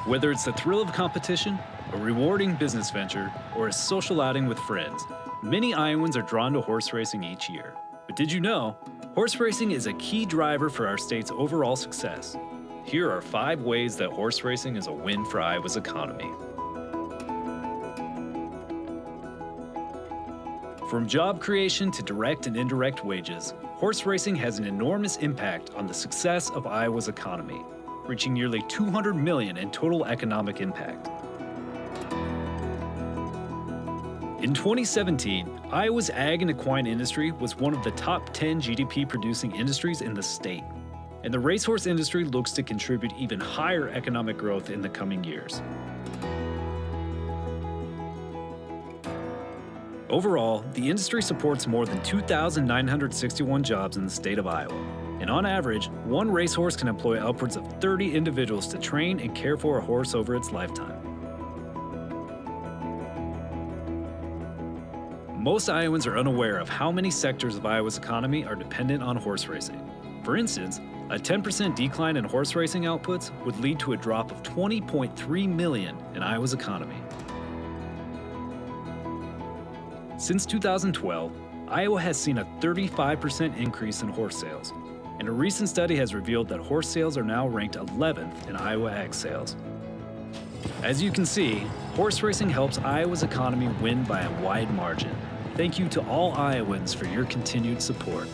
Whether it's the thrill of competition, a rewarding business venture, or a social outing with friends, many Iowans are drawn to horse racing each year. But did you know, horse racing is a key driver for our state's overall success? Here are 5 ways that horse racing is a win for Iowa's economy. From job creation to direct and indirect wages, horse racing has an enormous impact on the success of Iowa's economy, reaching nearly $200 million in total economic impact. In 2017, Iowa's ag and equine industry was one of the top 10 GDP producing industries in the state, and the racehorse industry looks to contribute even higher economic growth in the coming years. Overall, the industry supports more than 2,961 jobs in the state of Iowa, and on average, one racehorse can employ upwards of 30 individuals to train and care for a horse over its lifetime. Most Iowans are unaware of how many sectors of Iowa's economy are dependent on horse racing. For instance, a 10% decline in horse racing outputs would lead to a drop of $20.3 million in Iowa's economy. Since 2012, Iowa has seen a 35% increase in horse sales, and a recent study has revealed that horse sales are now ranked 11th in Iowa ag sales. As you can see, horse racing helps Iowa's economy win by a wide margin. Thank you to all Iowans for your continued support.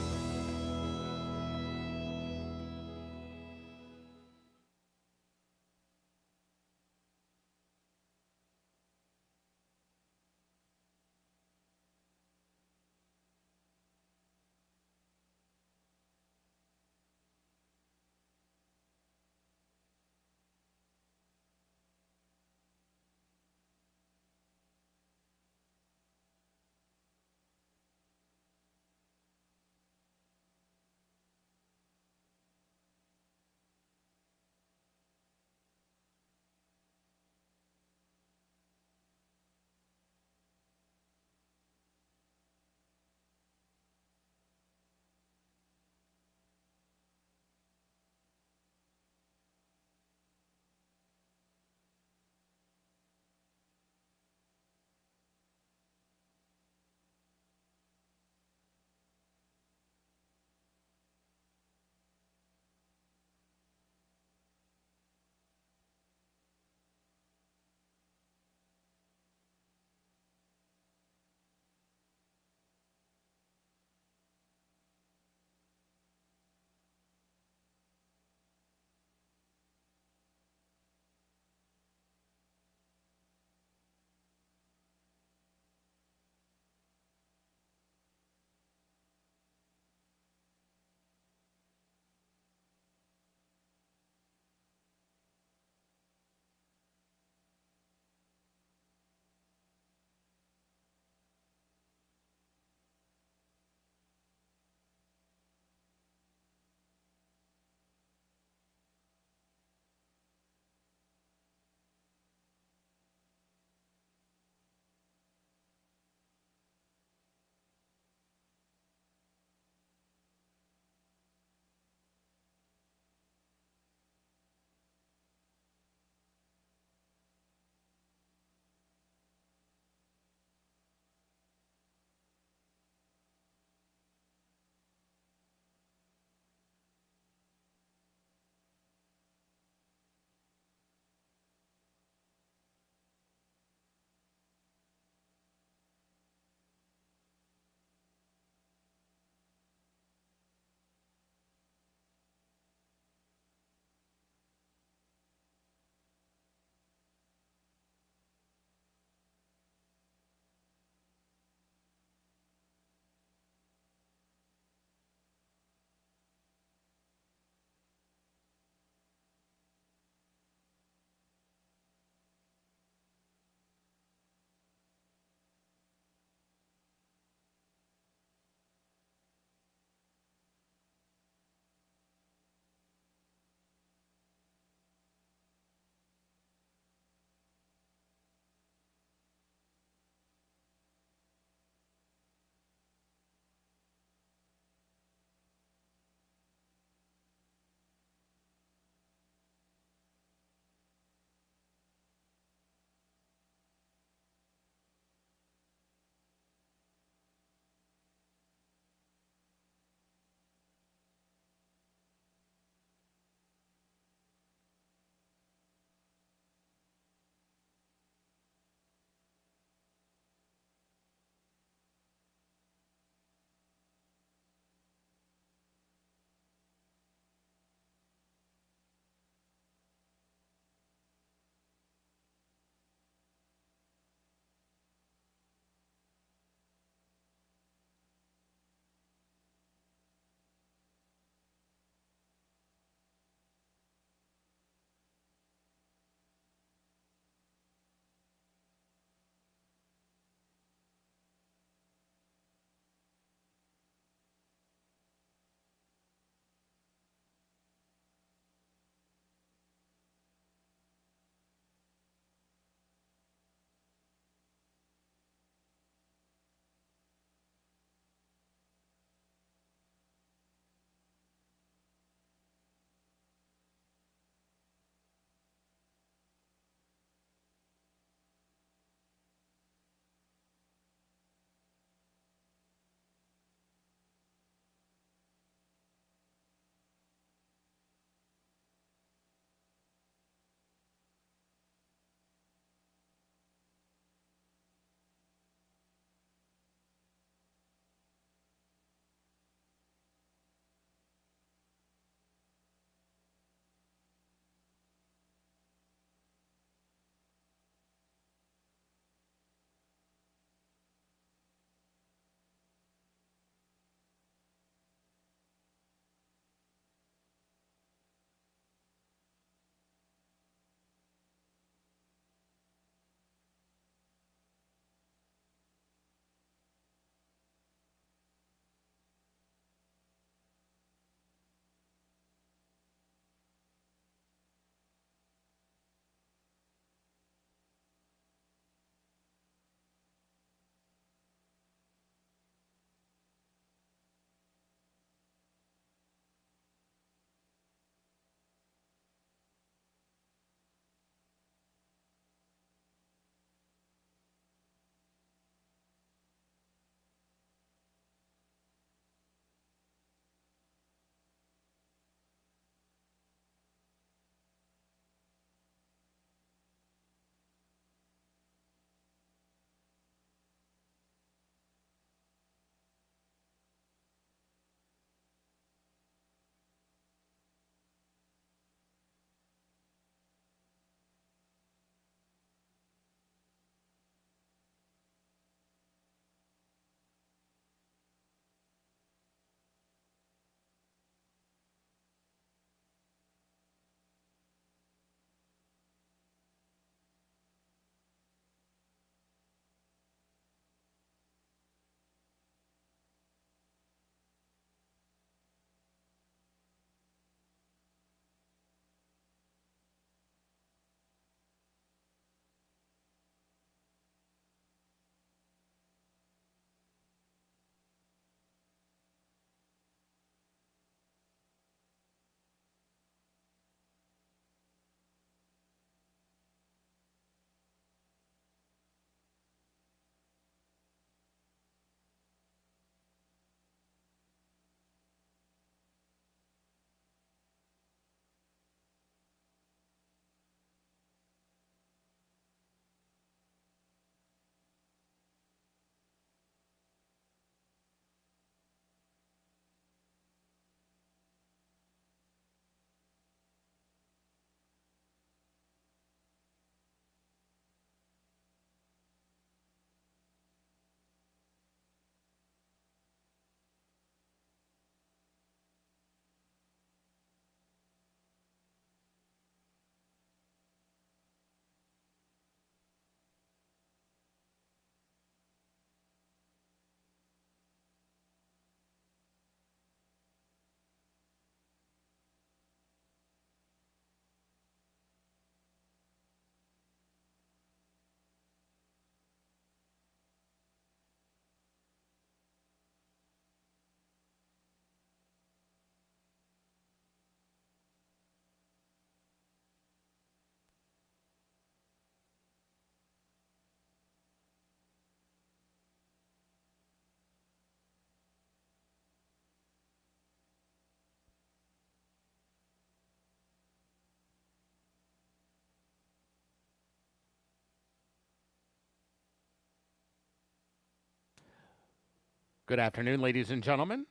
Good afternoon, ladies and gentlemen.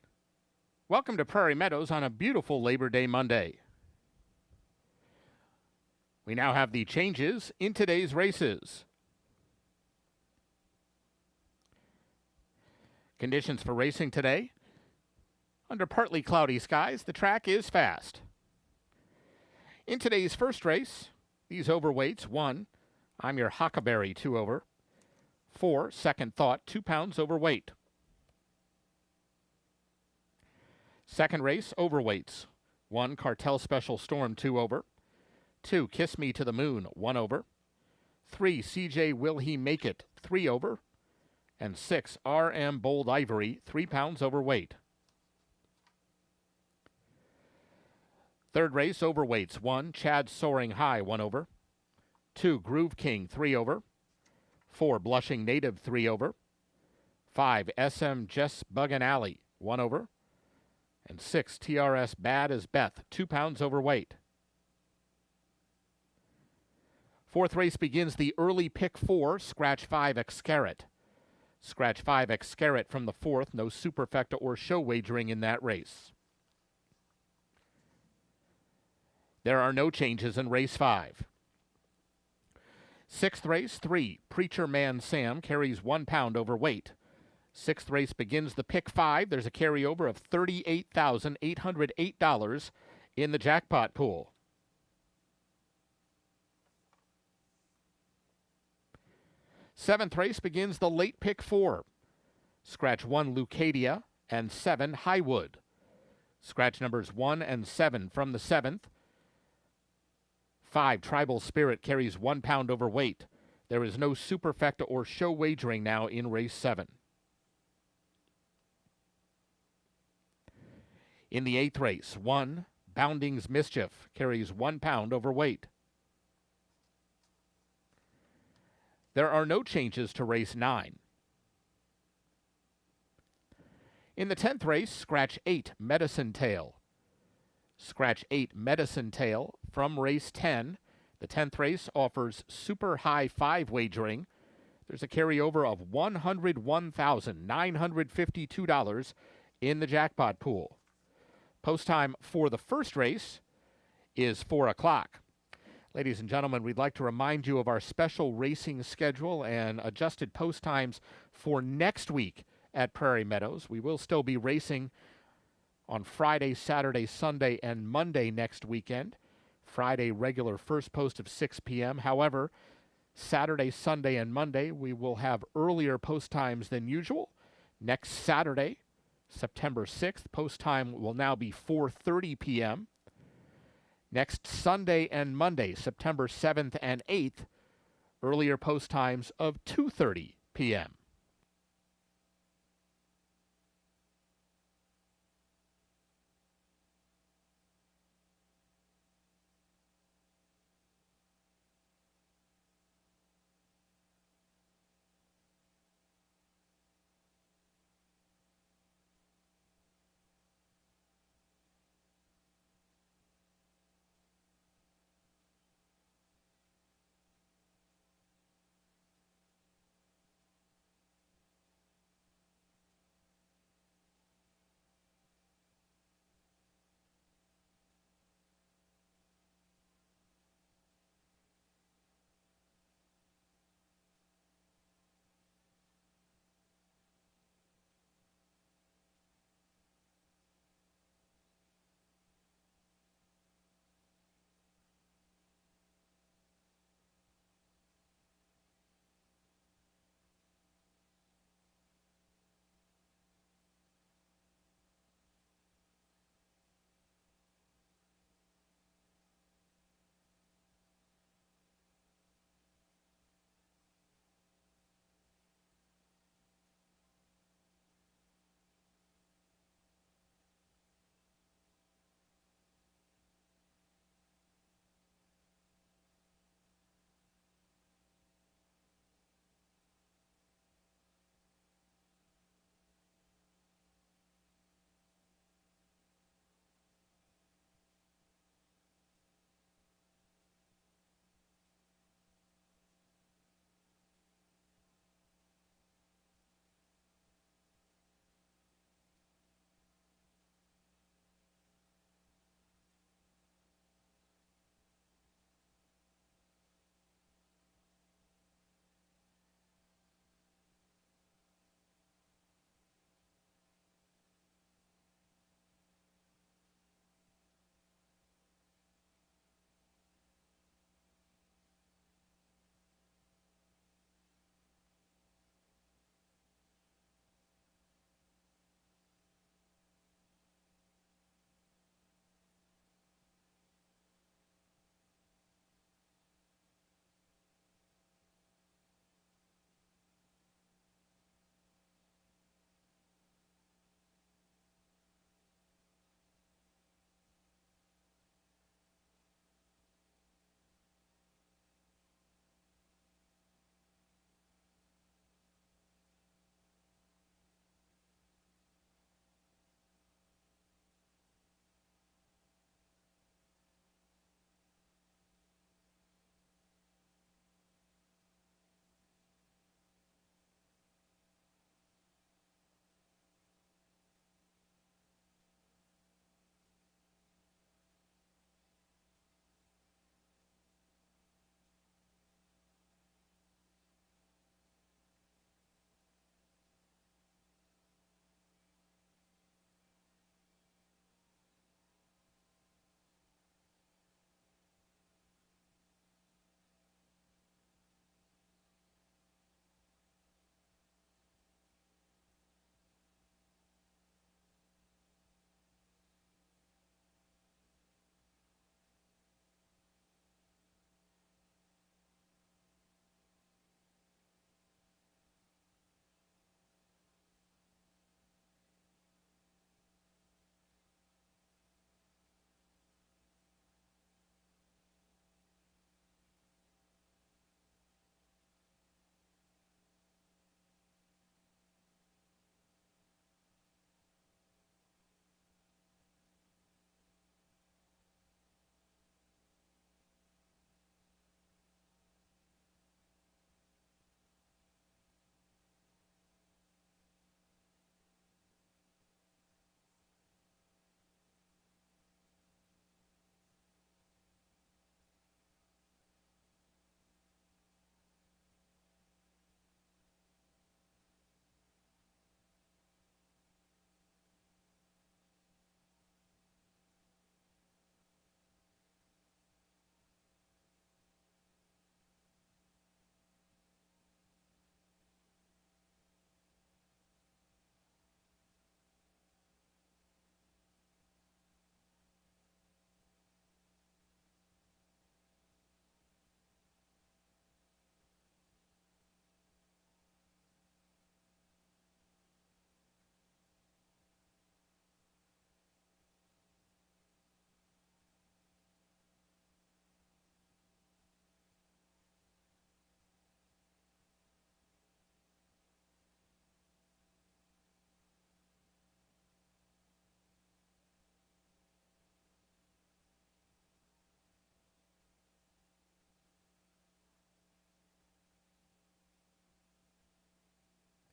Welcome to Prairie Meadows on a beautiful Labor Day Monday. We now have the changes in today's races. Conditions for racing today. Under partly cloudy skies, the track is fast. In today's first race, these overweights: 1, I'm Your Huckleberry 2 over. 4, Second Thought 2 pounds overweight. Second race, overweights: 1, Cartel Special Storm 2 over. 2, Kiss Me to the Moon 1 over. 3, CJ Will He Make It 3 over. And 6, RM Bold Ivory 3 pounds overweight. Third race, overweights: 1, Chad Soaring High 1 over. 2, Groove King 3 over. 4, Blushing Native 3 over. 5, SM Jess Buggin' Alley 1 over. And 6, TRS Bad as Beth 2 pounds overweight. Fourth race begins the early pick 4, Scratch 5 Xcaret. Scratch 5 Xcaret from the fourth, no superfecta or show wagering in that race. There are no changes in race 5. Sixth race, 3, Preacher Man Sam carries 1 pound overweight. Sixth race begins the pick 5. There's a carryover of $38,808 in the jackpot pool. Seventh race begins the late pick 4. Scratch 1 Lucadia and 7 Highwood. Scratch numbers 1 and 7 from the 7th. 5, Tribal Spirit carries 1 pound overweight. There is no superfecta or show wagering now in race 7. In the 8th race, 1, Bounding's Mischief carries 1 pound overweight. There are no changes to race 9. In the 10th race, scratch 8, Medicine Tail. Scratch 8, Medicine Tail from race 10. The 10th race offers super high 5 wagering. There's a carryover of $101,952 in the jackpot pool. Post time for the first race is 4 o'clock. Ladies and gentlemen, we'd like to remind you of our special racing schedule and adjusted post times for next week at Prairie Meadows. We will still be racing on Friday, Saturday, Sunday, and Monday next weekend. Friday, regular first post of 6 p.m. However, Saturday, Sunday, and Monday, we will have earlier post times than usual. Next Saturday, September 6th, post time will now be 4:30 p.m. Next Sunday and Monday, September 7th and 8th, earlier post times of 2:30 p.m.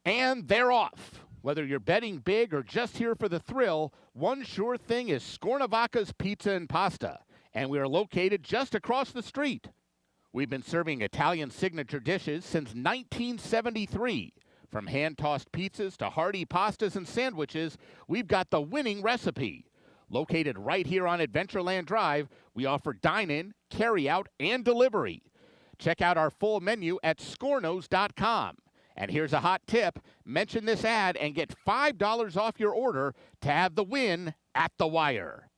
And they're off. Whether you're betting big or just here for the thrill, one sure thing is Scornavaca's Pizza and Pasta, and we are located just across the street. We've been serving Italian signature dishes since 1973. From hand-tossed pizzas to hearty pastas and sandwiches, we've got the winning recipe. Located right here on Adventureland Drive, we offer dine-in, carry-out, and delivery. Check out our full menu at scornos.com. And here's a hot tip. Mention this ad and get $5 off your order to have the win at the wire.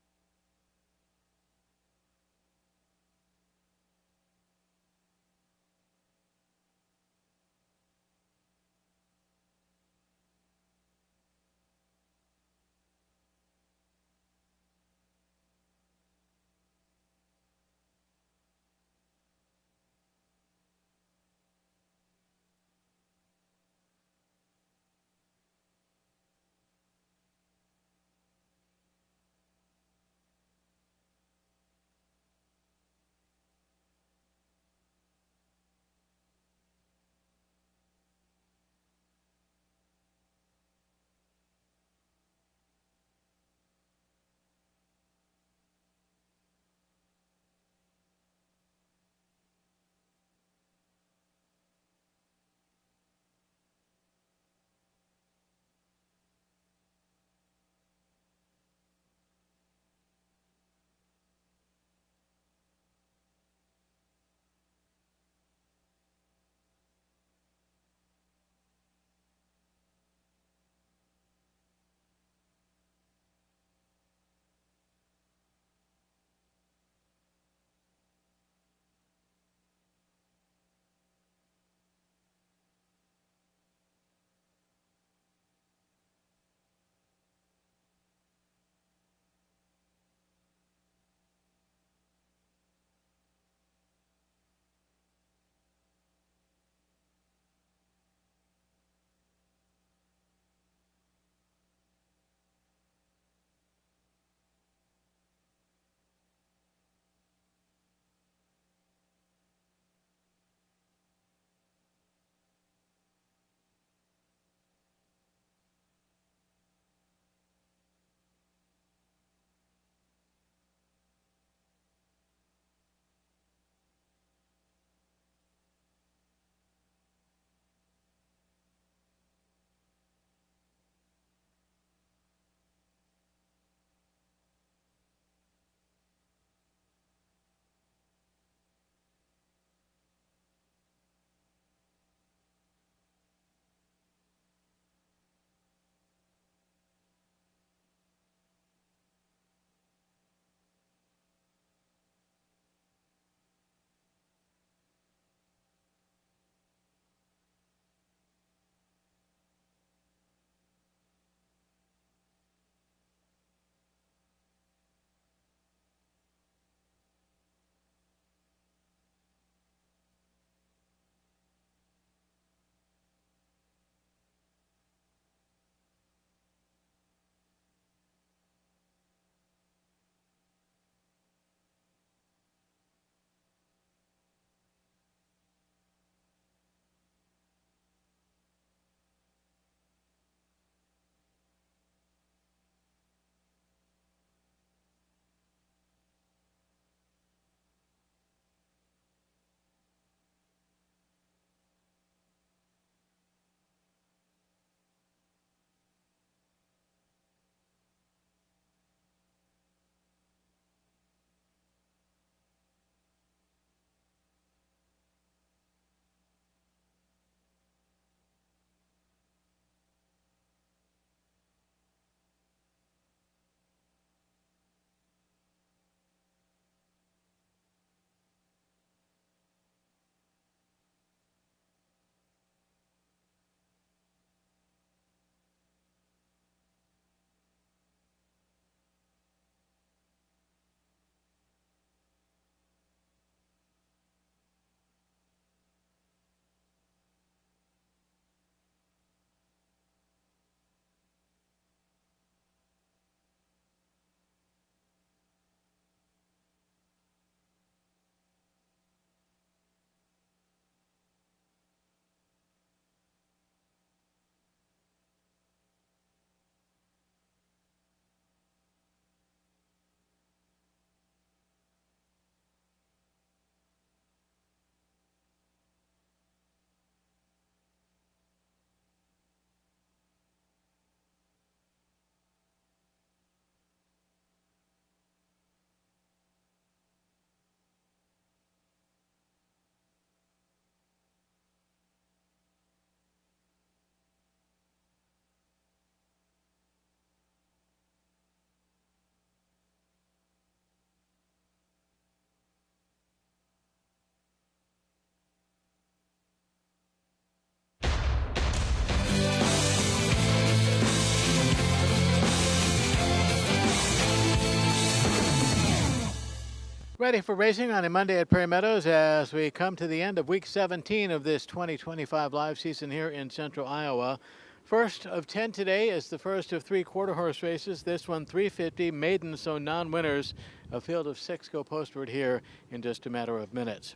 Ready for racing on a Monday at Prairie Meadows as we come to the end of week 17 of this 2025 live season here in central Iowa. First of 10 today is the first of 3 quarter horse races. This one 350 maiden, so non-winners. A field of 6 go postward here in just a matter of minutes.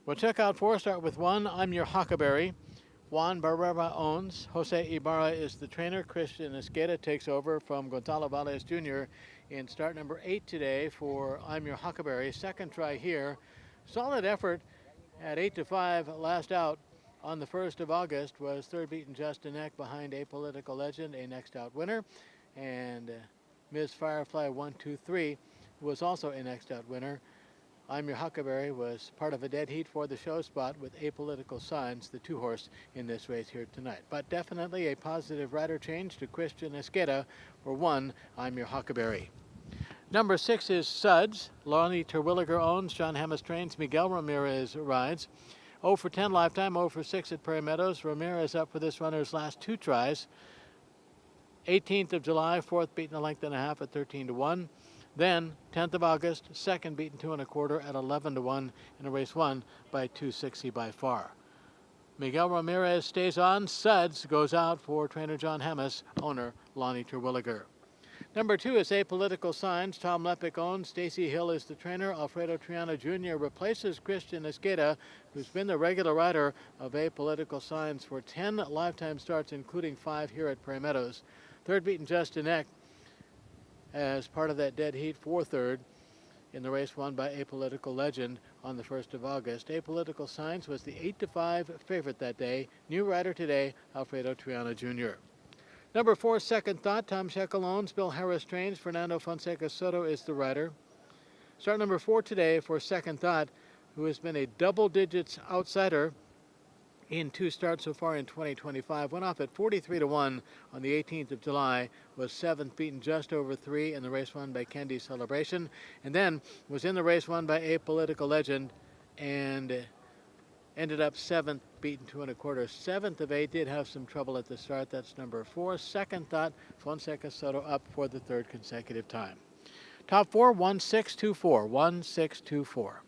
We'll check out 4. Start with 1. I'm Your Huckleberry. Juan Barrera owns. Jose Ibarra is the trainer. Christian Esqueda takes over from Gonzalo Valles Jr. in start number 8 today for I'm Your Huckleberry. Second try here. Solid effort at 8-5 last out on the 1st of August was third beaten Justin Eck behind Apolitical Legend, a next out winner. And Ms. Firefly 123 was also a next out winner. I'm Your Huckleberry was part of a dead heat for the show spot with Apolitical Signs, the 2-horse in this race here tonight. But definitely a positive rider change to Christian Esqueda for 1, I'm Your Huckleberry. Number 6 is Suds. Lonnie Terwilliger owns. John Hamas trains. Miguel Ramirez rides. 0 for 10 lifetime, 0 for 6 at Prairie Meadows. Ramirez up for this runner's last 2 tries. 18th of July, 4th beaten a length and a half at 13-1. Then 10th of August, 2nd beaten 2 1/4 at 11-1 in a race won by 260 by far. Miguel Ramirez stays on. Suds goes out for trainer John Hamas, owner Lonnie Terwilliger. Number 2 is Apolitical Signs. Tom Lepic owns. Stacy Hill is the trainer. Alfredo Triana Jr. replaces Christian Esqueda, who's been the regular rider of Apolitical Signs for 10 lifetime starts, including 5 here at Prairie Meadows. Third beaten Justin Eck as part of that dead heat for third in the race won by Apolitical Legend on the 1st of August. Apolitical Signs was the 8-5 favorite that day. New rider today, Alfredo Triana Jr. Number 4, Second Thought. Tom Shekel owns. Bill Harris trains. Fernando Fonseca Soto is the rider. Start number 4 today for Second Thought, who has been a double digits outsider in 2 starts so far in 2025. Went off at 43-1 on the 18th of July, was 7th beaten just over 3 in the race won by Candy Celebration, and then was in the race won by Apolitical Legend and ended up 7th beaten 2 1/4. 7th of 8 did have some trouble at the start. That's number 4. Second Thought, Fonseca Soto up for the 3rd consecutive time. Top 4, 1624, 1624.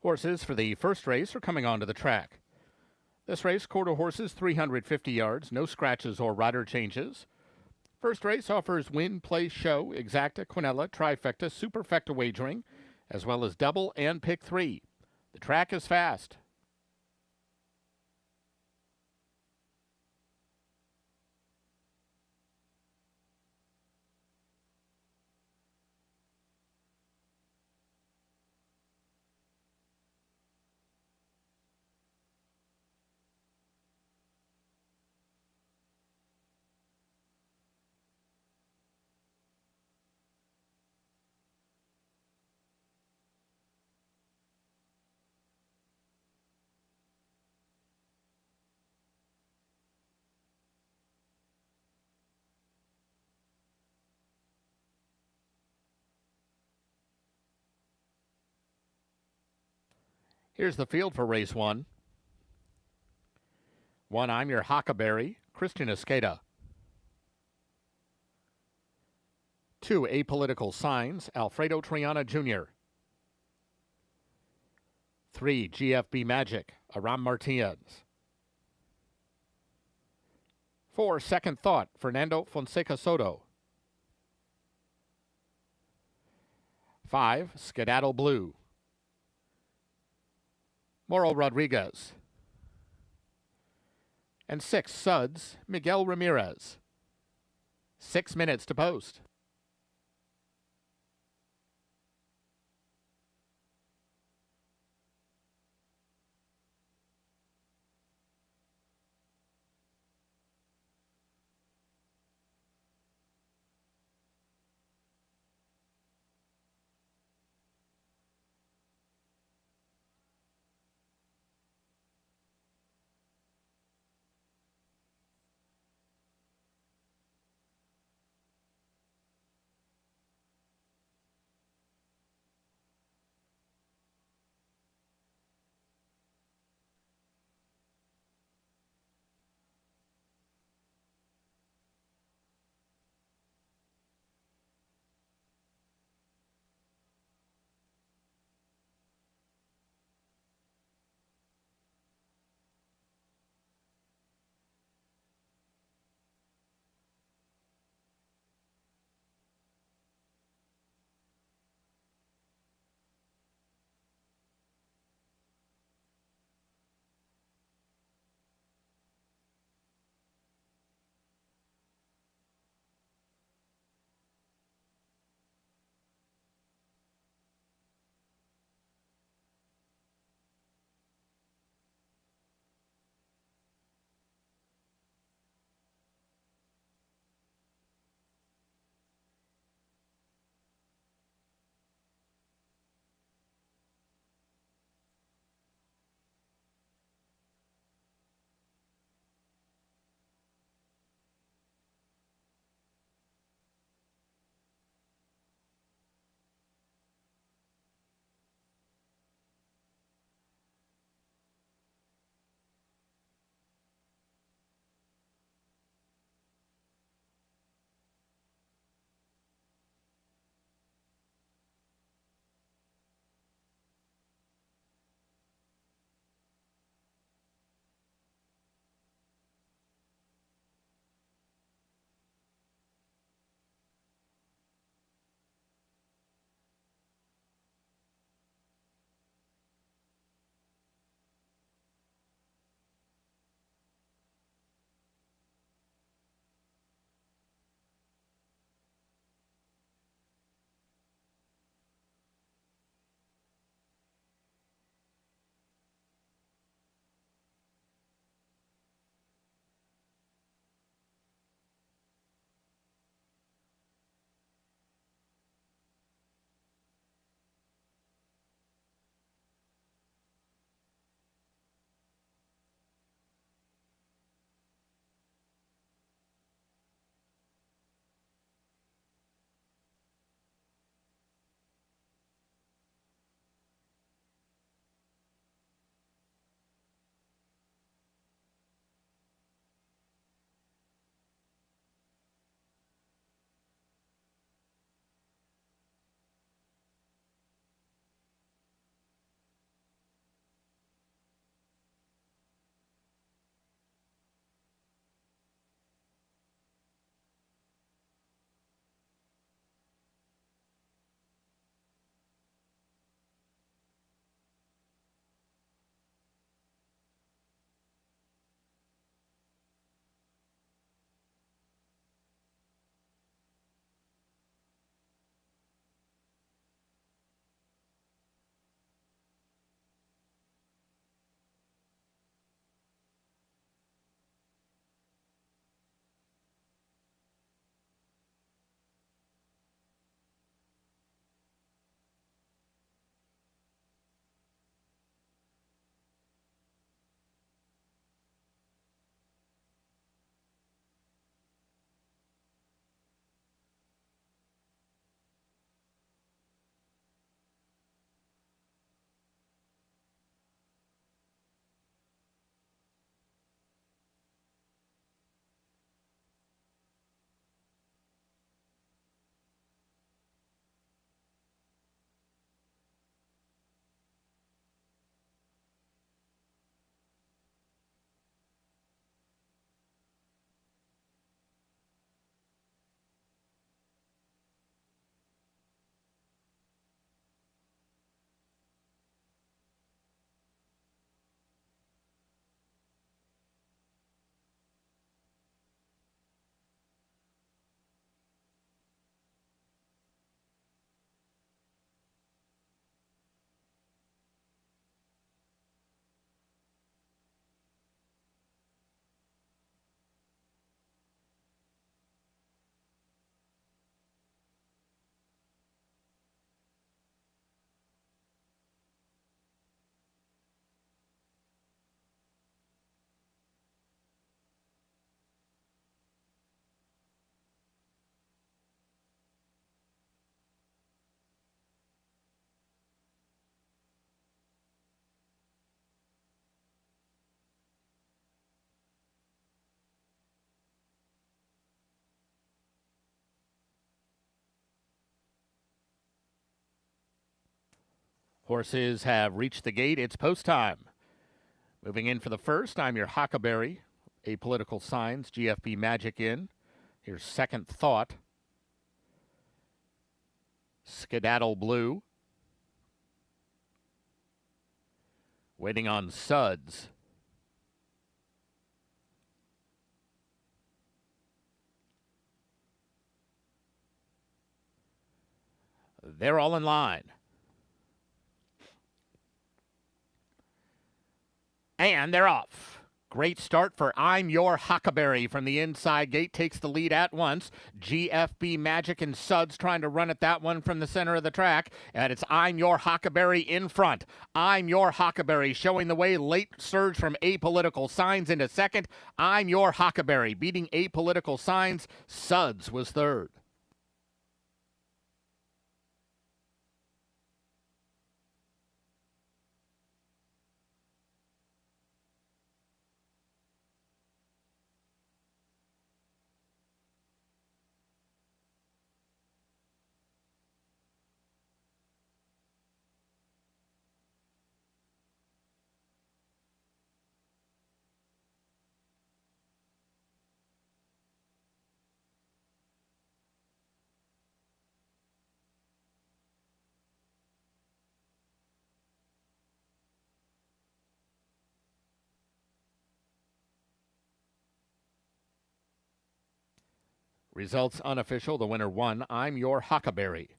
Horses for the first race are coming onto the track. This race, quarter horses, 350 yards, no scratches or rider changes. First race offers win, play, show, exacta, quinella, trifecta, superfecta wagering, as well as double and pick 3. The track is fast. Here's the field for race 1. 1, I'm Your Huckleberry, Christian Escada. 2, Apolitical Signs, Alfredo Triana Jr. 3, GFB Magic, Aram Martinez. 4, Second Thought, Fernando Fonseca Soto. 5, Skedaddle Blue, Moro Rodriguez. And 6, Suds, Miguel Ramirez. 6 minutes to post. Horses have reached the gate. It's post time. Moving in for the first, I'm your Huckleberry. Apolitical Signs, GFB Magic in. Here's Second Thought. Skedaddle Blue. Waiting on Suds. They're all in line. And they're off. Great start for I'm Your Huckleberry from the inside gate. Takes the lead at once. GFB Magic and Suds trying to run at that one from the center of the track. And it's I'm Your Huckleberry in front. I'm Your Huckleberry showing the way. Late surge from Apolitical Signs into second. I'm Your Huckleberry beating Apolitical Signs. Suds was third. Results unofficial. The winner one, I'm Your Huckleberry.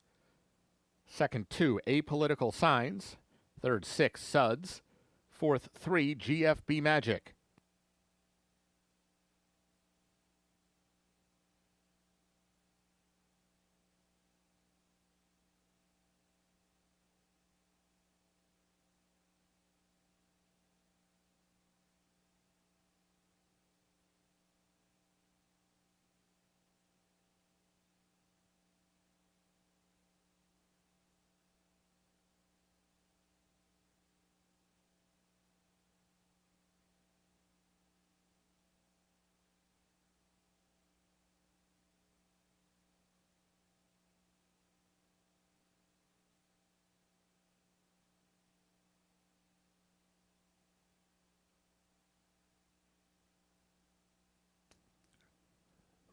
Second two, Apolitical Signs. Third six, Suds. Fourth three, GFB Magic.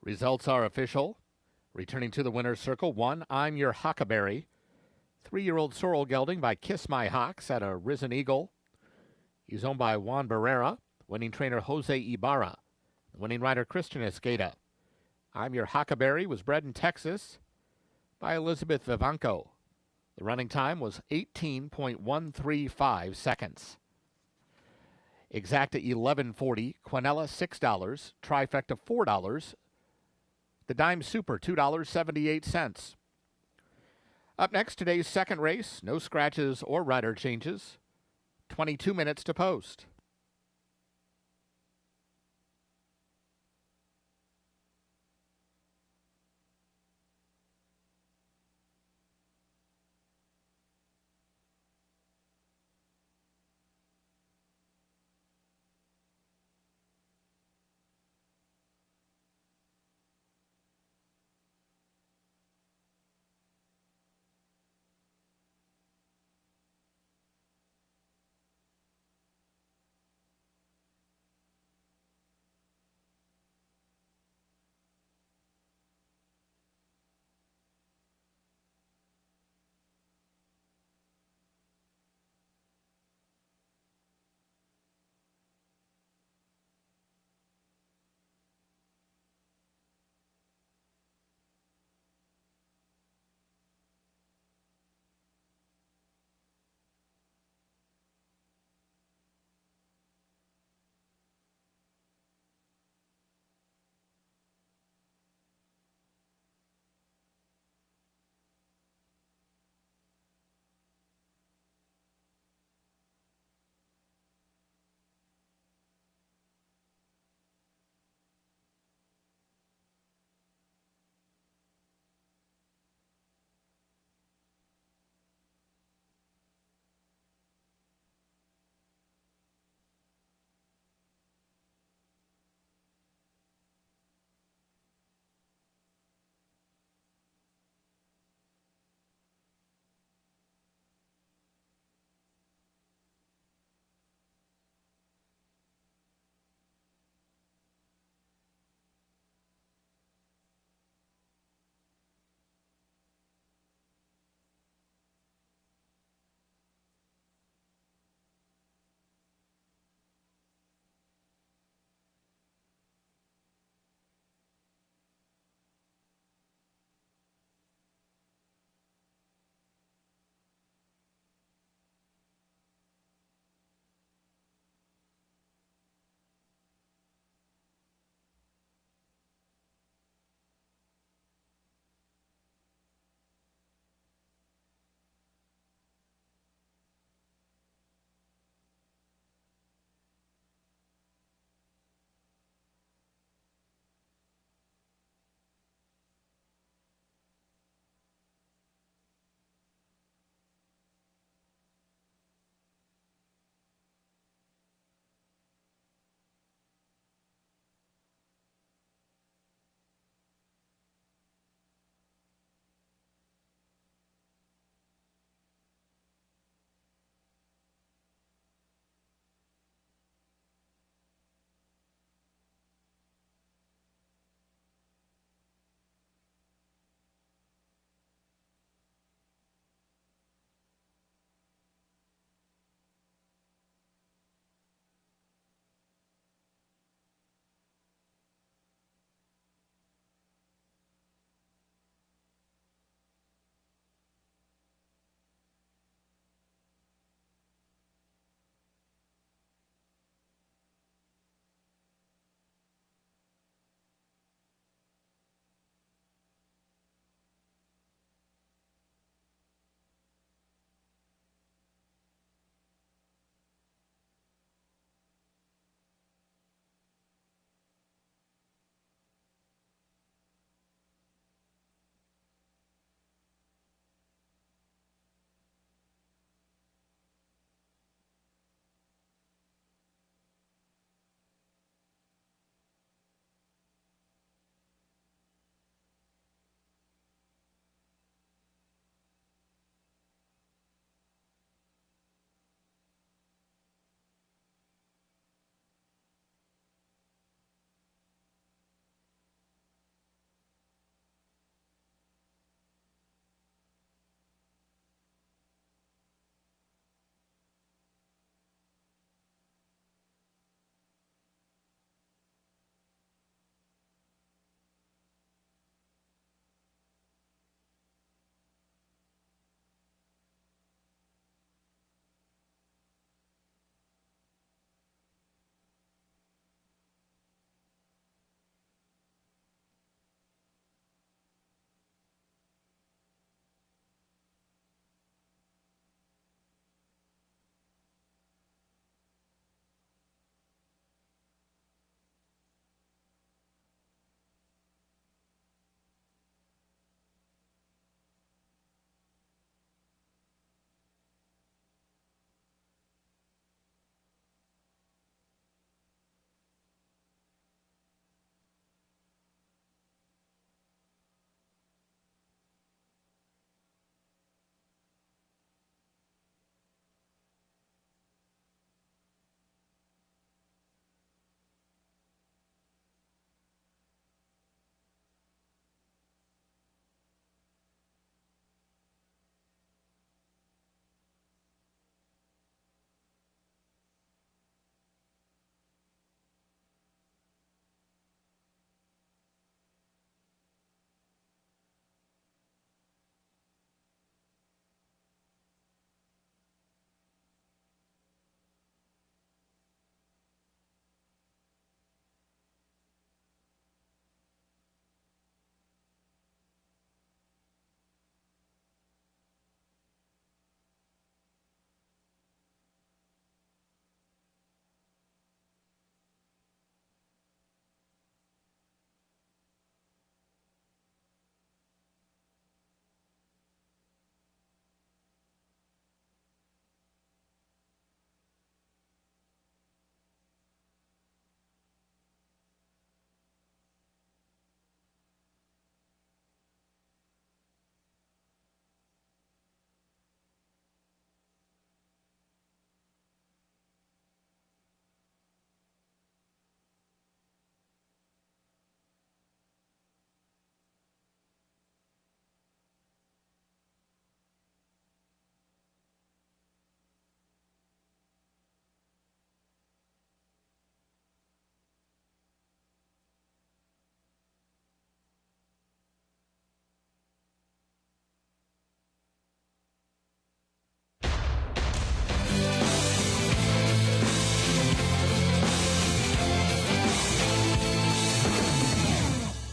Results are official. Returning to the winner's circle, one, I'm Your Huckleberry. 3-year-old sorrel gelding by Kiss My Hawks at a Risen Eagle. He's owned by Juan Barrera, winning trainer Jose Ibarra, winning rider Christian Escada. I'm Your Huckleberry was bred in Texas by Elizabeth Vivanco. The running time was 18.135 seconds. Exacta $11.40, Quinella $6, Trifecta $4, the Dime Super $2.78. Up next, today's second race, no scratches or rider changes. 22 minutes to post.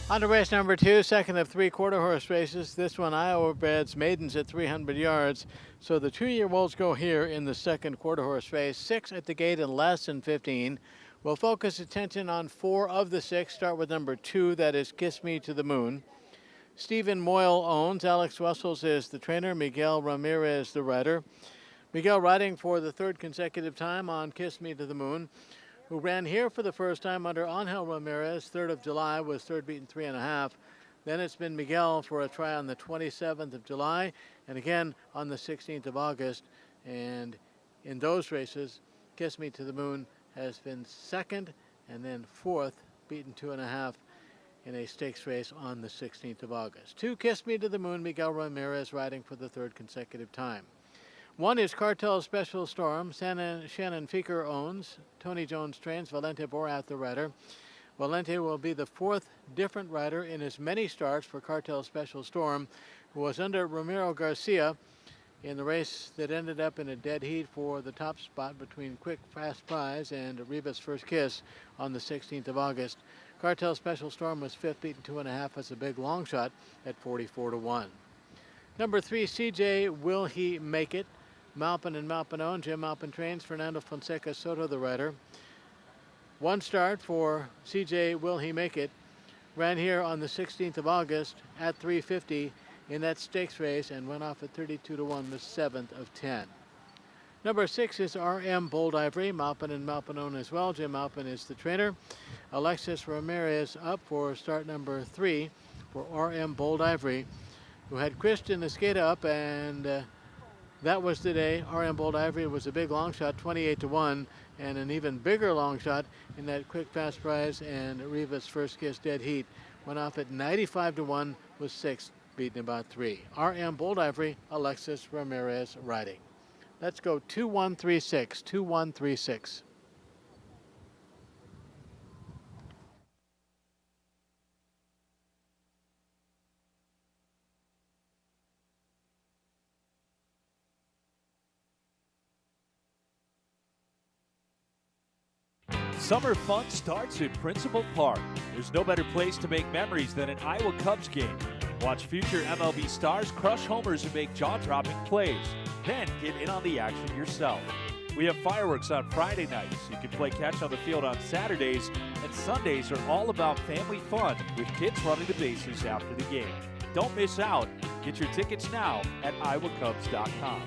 On to race number 2, second of 3 quarter horse races. This one, Iowa breds maidens at 300 yards. So the 2-year-olds go here in the second quarter horse race. 6 at the gate in less than 15. We'll focus attention on 4 of the 6. Start with number 2, that is Kiss Me to the Moon. Stephen Moyle owns. Alex Wessels is the trainer. Miguel Ramirez the rider. Miguel riding for the 3rd consecutive time on Kiss Me to the Moon, who ran here for the first time under Angel Ramirez. 3rd of July was 3rd beaten 3.5. Then it's been Miguel for a try on the 27th of July and again on the 16th of August. And in those races, Kiss Me to the Moon has been 2nd and then 4th, beaten 2.5 in a stakes race on the 16th of August. 2, Kiss Me to the Moon, Miguel Ramirez riding for the 3rd consecutive time. 1 is Cartel Special Storm. Shannon Feeker owns. Tony Jones trains. Valente Borat the rider. Valente will be the 4th different rider in as many starts for Cartel Special Storm, who was under Ramiro Garcia in the race that ended up in a dead heat for the top spot between Quick Fast Prize and Rivas First Kiss on the 16th of August. Cartel Special Storm was 5th, beaten 2.5 as a big long shot at 44-1. Number 3, CJ Will He Make It? Malpin and Malpin own. Jim Malpin trains. Fernando Fonseca Soto the rider. 1 start for CJ Will He Make It. Ran here on the 16th of August at 350 in that stakes race and went off at 32-1, the 7th of 10. Number 6 is RM Bold Ivory. Malpin and Malpin own as well. Jim Malpin is the trainer. Alexis Ramirez up for start number 3 for RM Bold Ivory, who had Christian Escada up, and that was the day. RM Bold Ivory was a big long shot, 28-1, and an even bigger long shot in that Quick Fast Prize and Rivas First Kiss dead heat. Went off at 95-1, was 6th, beaten about 3. RM Bold Ivory, Alexis Ramirez riding. Let's go 2-1-3-6, 2-1-3-6. Summer fun starts in Principal Park. There's no better place to make memories than an Iowa Cubs game. Watch future MLB stars crush homers and make jaw-dropping plays. Then get in on the action yourself. We have fireworks on Friday nights. You can play catch on the field on Saturdays, and Sundays are all about family fun with kids running the bases after the game. Don't miss out. Get your tickets now at iowacubs.com.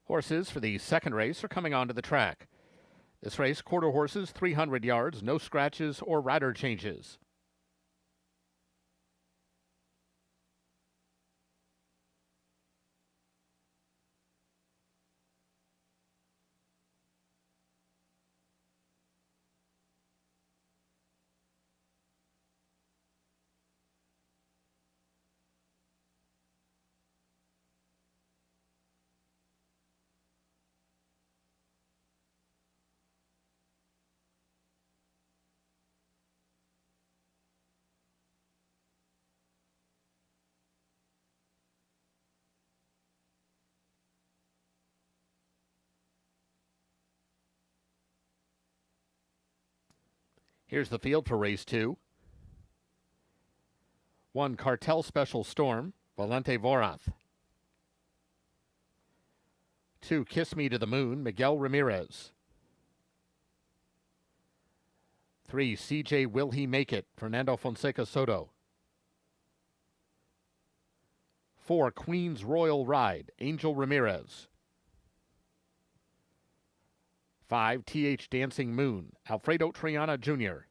Horses for the second race are coming onto the track. This race, quarter horses, 300 yards, no scratches or rider changes. Here's the field for race 2. 1, Cartel Special Storm, Valente Vorath. 2, Kiss Me to the Moon, Miguel Ramirez. 3, CJ Will He Make It, Fernando Fonseca Soto. 4, Queen's Royal Ride, Angel Ramirez. 5, TH Dancing Moon, Alfredo Triana Jr.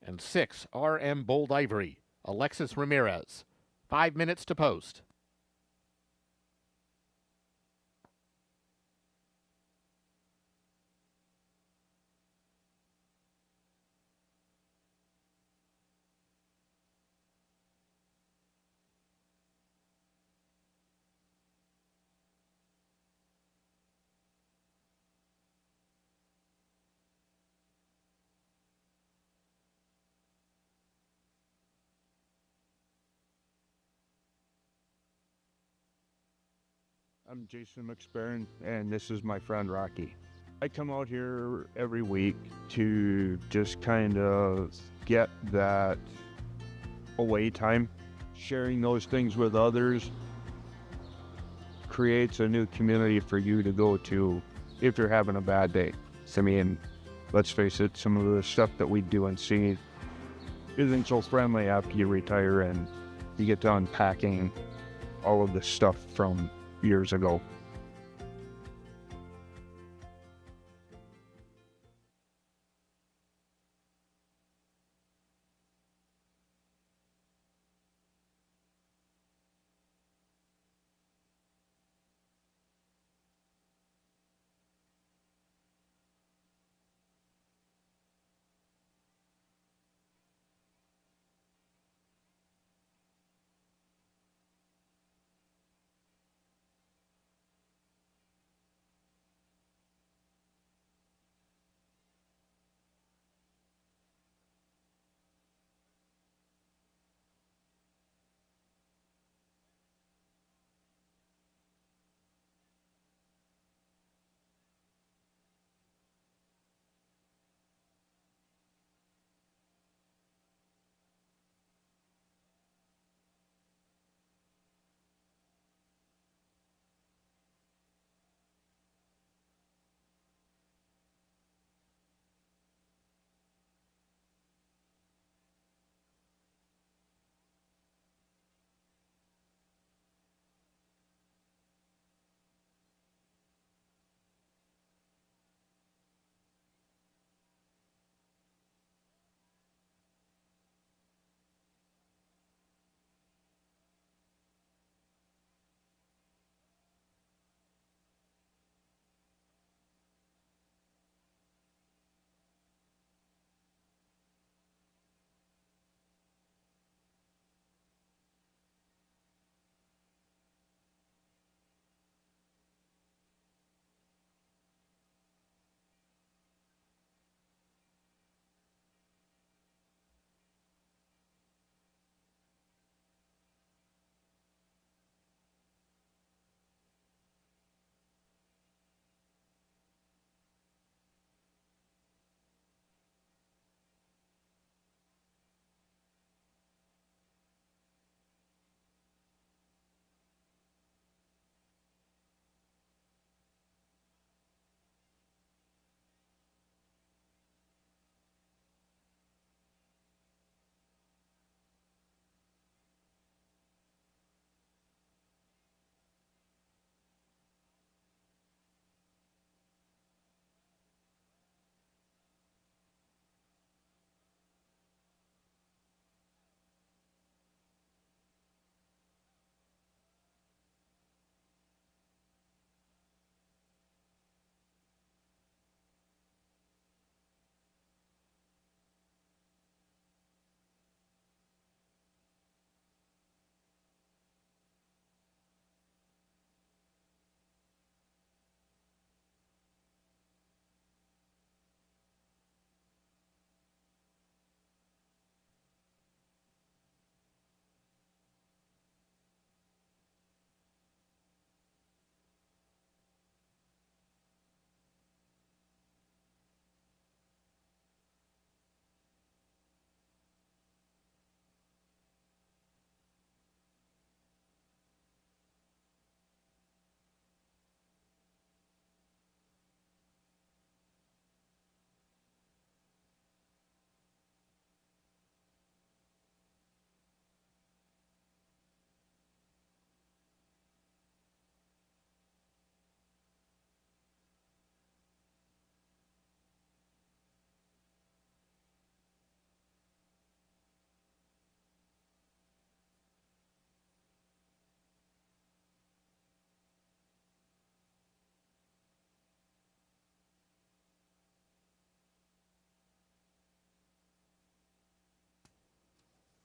And 6, RM Bold Ivory, Alexis Ramirez. 5 minutes to post. I'm Jason McSparron, and this is my friend Rocky. I come out here every week to just kind of get that away time. Sharing those things with others creates a new community for you to go to if you're having a bad day. I mean, let's face it, some of the stuff that we do and see isn't so friendly after you retire and you get to unpacking all of this stuff from years ago.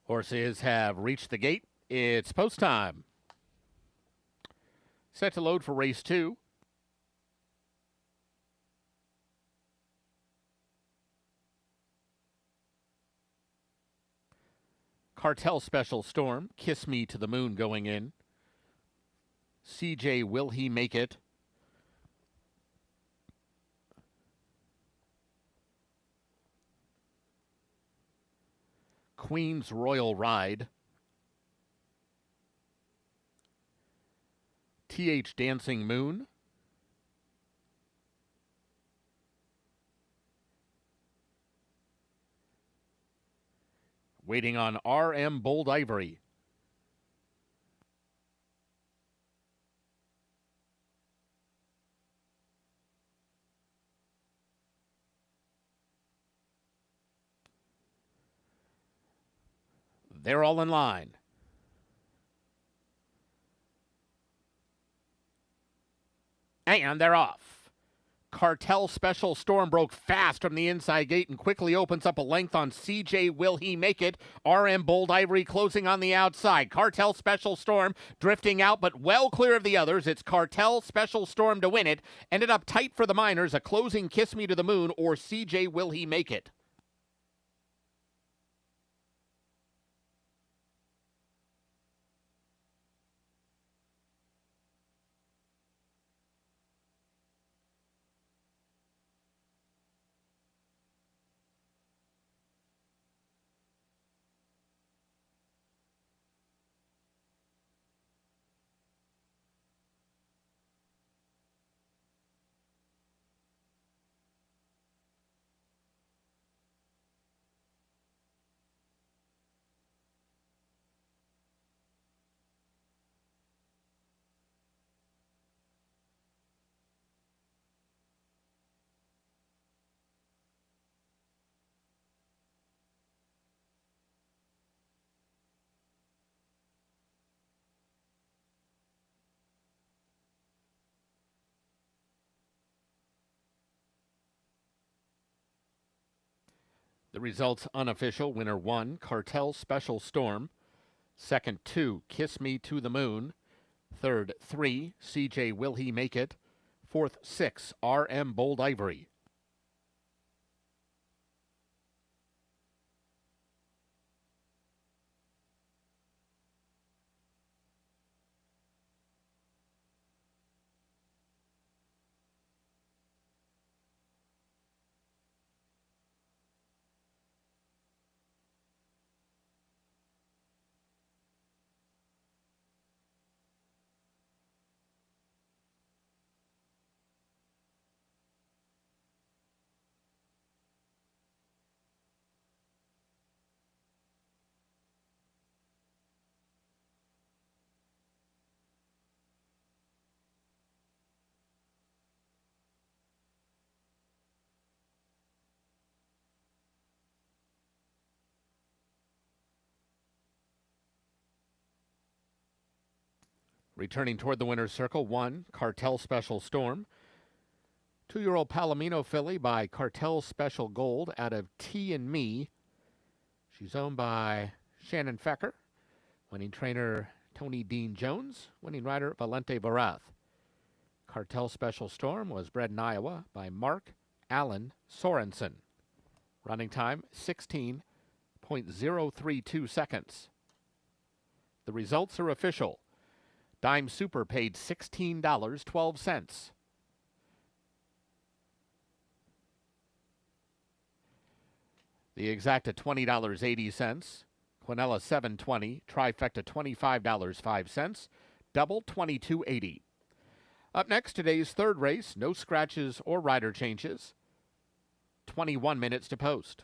Horses have reached the gate. It's post time. Set to load for race 2. Cartel Special Storm, Kiss Me to the Moon going in. CJ, Will He Make It? Queen's Royal Ride. TH Dancing Moon. Waiting on RM Bold Ivory. They're all in line. And they're off. Cartel Special Storm broke fast from the inside gate and quickly opens up a length on CJ Will He Make It? RM Bold Ivory closing on the outside. Cartel Special Storm drifting out but well clear of the others. It's Cartel Special Storm to win it. Ended up tight for the Miners, a closing Kiss Me to the Moon or CJ Will He Make It? The results unofficial. Winner 1, Cartel Special Storm. Second 2, Kiss Me to the Moon. Third 3, CJ Will He Make It? Fourth 6, RM Bold Ivory. Returning toward the winner's circle, 1, Cartel Special Storm. 2-year-old Palomino filly by Cartel Special Gold out of T and Me. She's owned by Shannon Fecker. Winning trainer Tony Dean Jones. Winning rider Valente Varath. Cartel Special Storm was bred in Iowa by Mark Allen Sorensen. Running time 16.032 seconds. The results are official. Dime Super paid $16.12. The exacta $20.80. Quinella $7.20. Trifecta $25.05. Double $22.80. Up next, today's third race. No scratches or rider changes. 21 minutes to post.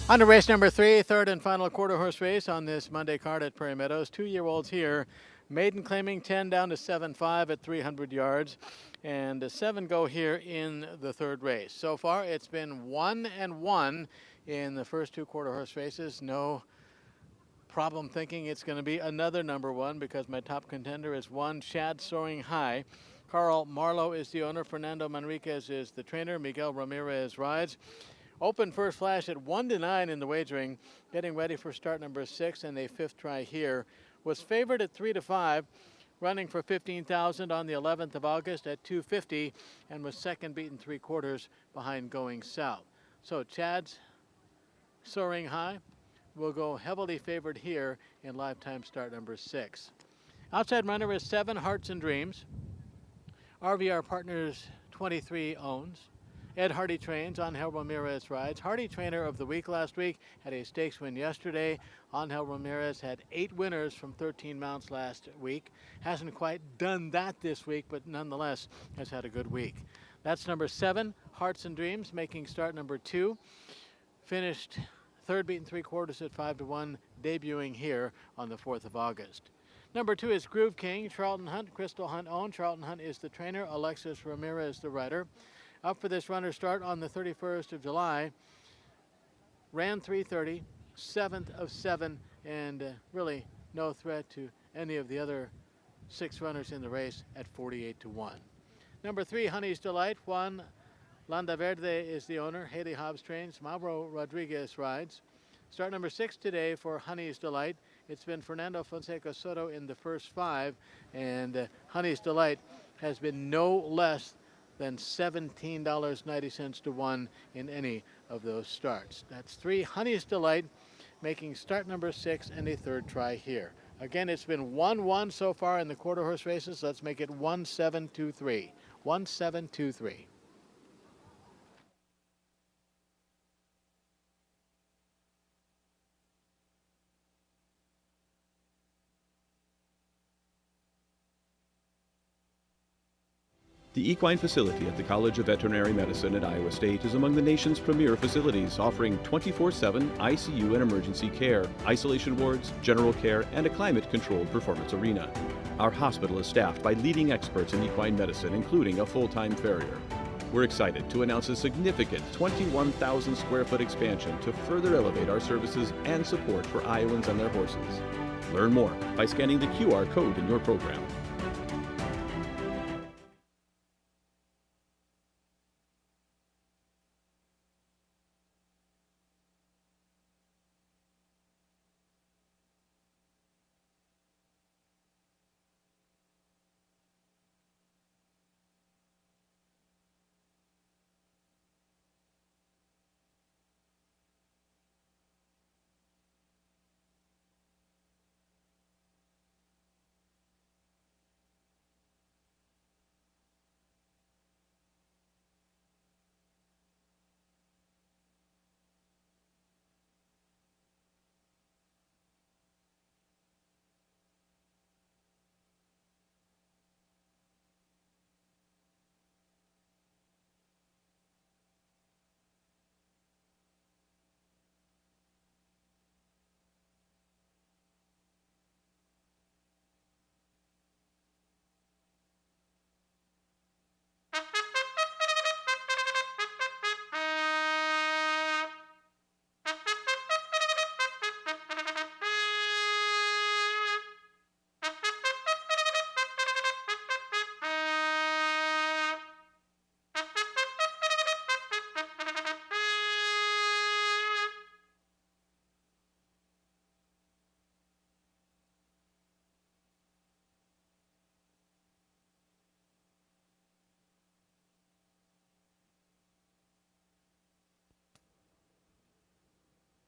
On to race number 3, third and final quarter horse race on this Monday card at Prairie Meadows. 2-year-olds here. Maiden claiming 10 down to 7.5 at 300 yards. And 7 go here in the third race. So far, it's been 1-1 in the first 2 quarter horse races. No problem thinking it's going to be another number 1 because my top contender is 1 Chad Soaring High. Carl Marlowe is the owner. Fernando Manriquez is the trainer. Miguel Ramirez rides. Open first flash at 1-9 in the wagering. Getting ready for start number 6 and a 5th try here. Was favored at 3-5. Running for $15,000 on the 11th of August at 250 and was second beaten 3/4 behind Going South. So Chad's Soaring High will go heavily favored here in lifetime start number 6. Outside runner is 7 Hearts and Dreams. RVR Partners 23 owns. Ed Hardy trains. Angel Ramirez rides. Hardy trainer of the week last week. Had a stakes win yesterday. Angel Ramirez had 8 winners from 13 mounts last week. Hasn't quite done that this week, but nonetheless has had a good week. That's number 7, Hearts and Dreams, making start number 2. Finished third beaten 3/4 at 5-1, debuting here on the 4th of August. Number 2 is Groove King. Charlton Hunt, Crystal Hunt owned. Charlton Hunt is the trainer. Alexis Ramirez the rider. Up for this runner start on the 31st of July. Ran 3:30, 7th of 7, and really no threat to any of the other 6 runners in the race at 48-1. Number 3, Honey's Delight. Juan Landaverde is the owner. Haley Hobbs trains. Mauro Rodriguez rides. Start number 6 today for Honey's Delight. It's been Fernando Fonseca Soto in the first 5, and Honey's Delight has been no less than $17.90 to 1 in any of those starts. That's 3 Honey's Delight, making start number 6 and a 3rd try here. Again, it's been 1-1 so far in the quarter horse races. Let's make it 1-7-2-3. 1-7-2-3. The equine facility at the College of Veterinary Medicine at Iowa State is among the nation's premier facilities, offering 24/7 ICU and emergency care, isolation wards, general care, and a climate-controlled performance arena. Our hospital is staffed by leading experts in equine medicine, including a full-time farrier. We're excited to announce a significant 21,000 square foot expansion to further elevate our services and support for Iowans and their horses. Learn more by scanning the QR code in your program.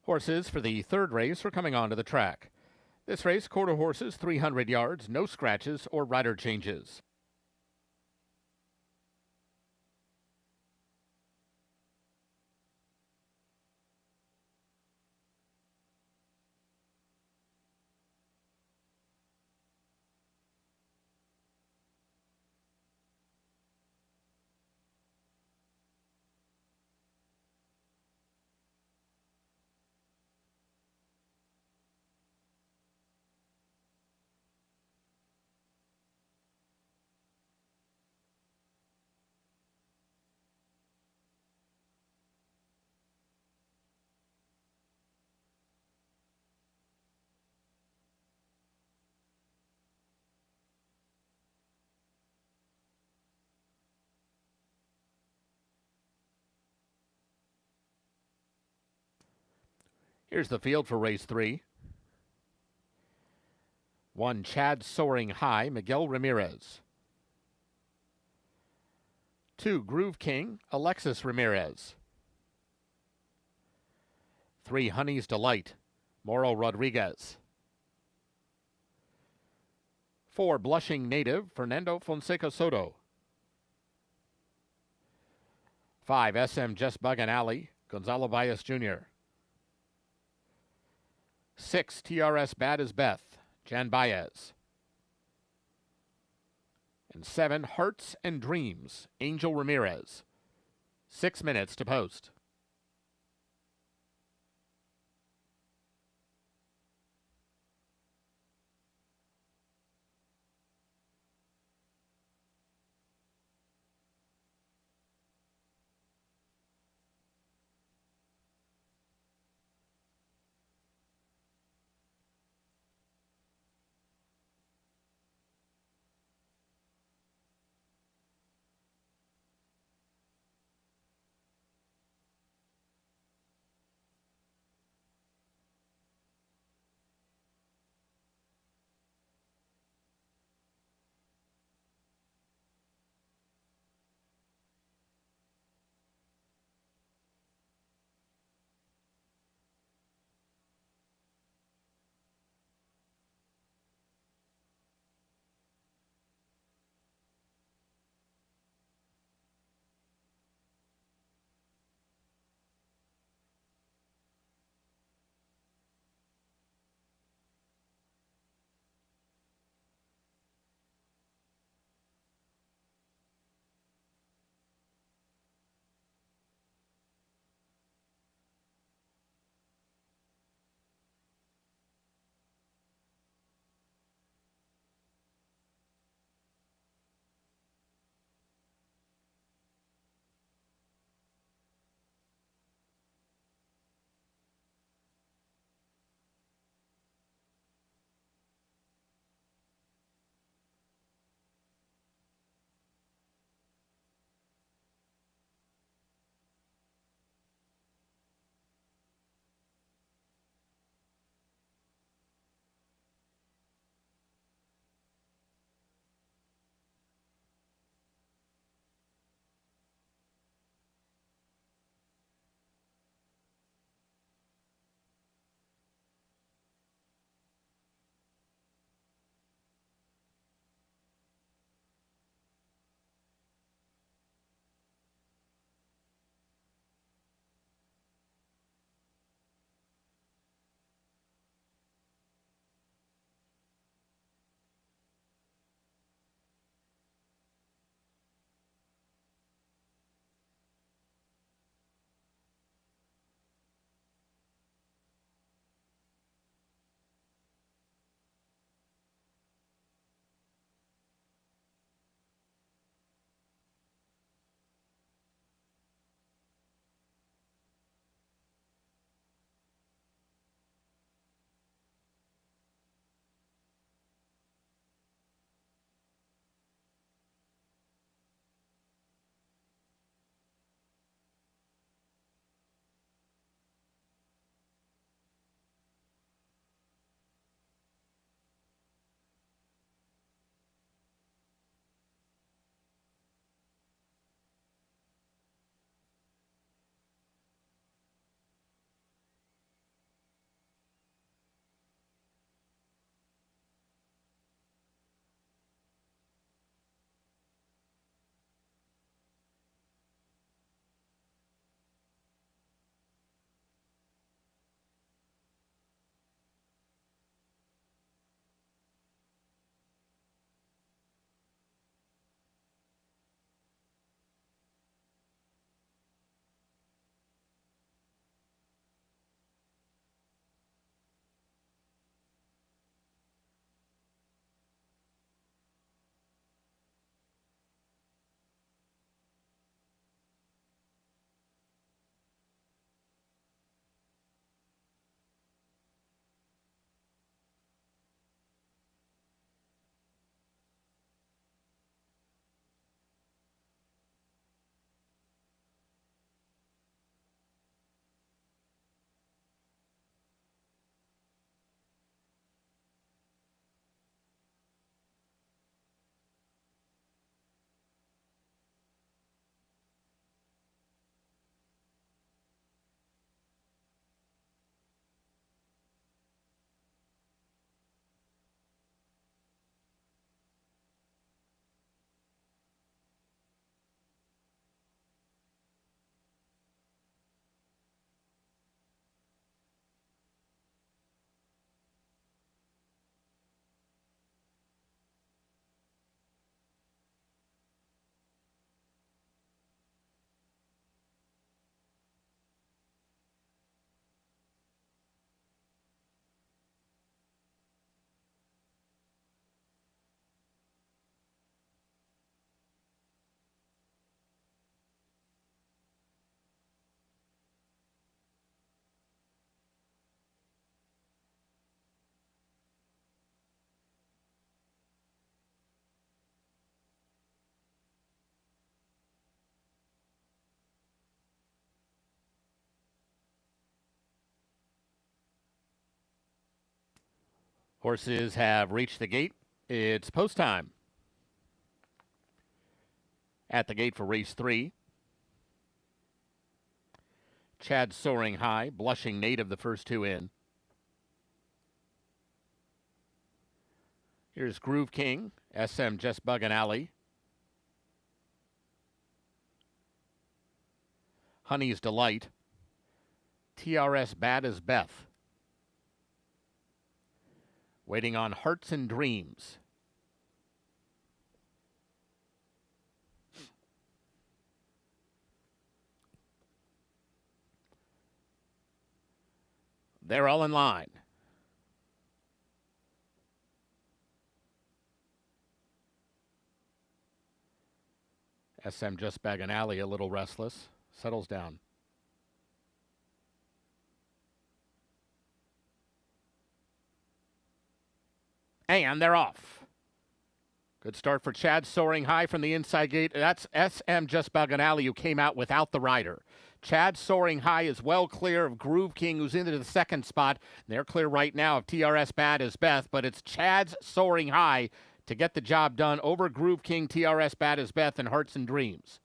Horses for the 3rd race are coming onto the track. This race, quarter horses, 300 yards, no scratches or rider changes. Here's the field for race 3. 1, Chad Soaring High, Miguel Ramirez. 2, Groove King, Alexis Ramirez. 3, Honey's Delight, Moro Rodriguez. 4, Blushing Native, Fernando Fonseca Soto. 5, SM Just Buggin' Alley, Gonzalo Baez Jr. 6, TRS Bad as Beth, Jan Baez. And 7, Hearts and Dreams, Angel Ramirez. 6 minutes to post. Horses have reached the gate. It's post time. At the gate for race 3. Chad Soaring High, Blushing Native, the first 2 in. Here's Groove King, SM Just Buggin' Alley. Honey's Delight. TRS Bad as Beth. Waiting on Hearts and Dreams. They're all in line. SM Just Buggin' Alley, a little restless, settles down. And they're off. Good start for Chad Soaring High from the inside gate. That's SM Just Buggin' Alley, who came out without the rider. Chad Soaring High is well clear of Groove King, who's into the second spot. They're clear right now of TRS Bad as Beth, but it's Chad's Soaring High to get the job done over Groove King, TRS Bad as Beth, and Hearts and Dreams.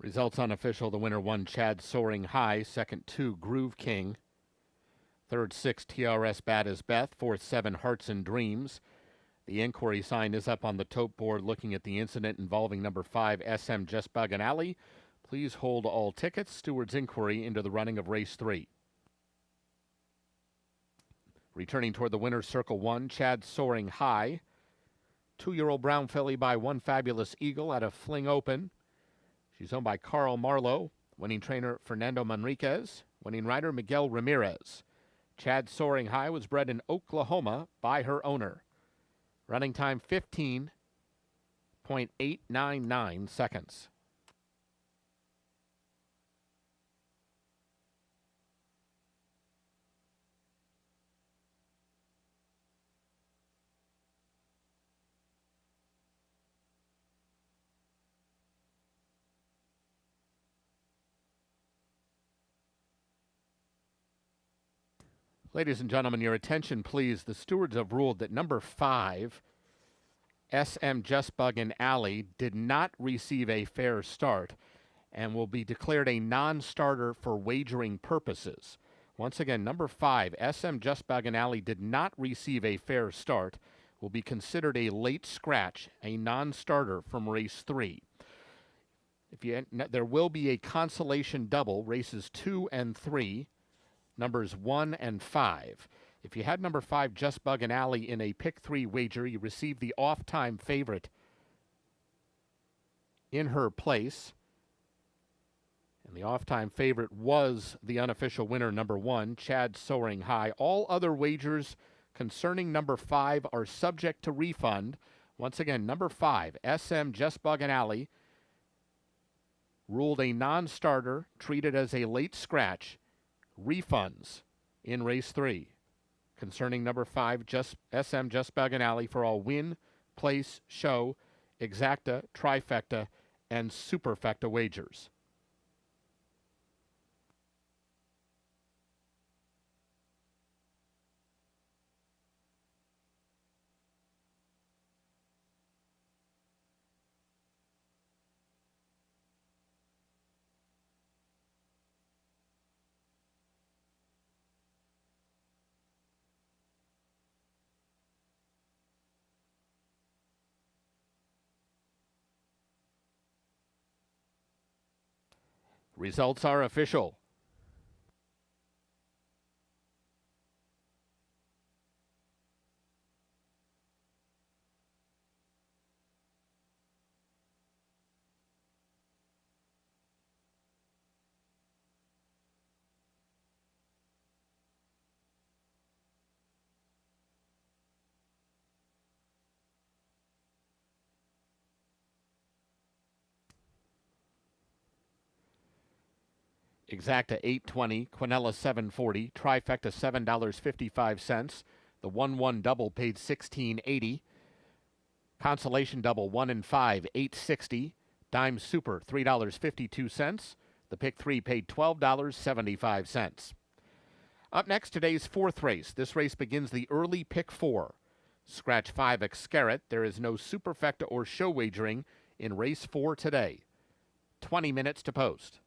Results unofficial. The winner 1, Chad Soaring High. Second 2, Groove King. Third 6, TRS Bad as Beth. Fourth 7, Hearts and Dreams. The inquiry sign is up on the tote board looking at the incident involving number 5, SM Just Buggin' Alley. Please hold all tickets. Steward's inquiry into the running of race 3. Returning toward the winner's circle 1, Chad Soaring High. 2-year-old brown filly by One Fabulous Eagle out of Fling Open. She's owned by Carl Marlowe, winning trainer Fernando Manriquez, winning rider Miguel Ramirez. Chad Soaring High was bred in Oklahoma by her owner. Running time 15.899 seconds. Ladies and gentlemen, your attention, please. The stewards have ruled that number 5, SM Just Buggin' Alley, did not receive a fair start and will be declared a non-starter for wagering purposes. Once again, number 5, SM Just Buggin' Alley, did not receive a fair start, will be considered a late scratch, a non-starter from race 3. There will be a consolation double, races 2 and 3. Numbers 1 and 5. If you had number 5, Just Buggin' Alley, in a pick 3 wager, you received the off-time favorite in her place. And the off-time favorite was the unofficial winner, number 1, Chad Soaring High. All other wagers concerning number 5 are subject to refund. Once again, number 5, SM Just Buggin' Alley, ruled a non-starter, treated as a late scratch. Refunds in race 3 concerning number 5, SM Just Buggin' Alley, for all win, place, show, exacta, trifecta, and superfecta wagers. Results are official. Exacta $8.20, Quinella $7.40, trifecta $7.55. The 1-1 double paid $16.80. Consolation double 1 and 5 $8.60. Dime super $3.52. The pick 3 paid $12.75. Up next, today's fourth race. This race begins the early pick 4. Scratch 5 Xcaret. There is no superfecta or show wagering in race 4 today. 20 minutes to post.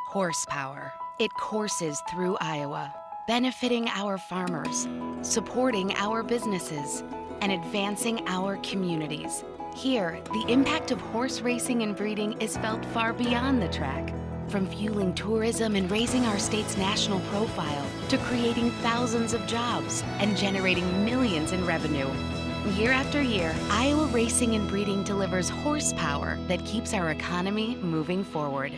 Horsepower. It courses through Iowa, benefiting our farmers, supporting our businesses, and advancing our communities. Here, the impact of horse racing and breeding is felt far beyond the track. From fueling tourism and raising our state's national profile to creating thousands of jobs and generating millions in revenue. Year after year, Iowa Racing and Breeding delivers horsepower that keeps our economy moving forward.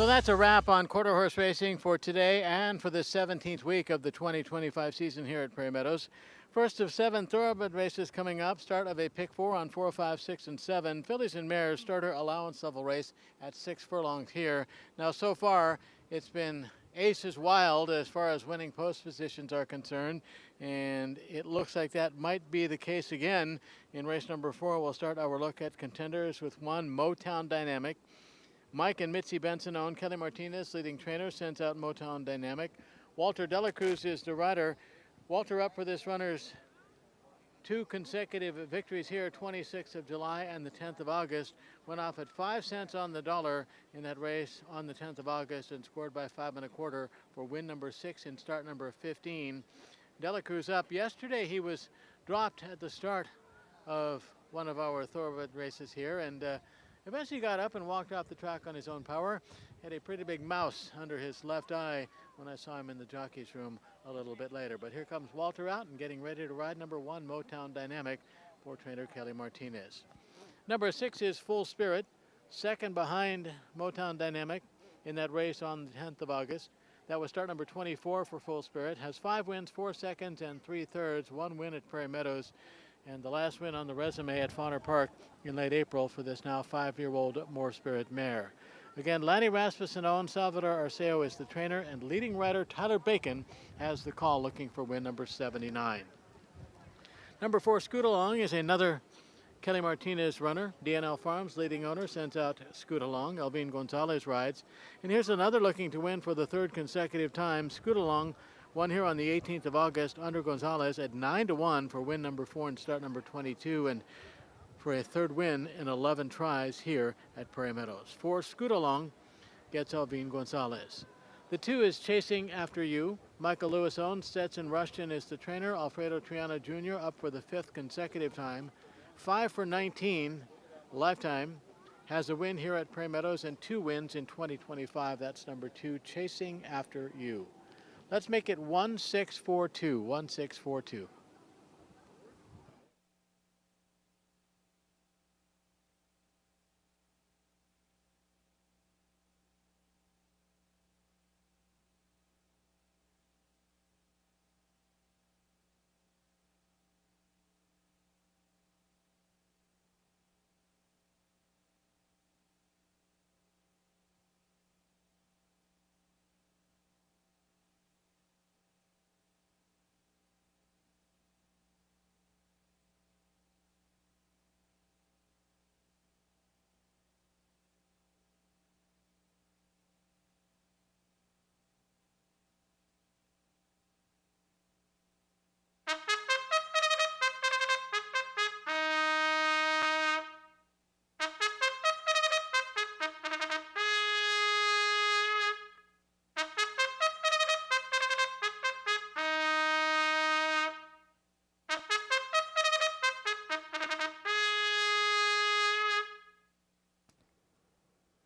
So that's a wrap on quarter horse racing for today and for the 17th week of the 2025 season here at Prairie Meadows. First of 7 thoroughbred races coming up. Start of a pick 4 on 4, 5, 6, and 7. Fillies and Mares starter allowance level race at 6 furlongs here. Now so far it's been aces wild as far as winning post positions are concerned, and it looks like that might be the case again in race number 4. We'll start our look at contenders with 1 Motown Dynamic. Mike and Mitzi Benson own. Kelly Martinez, leading trainer, sends out Motown Dynamic. Walter Delacruz is the rider. Walter up for this runner's 2 consecutive victories here, 26th of July and the 10th of August. Went off at 5 cents on the dollar in that race on the 10th of August and scored by 5 1/4 for win number 6 in start number 15. Delacruz up. Yesterday he was dropped at the start of one of our thoroughbred races here, and eventually got up and walked off the track on his own power. Had a pretty big mouse under his left eye when I saw him in the jockey's room a little bit later. But here comes Walter out and getting ready to ride number 1 Motown Dynamic for trainer Kelly Martinez. Number 6 is Full Spirit, second behind Motown Dynamic in that race on the 10th of August. That was start number 24 for Full Spirit. Has 5 wins, 4 seconds, and 3/3. 1 win at Prairie Meadows, and the last win on the resume at Fauner Park in late April for this now 5-year-old More Spirit mare. Again, Lanny Rasmussen owned. Salvador Arceo is the trainer, and leading rider Tyler Bacon has the call, looking for win number 79. Number 4 Scoot Along is another Kelly Martinez runner. DNL Farms, leading owner, sends out Scoot Along. Elvin Gonzalez rides. And here's another looking to win for the 3rd consecutive time. Scoot Along won here on the 18th of August under Gonzalez at 9-1 for win number 4 and start number 22, and for a 3rd win in 11 tries here at Prairie Meadows. 4 Scoot Along gets Elvin Gonzalez. The 2 is Chasing After You. Michael Lewis owns. Stetson Rushton is the trainer. Alfredo Triana Jr. up for the 5th consecutive time. 5 for 19 lifetime. Has a win here at Prairie Meadows and 2 wins in 2025. That's number 2, Chasing After You. Let's make it 1642. 1642.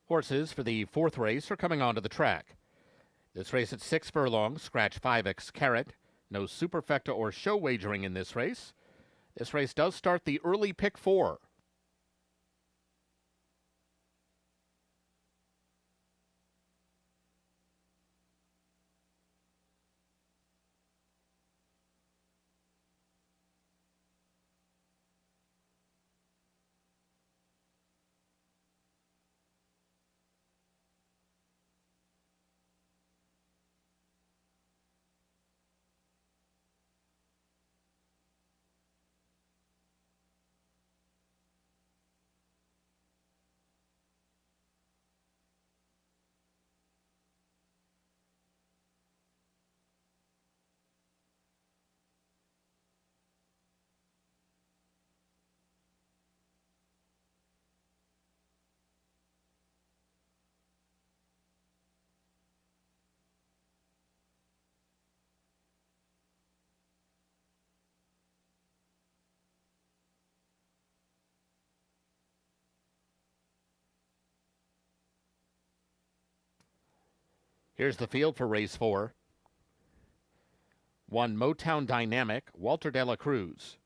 Horses for the 4th race are coming onto the track. This race at 6 furlongs, scratch 5X Carrot. No superfecta or show wagering in this race. This race does start the early pick 4. Here's the field for race 4. 1 Motown Dynamic, Walter Delacruz.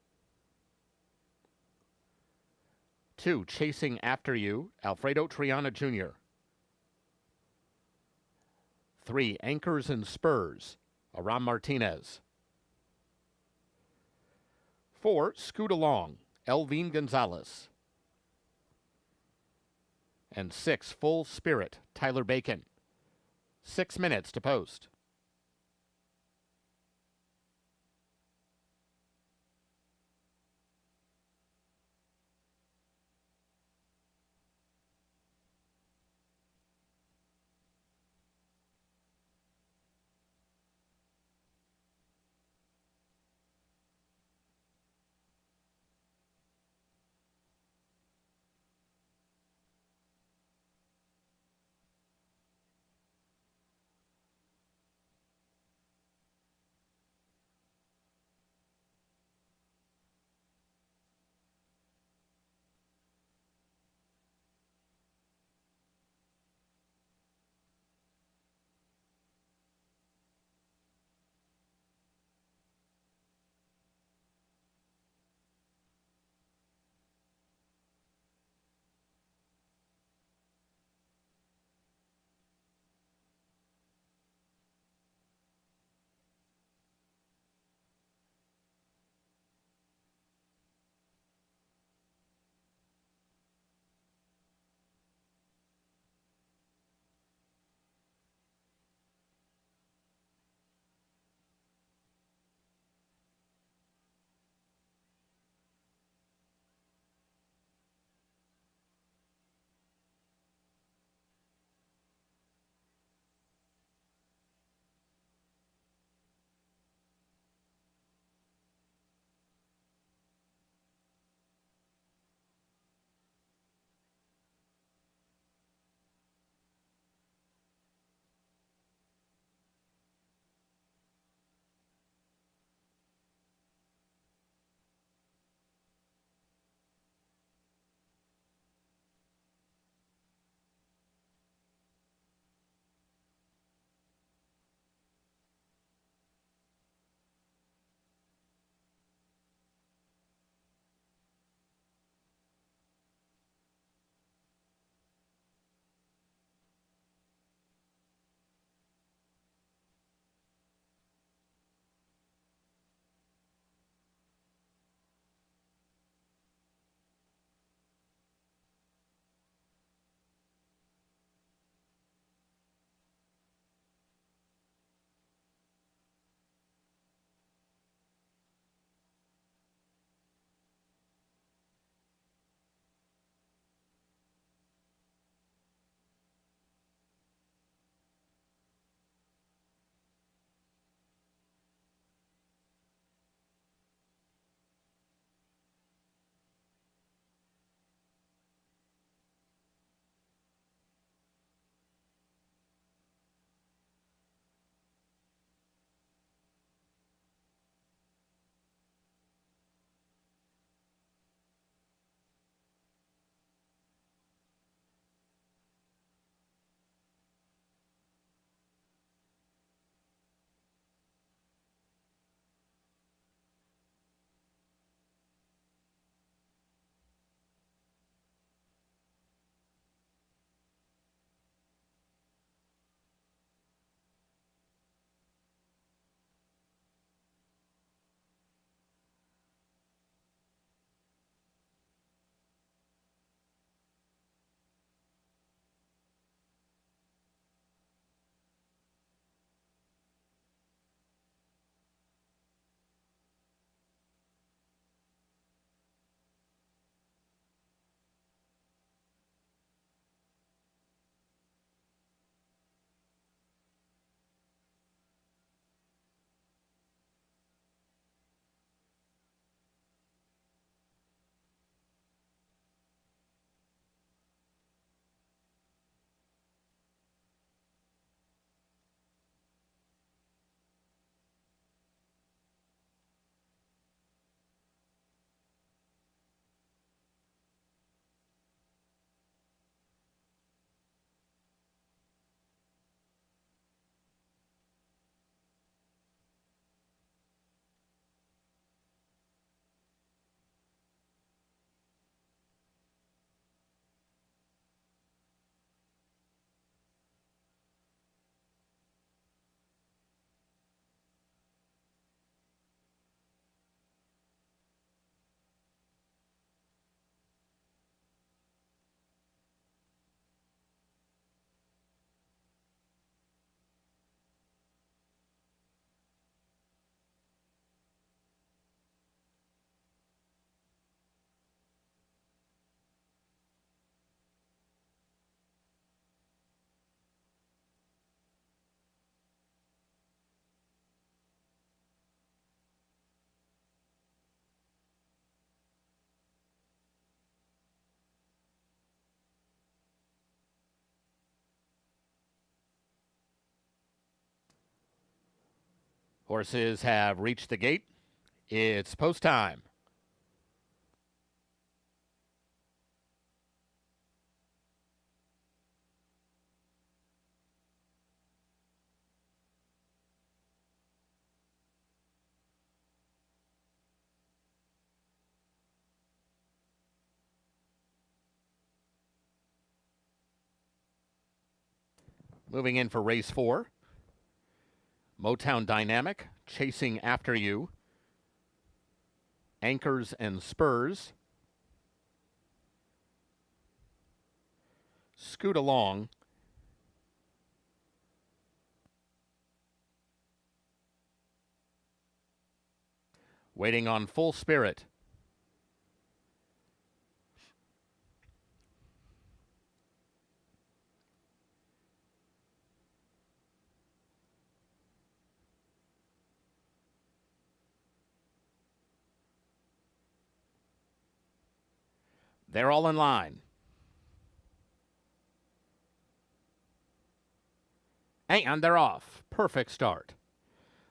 2 Chasing After You, Alfredo Triana Jr. 3, Anchors and Spurs, Aram Martinez. 4, Scoot Along, Elvin Gonzalez. And 6, Full Spirit, Tyler Bacon. 6 minutes to post. Horses have reached the gate. It's post time. Moving in for race 4. Motown Dynamic, Chasing After You. Anchors and Spurs. Scoot Along. Waiting on Full Spirit. They're all in line. And they're off. Perfect start.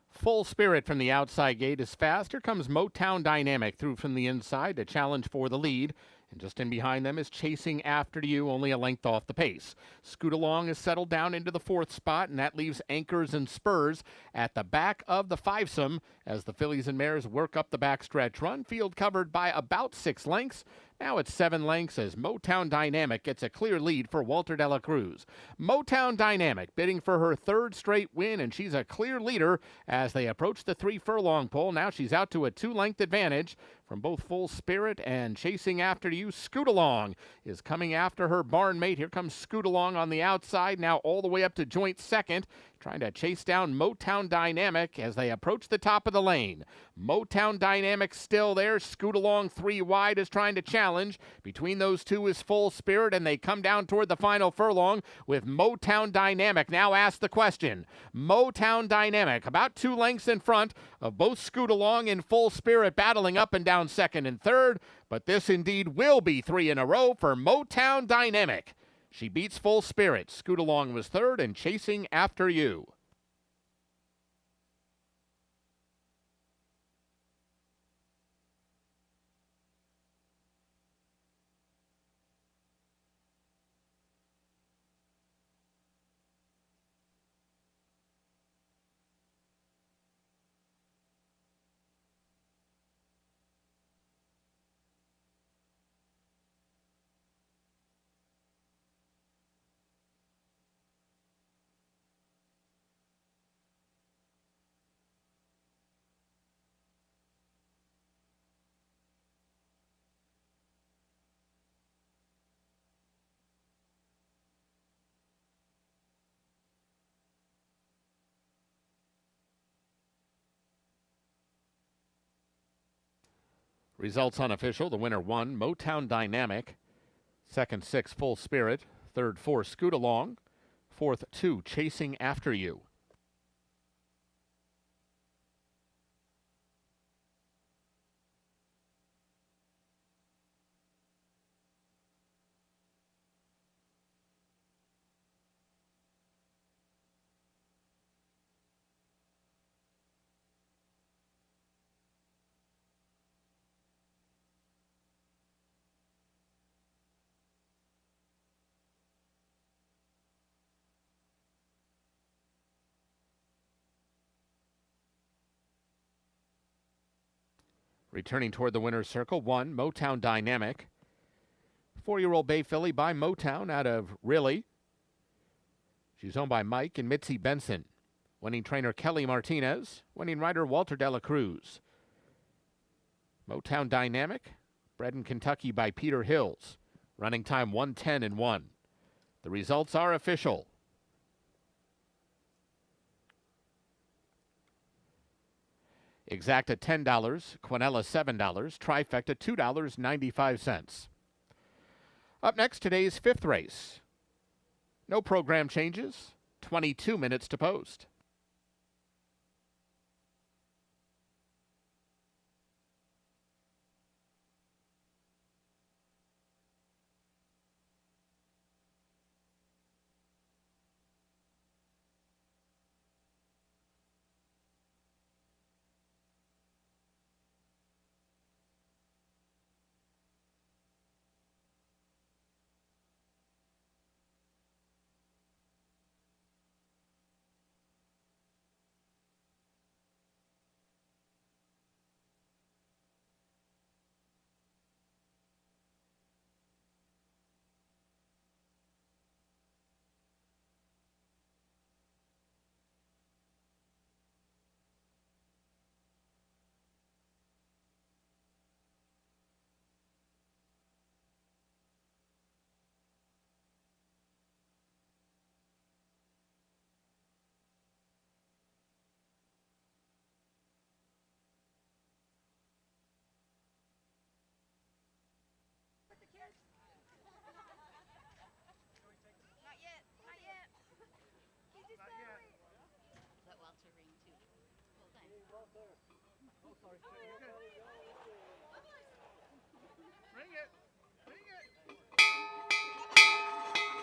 Full Spirit from the outside gate is fast. Here comes Motown Dynamic through from the inside to challenge for the lead. And just in behind them is Chasing After You, only a length off the pace. Scoot Along is settled down into the 4th spot, and that leaves Anchors and Spurs at the back of the fivesome as the fillies and mares work up the backstretch run. Field covered by about 6 lengths. Now it's 7 lengths as Motown Dynamic gets a clear lead for Walter de la Cruz. Motown Dynamic bidding for her 3rd straight win, and she's a clear leader as they approach the 3-furlong pole. Now she's out to a 2-length advantage from both Full Spirit and Chasing After You. Scoot Along is coming after her barn mate. Here comes Scoot Along on the outside, now all the way up to joint 2nd, trying to chase down Motown Dynamic as they approach the top of the lane. Motown Dynamic still there. Scoot Along 3 wide is trying to challenge. Between those two is Full Spirit, and they come down toward the final furlong with Motown Dynamic. Now ask the question. Motown Dynamic about 2 lengths in front of both Scoot Along and Full Spirit, battling up and down 2nd and 3rd, but this indeed will be 3 in a row for Motown Dynamic. She beats Full Spirit. Scoot Along was 3rd and Chasing After You. Results unofficial. The winner 1, Motown Dynamic. 2nd, 6, Full Spirit. 3rd, 4, Scoot Along. 4th, 2, Chasing After You. Returning toward the winner's circle, 1, Motown Dynamic. 4-year-old bay filly by Motown out of Riley. She's owned by Mike and Mitzi Benson. Winning trainer Kelly Martinez. Winning rider Walter de la Cruz. Motown Dynamic, bred in Kentucky by Peter Hills. Running time 1:10 and 1. The results are official. Exacta $10, Quinella $7, Trifecta $2.95. Up next, today's 5th race. No program changes, 22 minutes to post.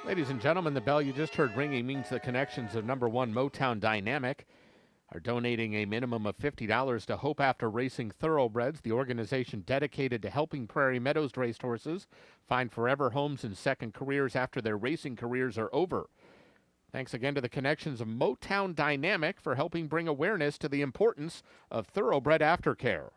Ladies and gentlemen, the bell you just heard ringing means the connections of number 1 Motown Dynamic are donating a minimum of $50 to Hope After Racing Thoroughbreds, the organization dedicated to helping Prairie Meadows racehorses find forever homes and second careers after their racing careers are over. Thanks again to the connections of Motown Dynamic for helping bring awareness to the importance of thoroughbred aftercare.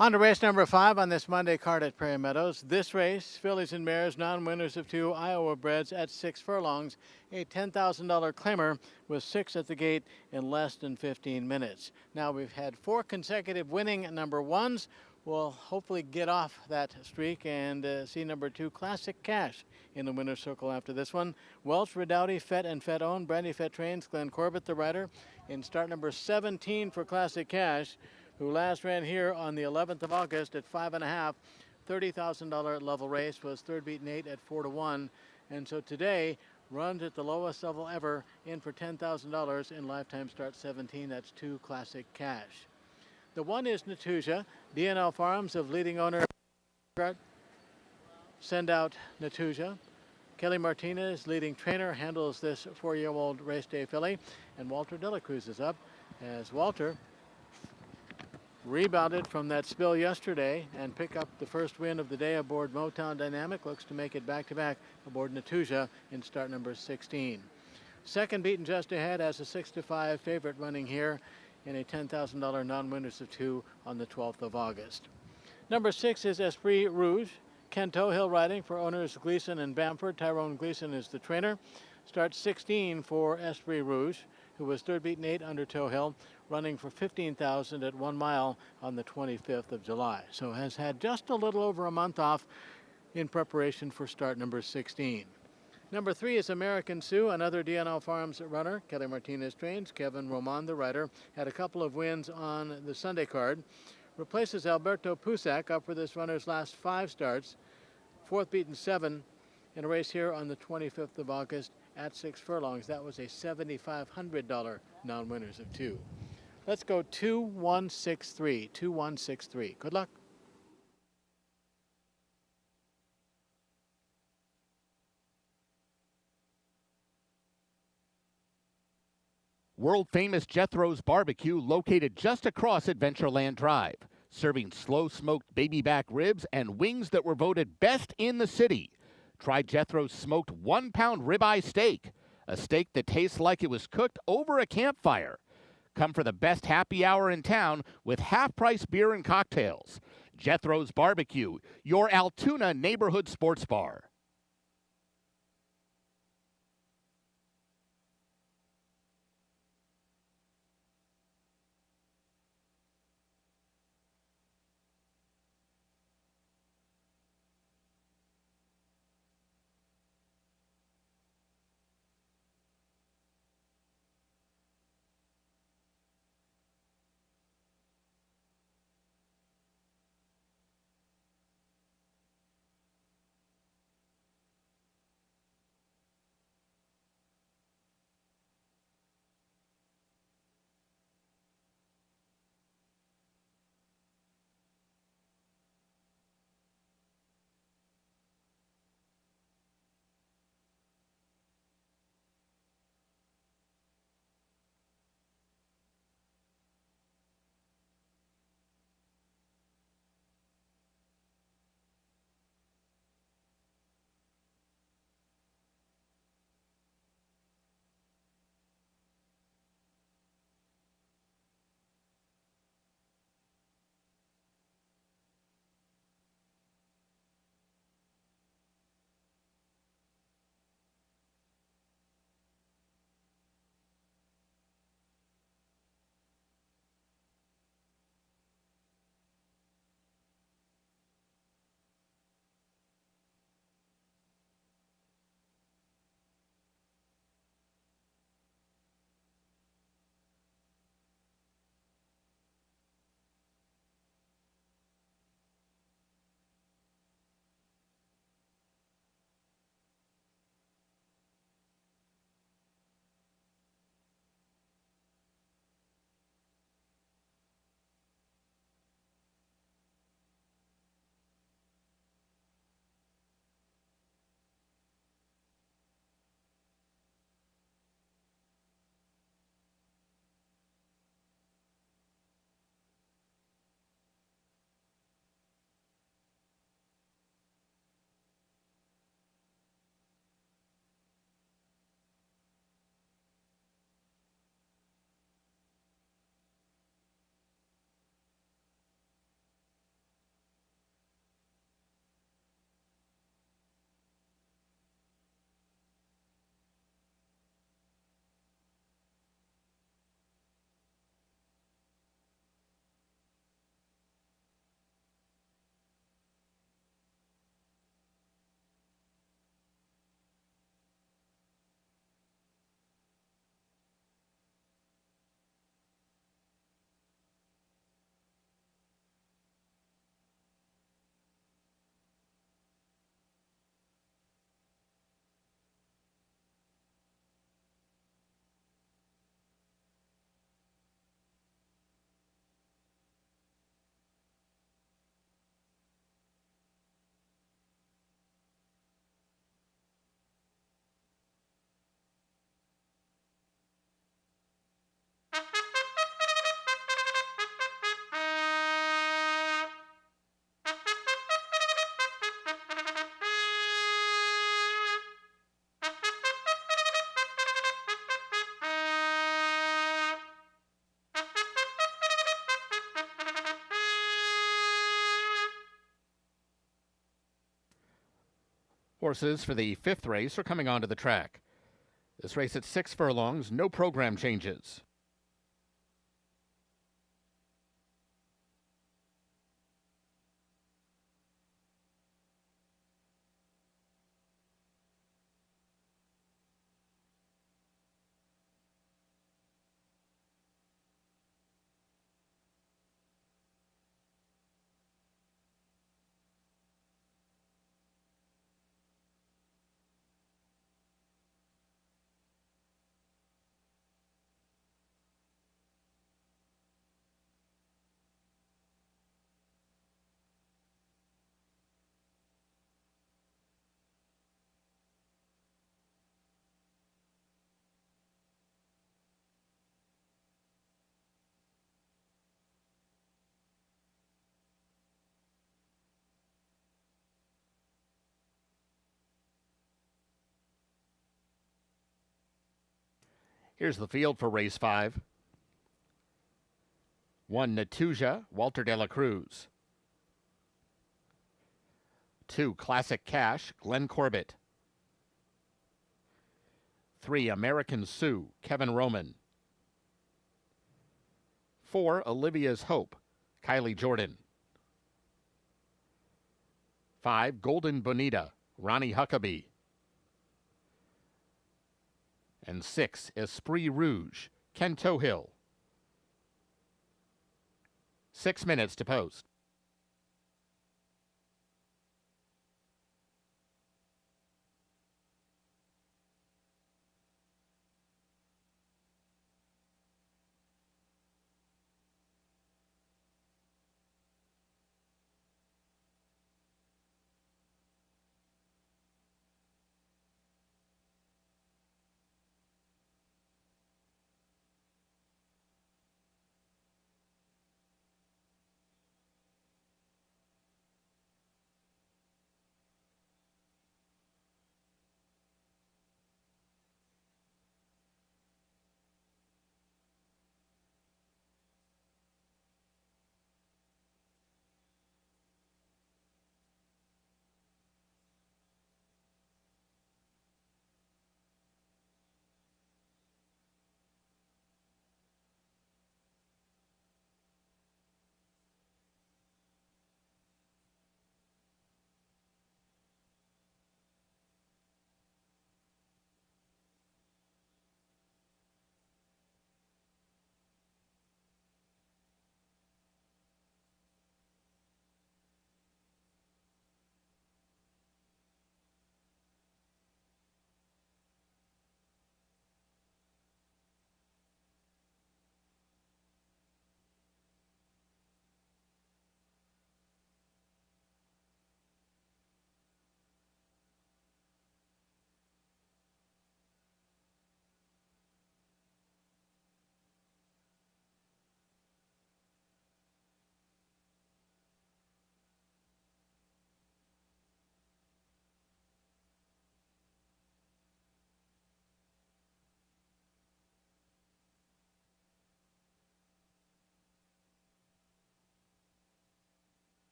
On to race number 5 on this Monday card at Prairie Meadows. This race, fillies and mares, non-winners of 2 Iowa breds at 6 furlongs. A $10,000 claimer with 6 at the gate in less than 15 minutes. Now we've had 4 consecutive winning number 1s. We'll hopefully get off that streak and see number 2 Classic Cash in the winner's circle after this one. Welch, Redouty, Fett and Fett owned. Brandy Fett trains. Glenn Corbett, the rider, in start number 17 for Classic Cash, who last ran here on the 11th of August at 5.5. $30,000 level race, was third beaten 8 at 4-1. And so today runs at the lowest level ever, in for $10,000 in lifetime start 17. That's 2 Classic Cash. The 1 is Natuja. DNL Farms of leading owner send out Natuja. Kelly Martinez, leading trainer, handles this 4-year-old race day filly. And Walter Dela Cruz is up, as Walter rebounded from that spill yesterday and pick up the first win of the day aboard Motown Dynamic. Looks to make it back-to-back aboard Natuja in start number 16. Second beaten just ahead as a 6-5 favorite running here in a $10,000 non-winners of 2 on the 12th of August. Number 6 is Esprit Rouge. Ken Tohill riding for owners Gleason and Bamford. Tyrone Gleason is the trainer. Start 16 for Esprit Rouge, who was third beaten 8 under Tohill, running for $15,000 at 1 mile on the 25th of July. So has had just a little over a month off in preparation for start number 16. Number 3 is American Sioux, another DNL Farms runner. Kelly Martinez trains. Kevin Roman, the rider, had a couple of wins on the Sunday card. Replaces Alberto Pusac, up for this runner's last 5 starts. Fourth beaten 7 in a race here on the 25th of August at 6 furlongs. That was a $7,500 non-winners of 2. Let's go 2-1-6-3. 2-1-6-3. Good luck. World-famous Jethro's Barbecue, located just across Adventureland Drive, serving slow-smoked baby back ribs and wings that were voted best in the city. Try Jethro's smoked 1-pound ribeye steak, a steak that tastes like it was cooked over a campfire. Come for the best happy hour in town with half-price beer and cocktails. Jethro's Barbecue, your Altoona neighborhood sports bar. Horses for the 5th race are coming onto the track. This race at 6 furlongs, no program changes. Here's the field for race 5. 1, Natuja, Walter de la Cruz. 2, Classic Cash, Glenn Corbett. 3, American Sioux, Kevin Roman. 4, Olivia's Hope, Kylie Jordan. 5, Golden Bonita, Ronnie Huckabee. And 6, Esprit Rouge, Ken Tohill. 6 minutes to post.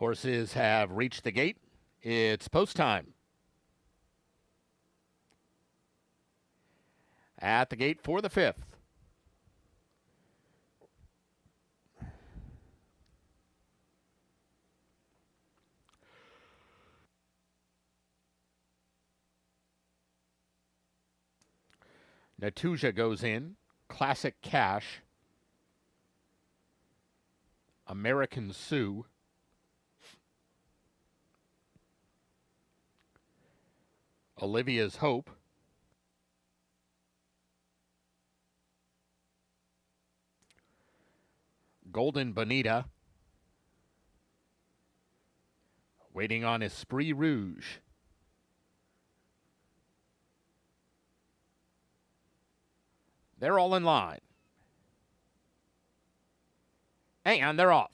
Horses have reached the gate. It's post time. At the gate for the 5th. Natuja goes in. Classic Cash. American Sioux. Olivia's Hope. Golden Bonita. Waiting on Esprit Rouge. They're all in line. And they're off.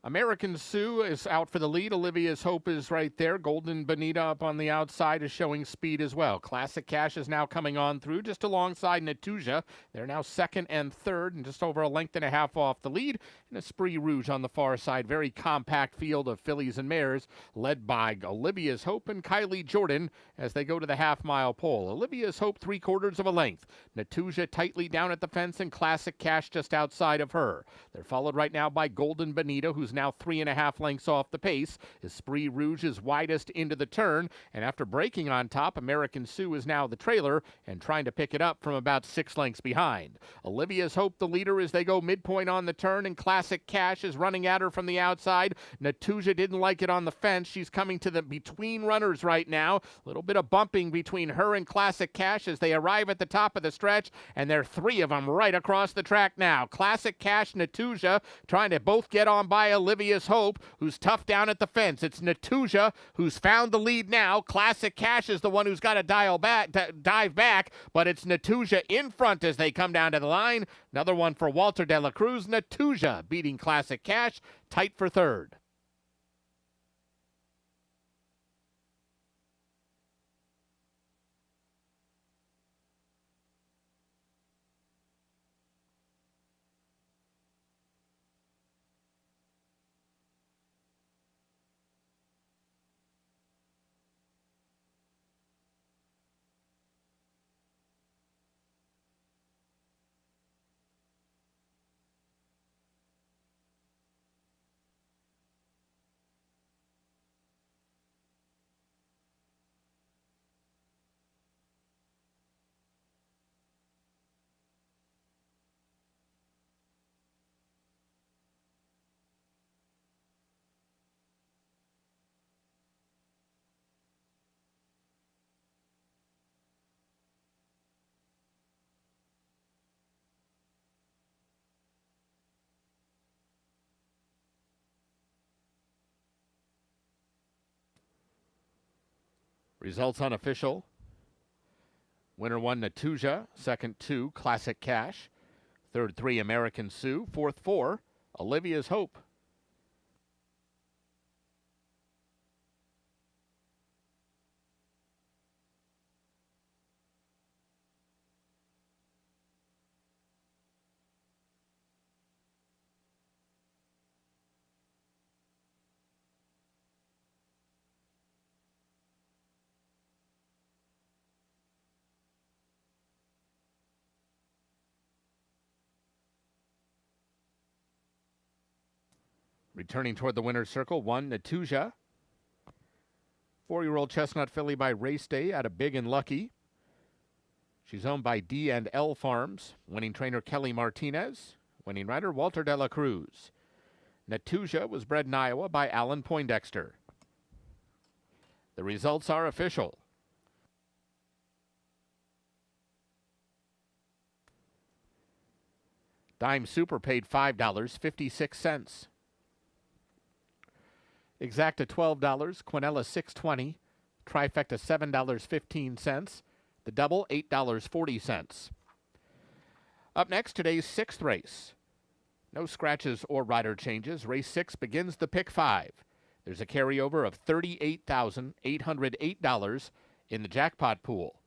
American Sioux is out for the lead. Olivia's Hope is right there. Golden Bonita up on the outside is showing speed as well. Classic Cash is now coming on through just alongside Natuja. They're now second and third and just over a length and a half off the lead. And Esprit Rouge on the far side. Very compact field of fillies and mares led by Olivia's Hope and Kylie Jordan as they go to the half-mile pole. Olivia's Hope 3/4 of a length. Natuja tightly down at the fence and Classic Cash just outside of her. They're followed right now by Golden Bonita, who's now 3.5 lengths off the pace. Esprit Rouge is widest into the turn, and after breaking on top, American Sioux is now the trailer and trying to pick it up from about 6 lengths behind. Olivia's Hope the leader as they go midpoint on the turn, and Classic Cash is running at her from the outside. Natuja didn't like it on the fence. She's coming to the between runners right now. A little bit of bumping between her and Classic Cash as they arrive at the top of the stretch, and there are 3 of them right across the track now. Classic Cash, Natuja trying to both get on by Olivia's Hope, who's tough down at the fence. It's Natuja who's found the lead now. Classic Cash is the one who's got to dive back, but it's Natuja in front as they come down to the line. Another one for Walter de la Cruz. Natuja beating Classic Cash, tight for third. Results unofficial. Winner 1, Natuja. Second 2, Classic Cash. Third 3, American Sioux. Fourth 4, Olivia's Hope. Returning toward the winner's circle, 1, Natuja. 4-year-old chestnut filly by Race Day out of Big and Lucky. She's owned by D&L Farms. Winning trainer Kelly Martinez. Winning rider Walter de la Cruz. Natuja was bred in Iowa by Alan Poindexter. The results are official. Dime Super paid $5.56. Exacta $12, Quinella $6.20, Trifecta $7.15, the double $8.40. Up next, today's 6th race. No scratches or rider changes. Race 6 begins the pick 5. There's a carryover of $38,808 in the jackpot pool.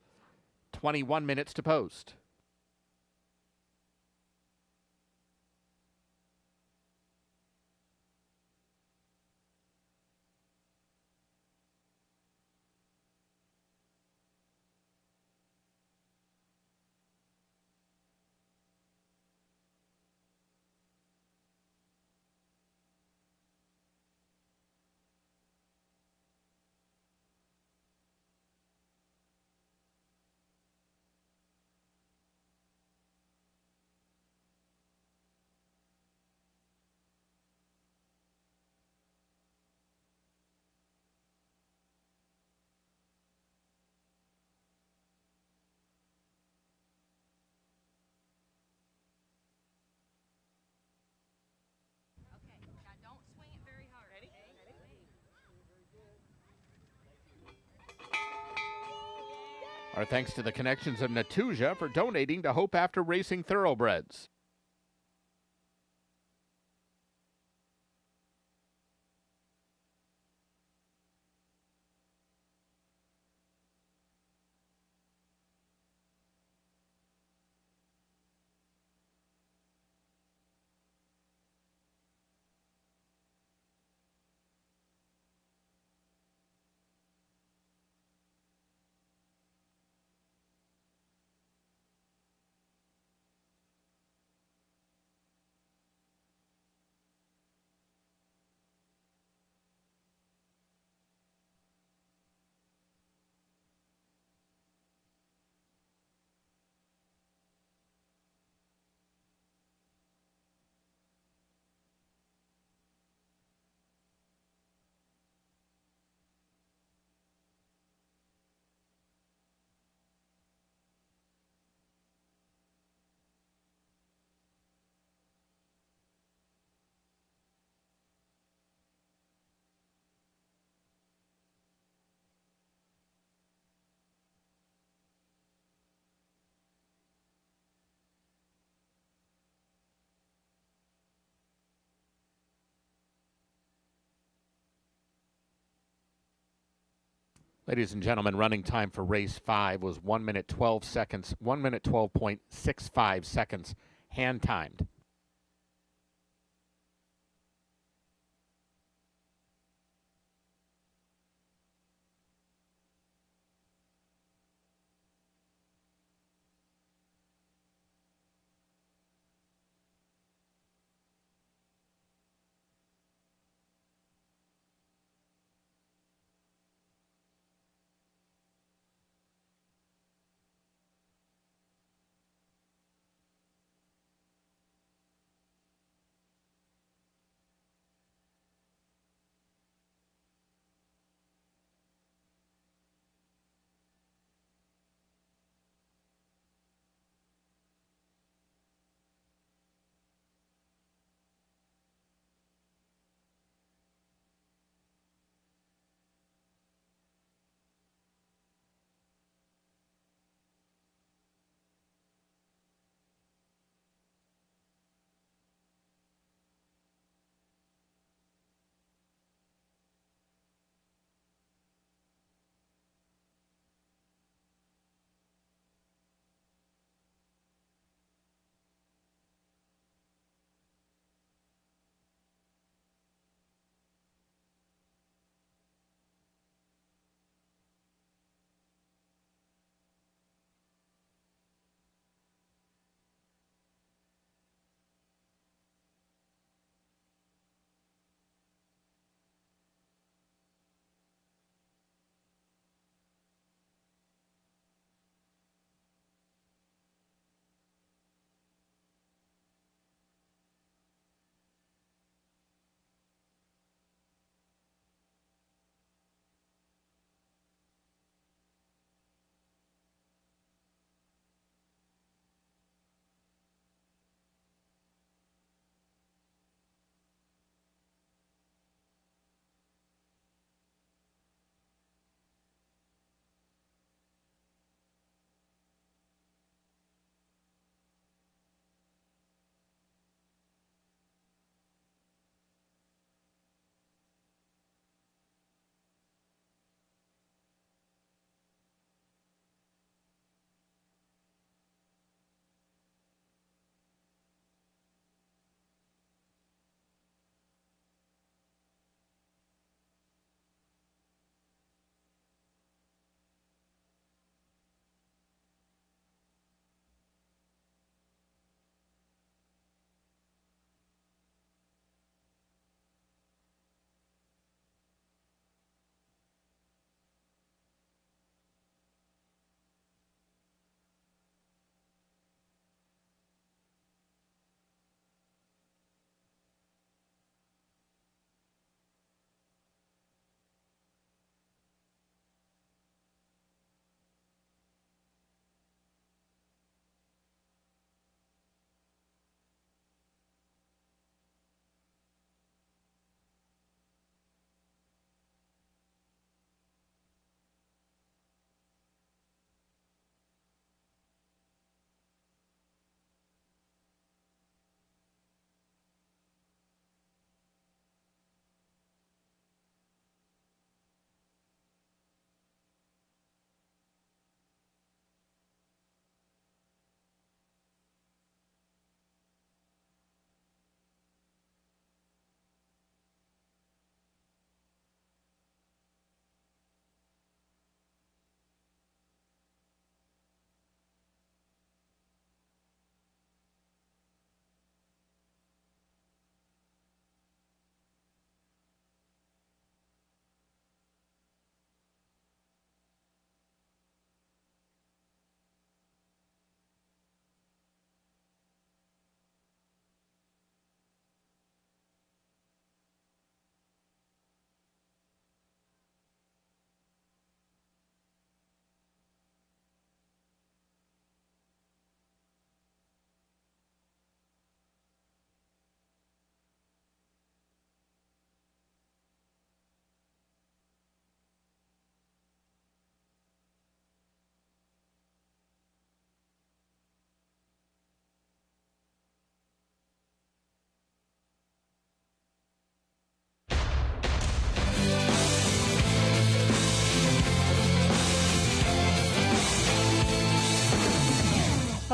21 minutes to post. Our thanks to the connections of Natuja for donating to Hope After Racing Thoroughbreds. Ladies and gentlemen, running time for race 5 was 1 minute 12 seconds, 1 minute 12.65 seconds, hand timed.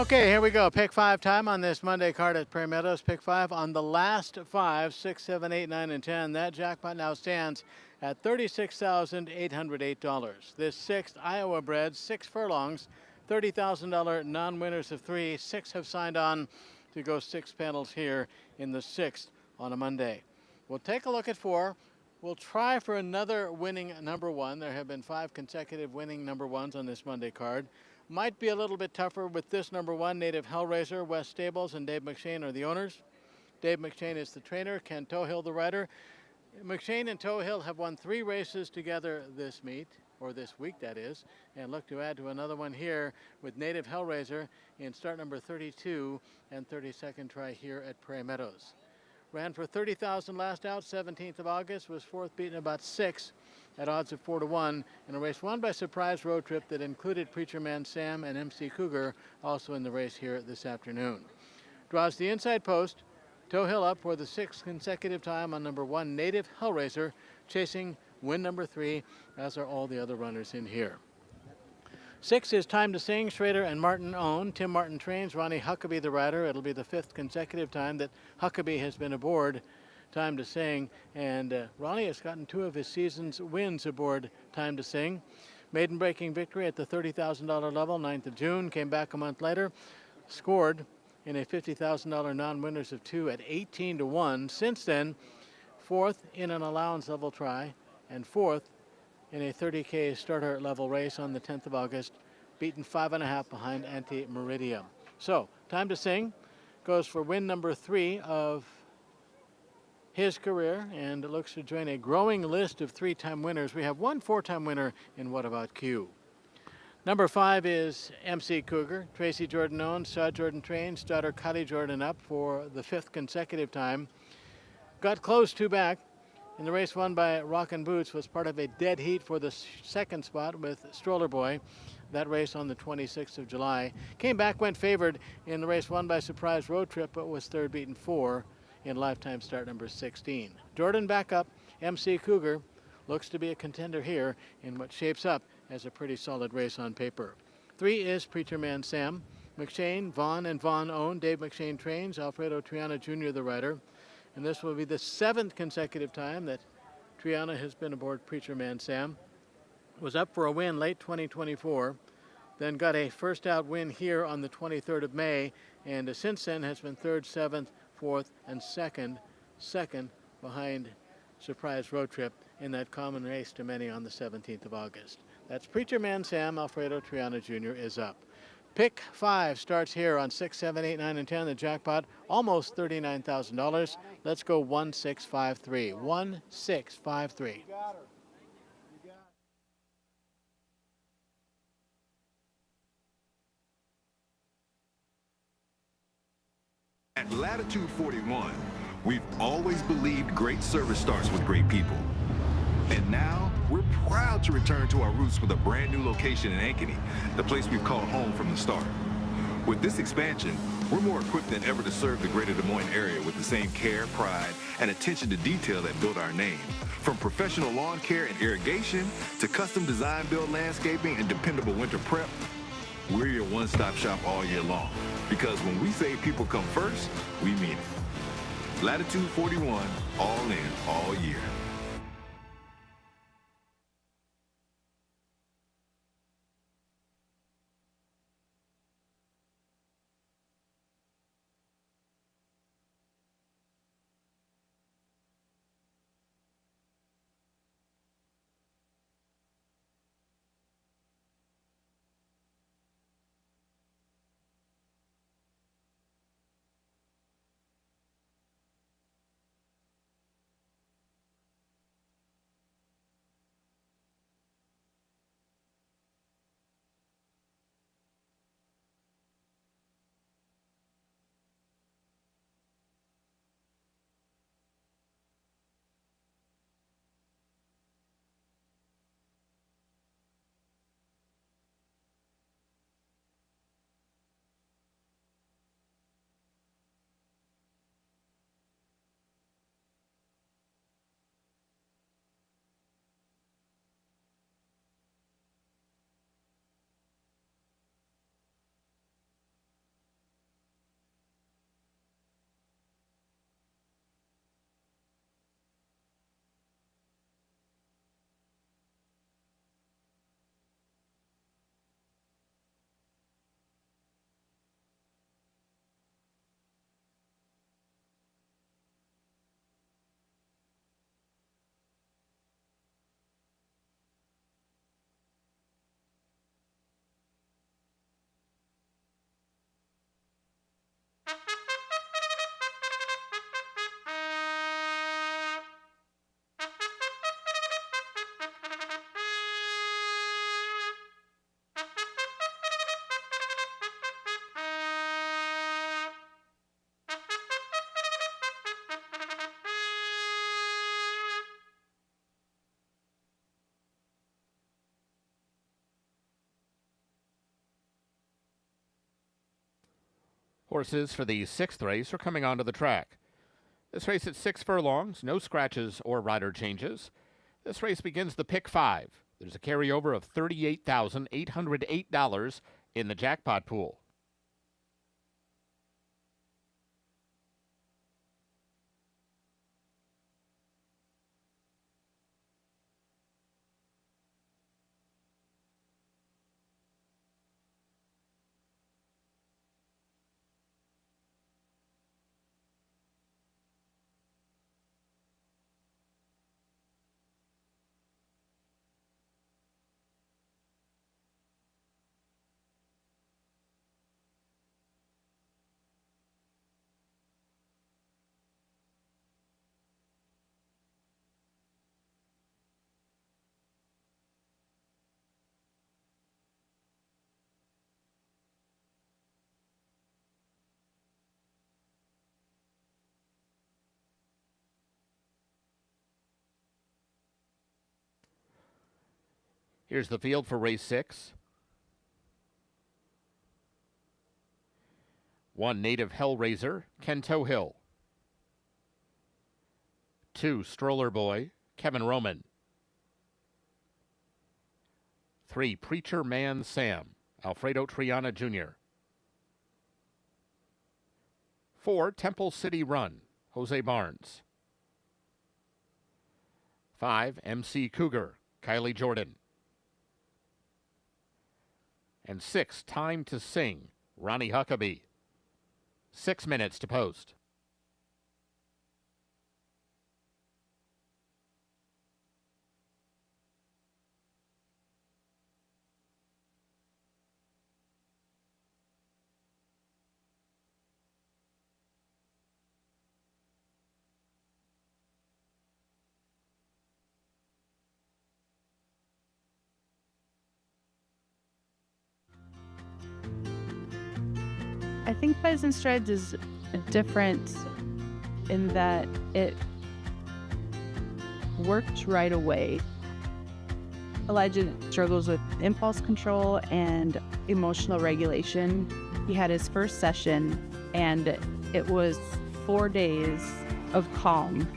Okay, here we go. Pick 5 time on this Monday card at Prairie Meadows. Pick 5 on the last 5, 6, 7, 8, 9, and 10. That jackpot now stands at $36,808. This sixth Iowa bred, 6 furlongs, $30,000 non-winners of 3. 6 have signed on to go 6 panels here in the 6th on a Monday. We'll take a look at 4. We'll try for another winning number 1. There have been 5 consecutive winning number 1s on this Monday card. Might be a little bit tougher with this number 1, Native Hellraiser. West Stables and Dave McShane are the owners. Dave McShane is the trainer, Ken Tohill the rider. McShane and Tohill have won 3 races together this meet, or this week that is, and look to add to another one here with Native Hellraiser in start number 32 and 32nd try here at Prairie Meadows. Ran for 30,000 last out, 17th of August, was 4th beaten about 6 at odds of 4-1 in a race won by Surprise Road Trip that included Preacher Man Sam and MC Cougar also in the race here this afternoon. Draws the inside post. Tohill up for the 6th consecutive time on number 1, Native Hellraiser, chasing win number 3, as are all the other runners in here. 6 is Time to Sing, Schrader and Martin own. Tim Martin trains, Ronnie Huckabee the rider. It'll be the 5th consecutive time that Huckabee has been aboard Time to Sing, and Ronnie has gotten 2 of his season's wins aboard Time to Sing. Maiden breaking victory at the $30,000 level, 9th of June, came back a month later, scored in a $50,000 non-winners of 2 at 18-1. Since then, 4th in an allowance level try and 4th in a 30K starter level race on the 10th of August, beaten 5.5 behind Anti Meridium. So, Time to Sing goes for win number 3 of his career, and it looks to join a growing list of 3-time winners. We have 1 4-time winner in What About Q. Number 5 is MC Cougar. Tracy Jordan owns, Shaw Jordan trains, daughter Cuddy Jordan up for the 5th consecutive time. Got close 2 back in the race won by Rockin' Boots, was part of a dead heat for the 2nd spot with Stroller Boy. That race on the 26th of July. Came back, went favored in the race won by Surprise Road Trip, but was 3rd beaten 4 in lifetime start number 16. Jordan back up. MC Cougar looks to be a contender here in what shapes up as a pretty solid race on paper. 3 is Preacher Man Sam. McShane, Vaughn, and Vaughn own. Dave McShane trains. Alfredo Triana Jr. the rider. And this will be the 7th consecutive time that Triana has been aboard Preacher Man Sam. Was up for a win late 2024. Then got a first out win here on the 23rd of May. And since then has been 3rd, 7th, 4th, and 2nd behind Surprise Road Trip in that common race to many on the 17th of August. That's Preacher Man Sam. Alfredo Triana Jr. is up. Pick 5 starts here on 6, 7, 8, 9, and 10. The jackpot, almost $39,000. Let's go 1653. 1653. At Latitude 41, we've always believed great service starts with great people. And now, we're proud to return to our roots with a brand new location in Ankeny, the place we've called home from the start. With this expansion, we're more equipped than ever to serve the greater Des Moines area with the same care, pride, and attention to detail that built our name. From professional lawn care and irrigation to custom design build landscaping and dependable winter prep, we're your one-stop shop all year long. Because when we say people come first, we mean it. Latitude 41, all in, all year. Horses for the 6th race are coming onto the track. This race at 6 furlongs, no scratches or rider changes. This race begins the pick 5. There's a carryover of $38,808 in the jackpot pool. Here's the field for race 6. 1 Native Hellraiser, Kento Hill. 2 Stroller Boy, Kevin Roman. 3 Preacher Man Sam, Alfredo Triana Jr. 4 Temple City Run, Jose Barnes. 5 MC Cougar, Kylie Jordan. And 6 Time to Sing, Ronnie Huckabee. 6 minutes to post. I think Bison Strides is different in that it worked right away. Elijah struggles with impulse control and emotional regulation. He had his first session, and it was 4 days of calm.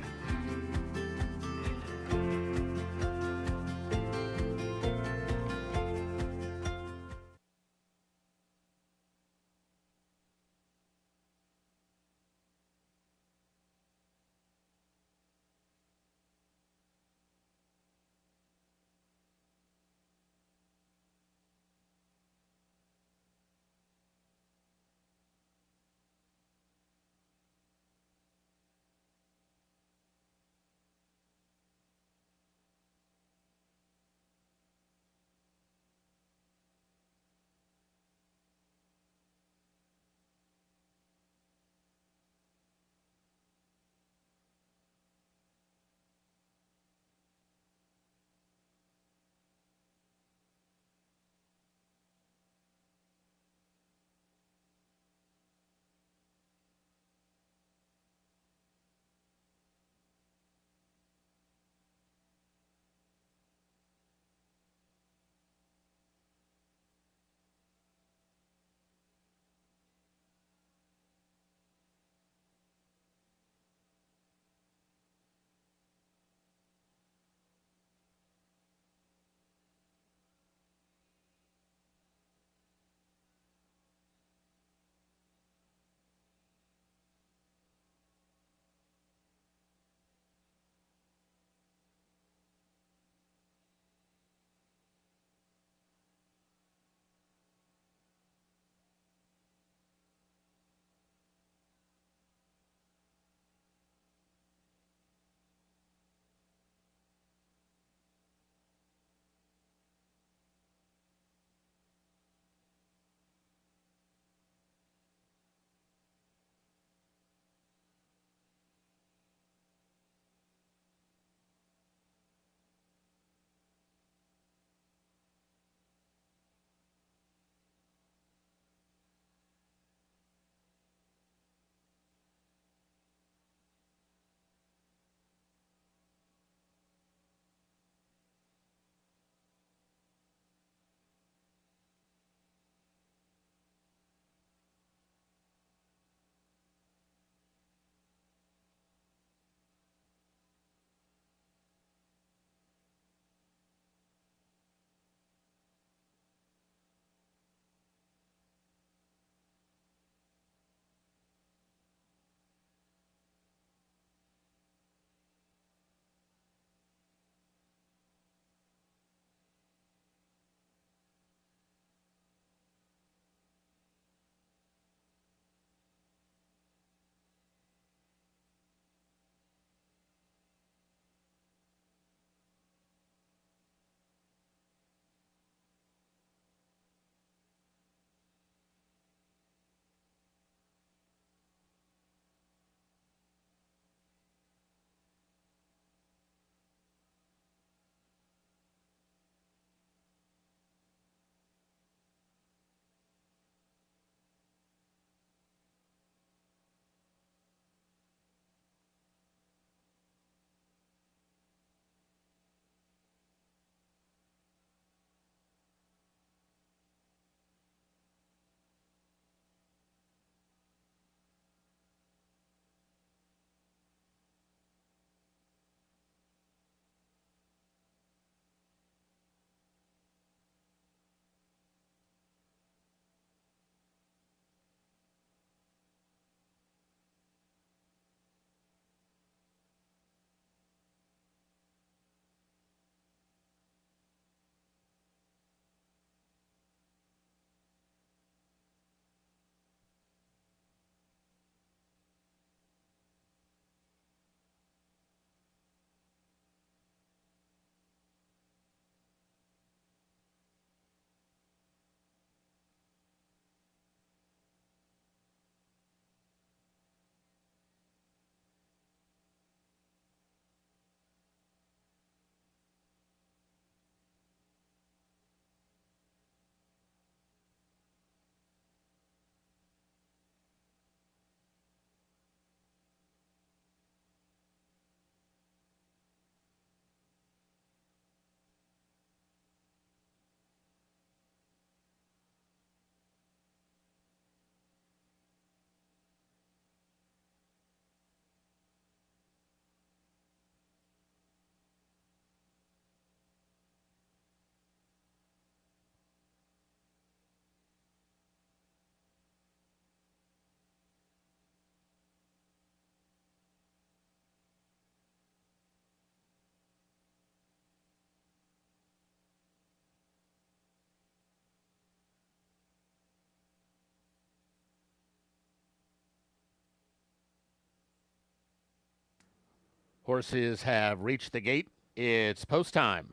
Horses have reached the gate. It's post time.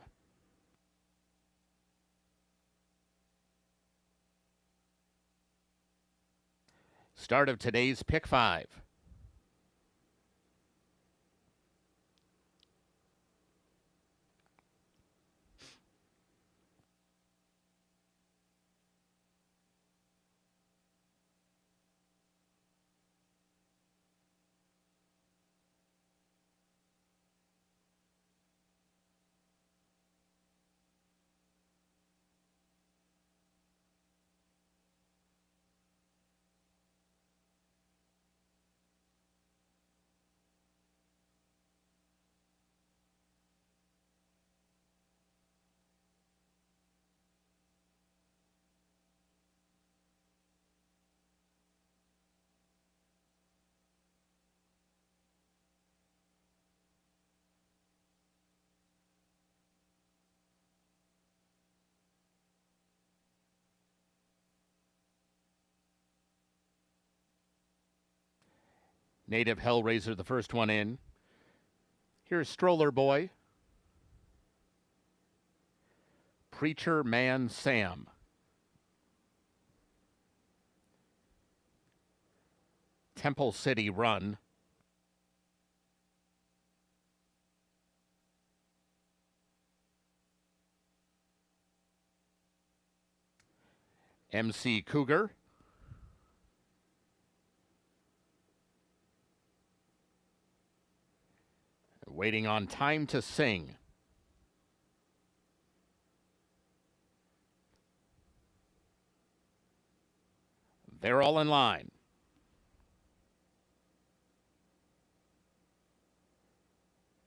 Start of today's Pick 5. Native Hellraiser, the first one in. Here's Stroller Boy. Preacher Man Sam. Temple City Run. MC Cougar. Waiting on Time to Sing. They're all in line.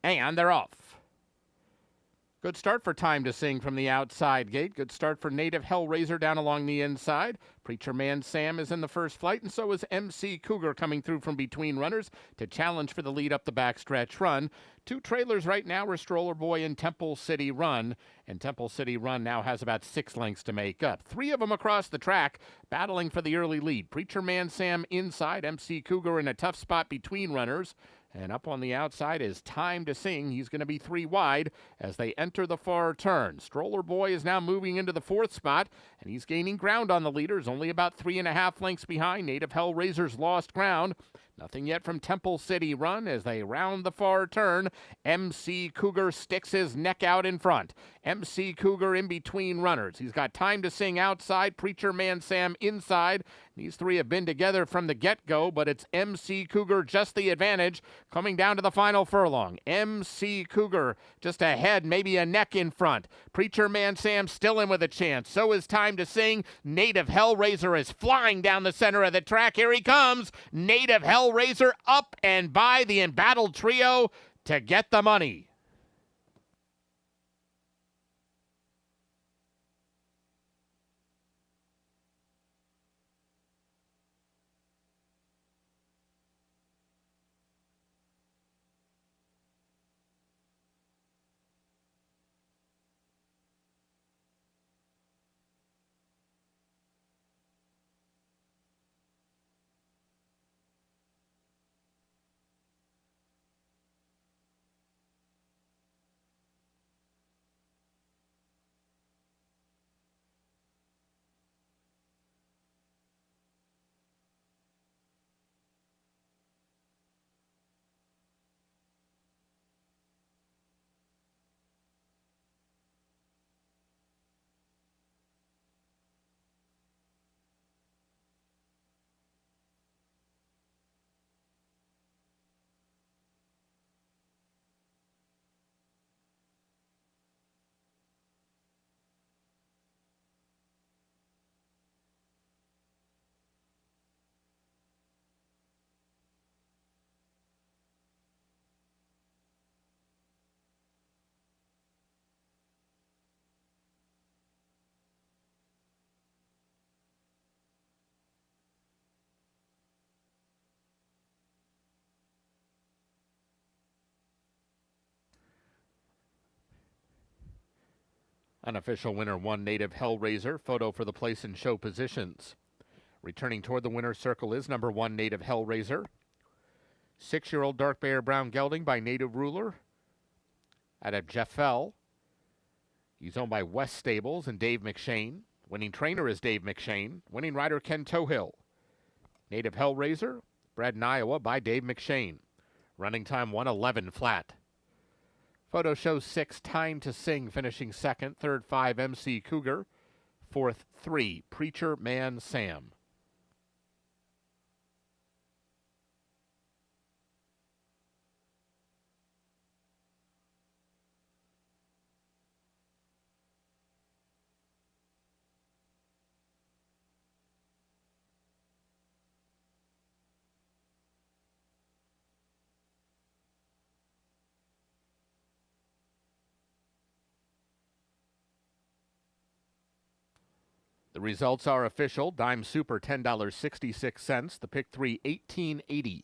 And they're off. Good start for Time to Sing from the outside gate. Good start for Native Hellraiser down along the inside. Preacher Man Sam is in the first flight, and so is MC Cougar coming through from between runners to challenge for the lead up the backstretch run. Two trailers right now are Stroller Boy and Temple City Run, and Temple City Run now has about 6 lengths to make up. 3 of them across the track battling for the early lead. Preacher Man Sam inside, MC Cougar in a tough spot between runners. And up on the outside is Time to Sing. He's going to be 3 wide as they enter the far turn. Stroller Boy is now moving into the 4th spot, and he's gaining ground on the leaders, only about 3.5 lengths behind. Native Hellraiser's lost ground. Nothing yet from Temple City Run as they round the far turn. MC Cougar sticks his neck out in front. MC Cougar in between runners. He's got Time to Sing outside, Preacher Man Sam inside. These 3 have been together from the get-go, but it's MC Cougar just the advantage coming down to the final furlong. MC Cougar just ahead, maybe a neck in front. Preacher Man Sam still in with a chance. So is Time to Sing. Native Hellraiser is flying down the center of the track. Here he comes. Native Hellraiser up and by the embattled trio to get the money. Unofficial winner, 1 Native Hellraiser. Photo for the place and show positions. Returning toward the winner's circle is number 1 Native Hellraiser. 6-year-old dark Bear brown gelding by Native Ruler out of Jeffel. He's owned by West Stables and Dave McShane. Winning trainer is Dave McShane. Winning rider Ken Tohill. Native Hellraiser, bred in Iowa by Dave McShane. Running time 1:11 flat. Photo shows 6 Time to Sing finishing second. Third 5 MC Cougar. Fourth 3 Preacher Man Sam. The results are official. Dime Super $10.66. The pick 3 $18.80.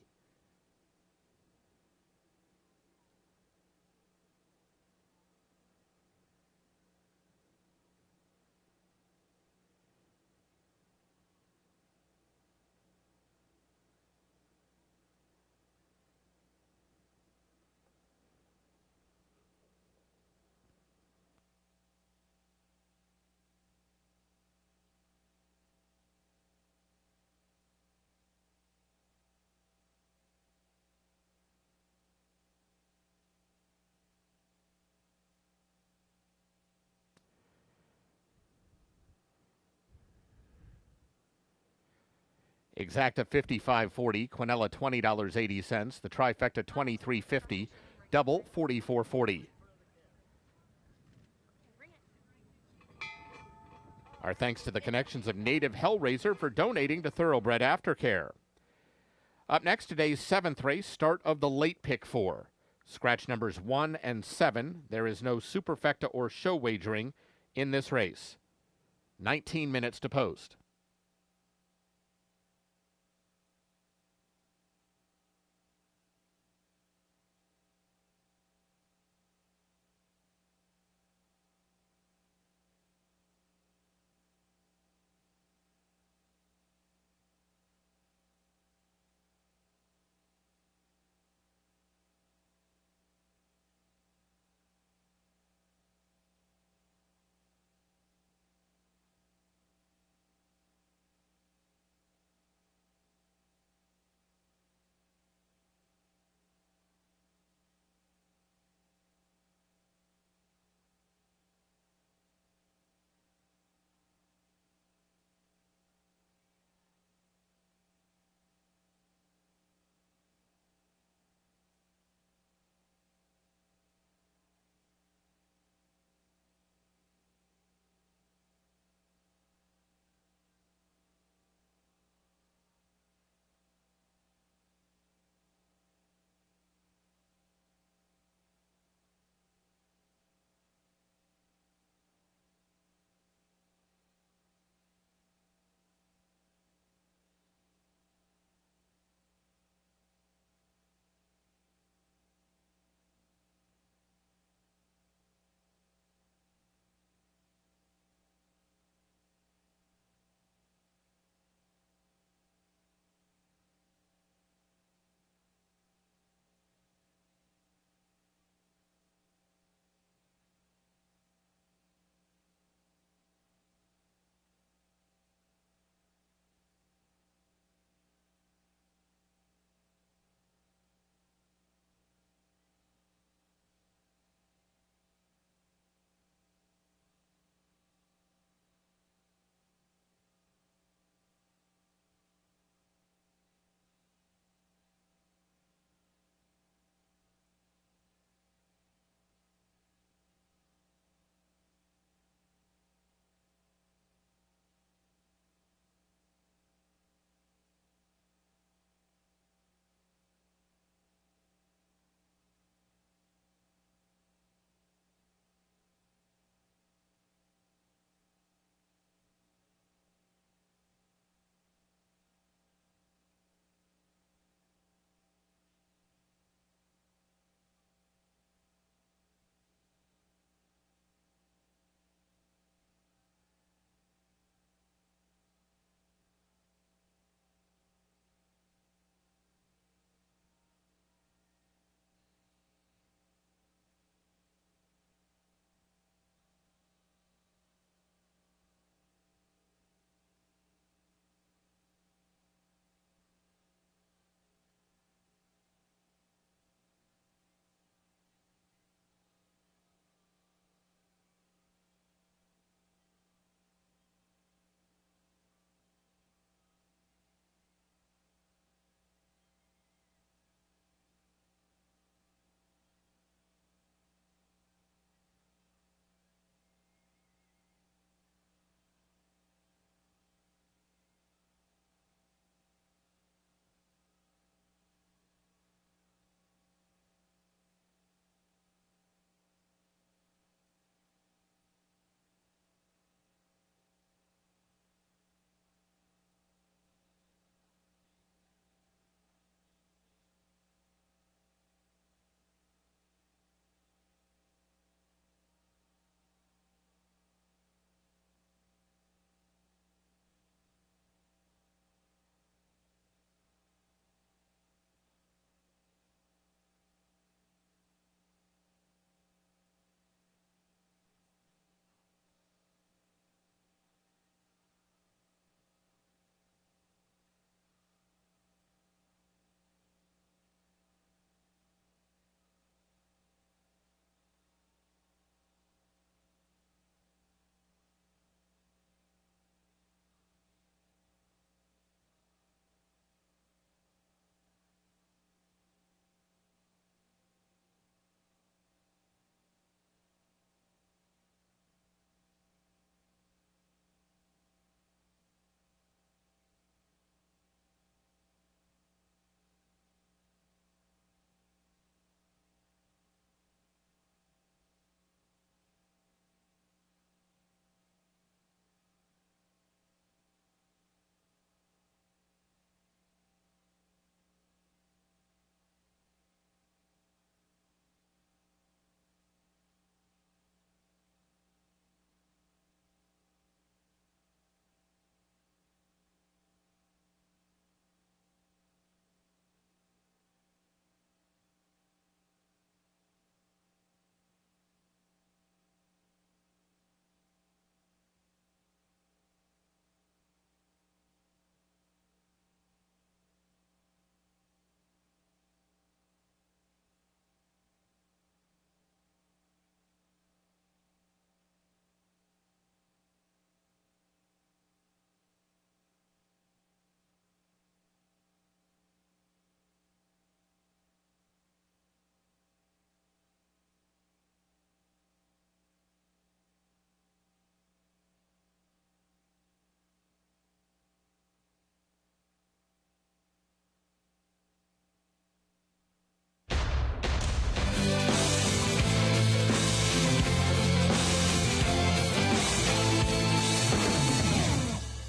Exacta $55.40, Quinella $20.80, the trifecta $23.50, double $44.40. Our thanks to the connections of Native Hellraiser for donating to Thoroughbred Aftercare. Up next, today's 7th race, start of the late pick 4. Scratch numbers 1 and 7. There is no superfecta or show wagering in this race. 19 minutes to post.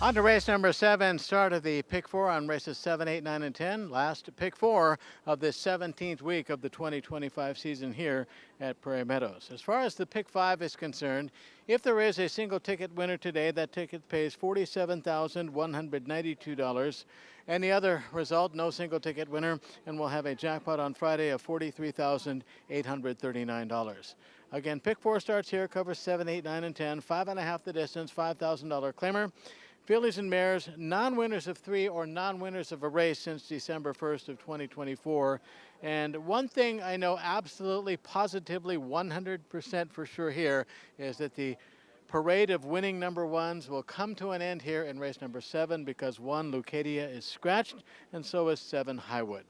On to race number 7, start of the pick 4 on races 7, 8, 9, and 10. Last pick 4 of the 17th week of the 2025 season here at Prairie Meadows. As far as the pick 5 is concerned, if there is a single ticket winner today, that ticket pays $47,192. Any other result, no single ticket winner, and we'll have a jackpot on Friday of $43,839. Again, pick 4 starts here, covers 7, 8, 9, and 10. 5.5 the distance, $5,000 claimer. Fillies and mares, non-winners of 3 or non-winners of a race since December 1st of 2024. And one thing I know absolutely, positively, 100% for sure here is that the parade of winning number 1s will come to an end here in race number 7 because 1 Leucadia is scratched and so is 7 Highwood.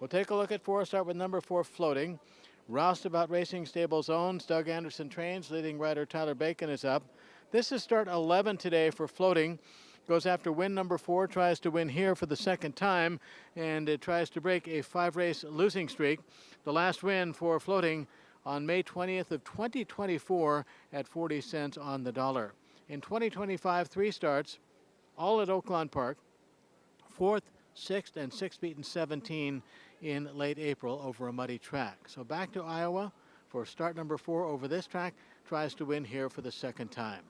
We'll take a look at 4, start with number 4 Floating. Roustabout Racing Stables owns, Doug Anderson trains, leading rider Tyler Bacon is up. This is start 11 today for Floating. Goes after win number 4, tries to win here for the second time, and it tries to break a 5-race losing streak. The last win for Floating on May 20th of 2024 at 40 cents on the dollar. In 2025, 3 starts, all at Oaklawn Park. 4th, 6th, and 6th beaten 17 in late April over a muddy track. So back to Iowa for start number 4 over this track. Tries to win here for the second time.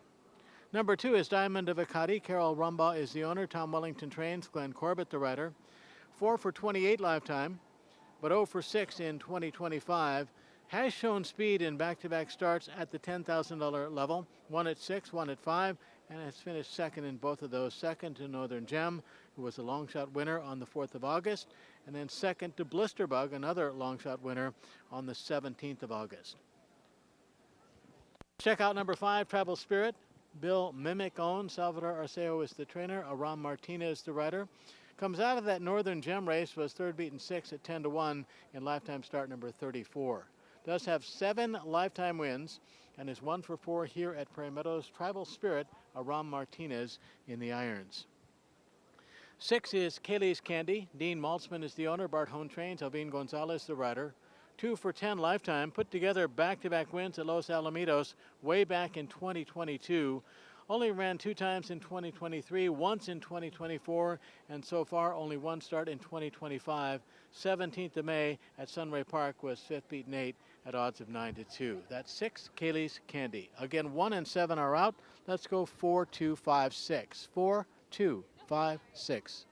Number 2 is Diamond of Acadi. Carol Rumbaugh is the owner. Tom Wellington trains. Glenn Corbett the rider. 4 for 28 lifetime, but 0 for 6 in 2025. Has shown speed in back-to-back starts at the $10,000 level. 1 at 6, 1 at 5, and has finished second in both of those. Second to Northern Gem, who was a long shot winner on the 4th of August, and then second to Blisterbug, another long shot winner on the 17th of August. Check out number 5, Travel Spirit. Bill Mimic owns. Salvador Arceo is the trainer. Aram Martinez the rider. Comes out of that Northern Gem race, was 3rd beaten 6 at 10 to 1 in lifetime start number 34. Does have 7 lifetime wins and is 1 for 4 here at Prairie Meadows. Travel Spirit, Aram Martinez in the irons. 6 is Kaylee's Candy. Dean Maltzman is the owner. Bart Hone trains. Alvin Gonzalez the rider. 2 for 10 lifetime. Put together back-to-back wins at Los Alamitos way back in 2022. Only ran 2 times in 2023, once in 2024, and so far only 1 start in 2025. 17th of May at Sunray Park was 5th beaten 8 at odds of 9 to 2. That's 6, Kaylee's Candy. Again, 1 and 7 are out. Let's go 4, 2, 5, 6. 4, 2, 5, 6.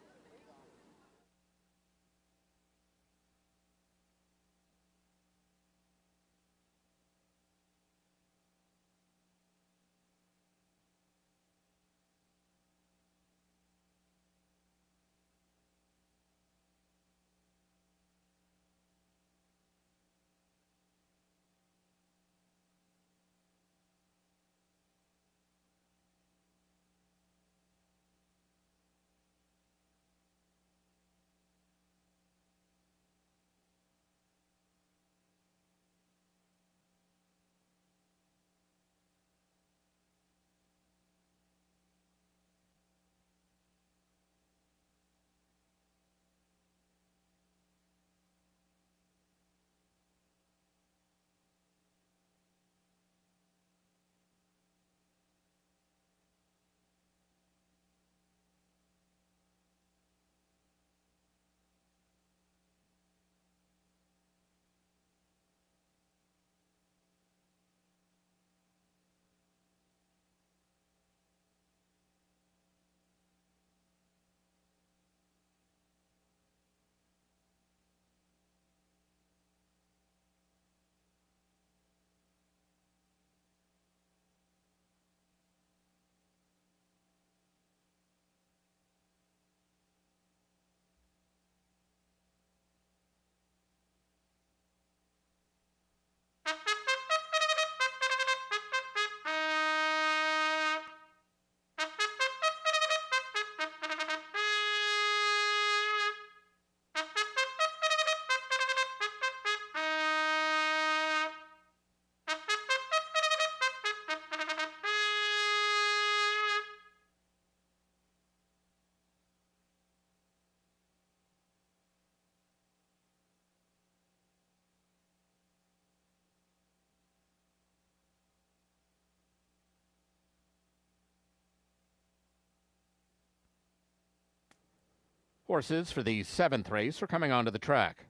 Horses for the 7th race are coming onto the track.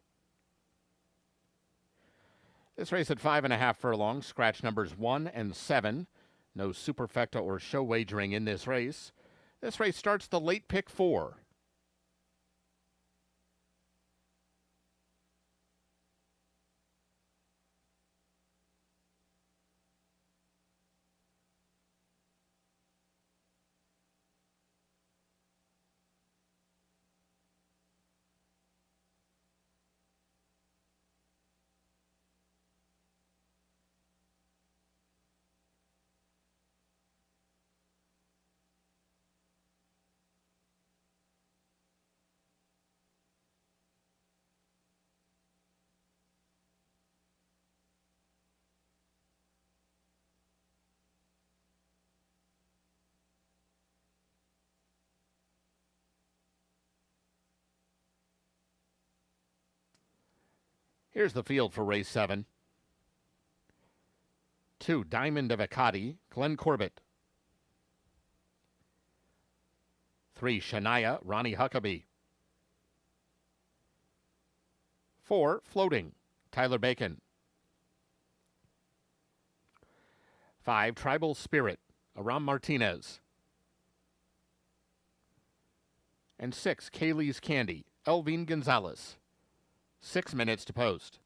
This race at 5.5 furlongs, scratch numbers 1 and 7. No superfecta or show wagering in this race. This race starts the late pick 4. Here's the field for race 7. 2, Diamond of Akati, Glenn Corbett. 3, Shania, Ronnie Huckabee. 4, Floating, Tyler Bacon. 5, Tribal Spirit, Aram Martinez. And 6, Kaylee's Candy, Elvin Gonzalez. 6 minutes to post.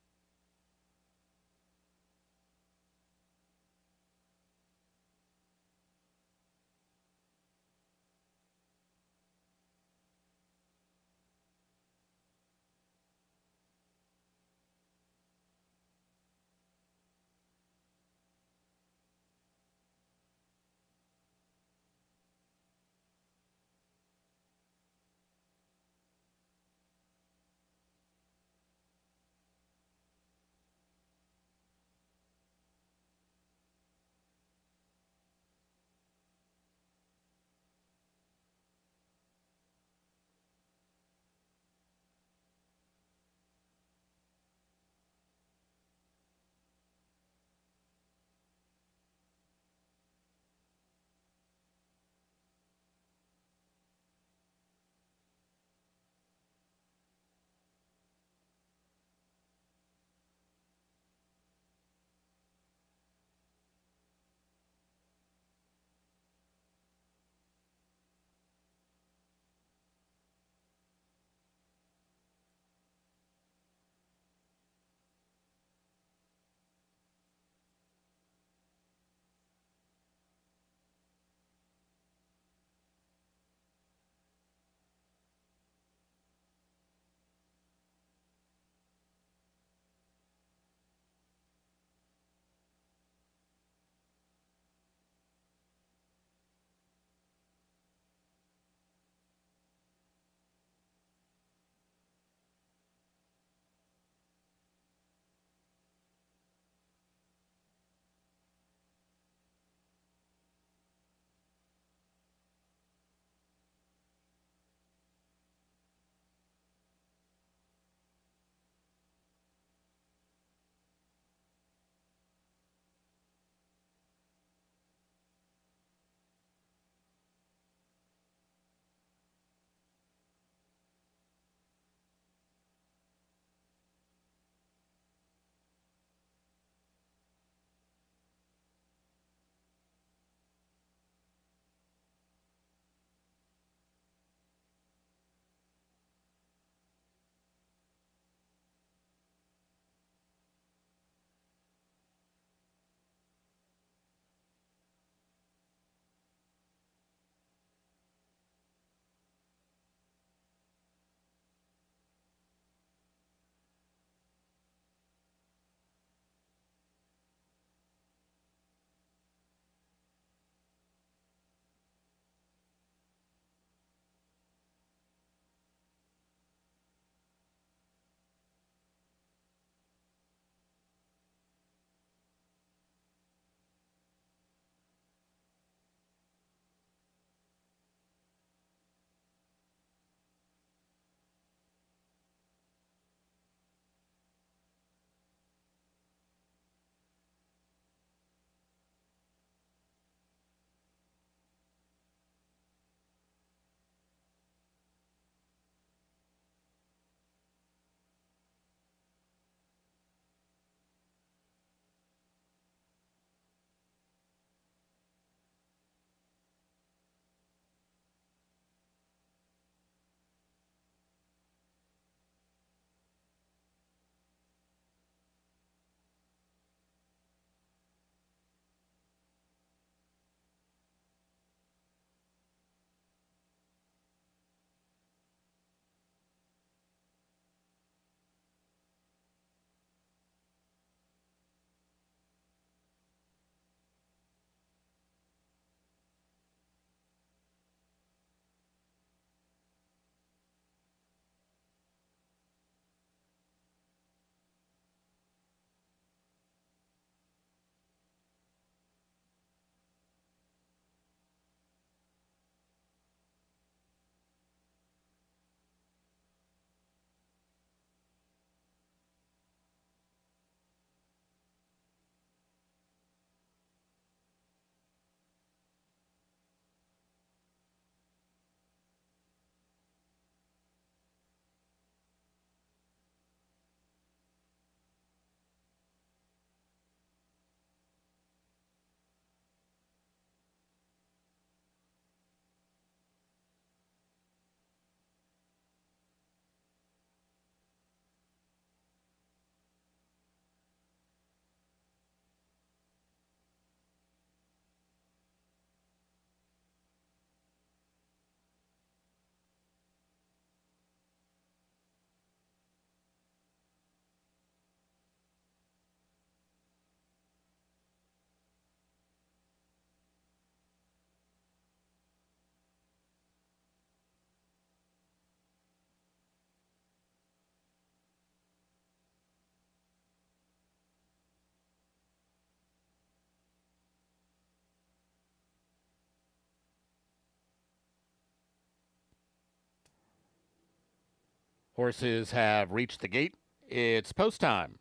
Horses have reached the gate. It's post time.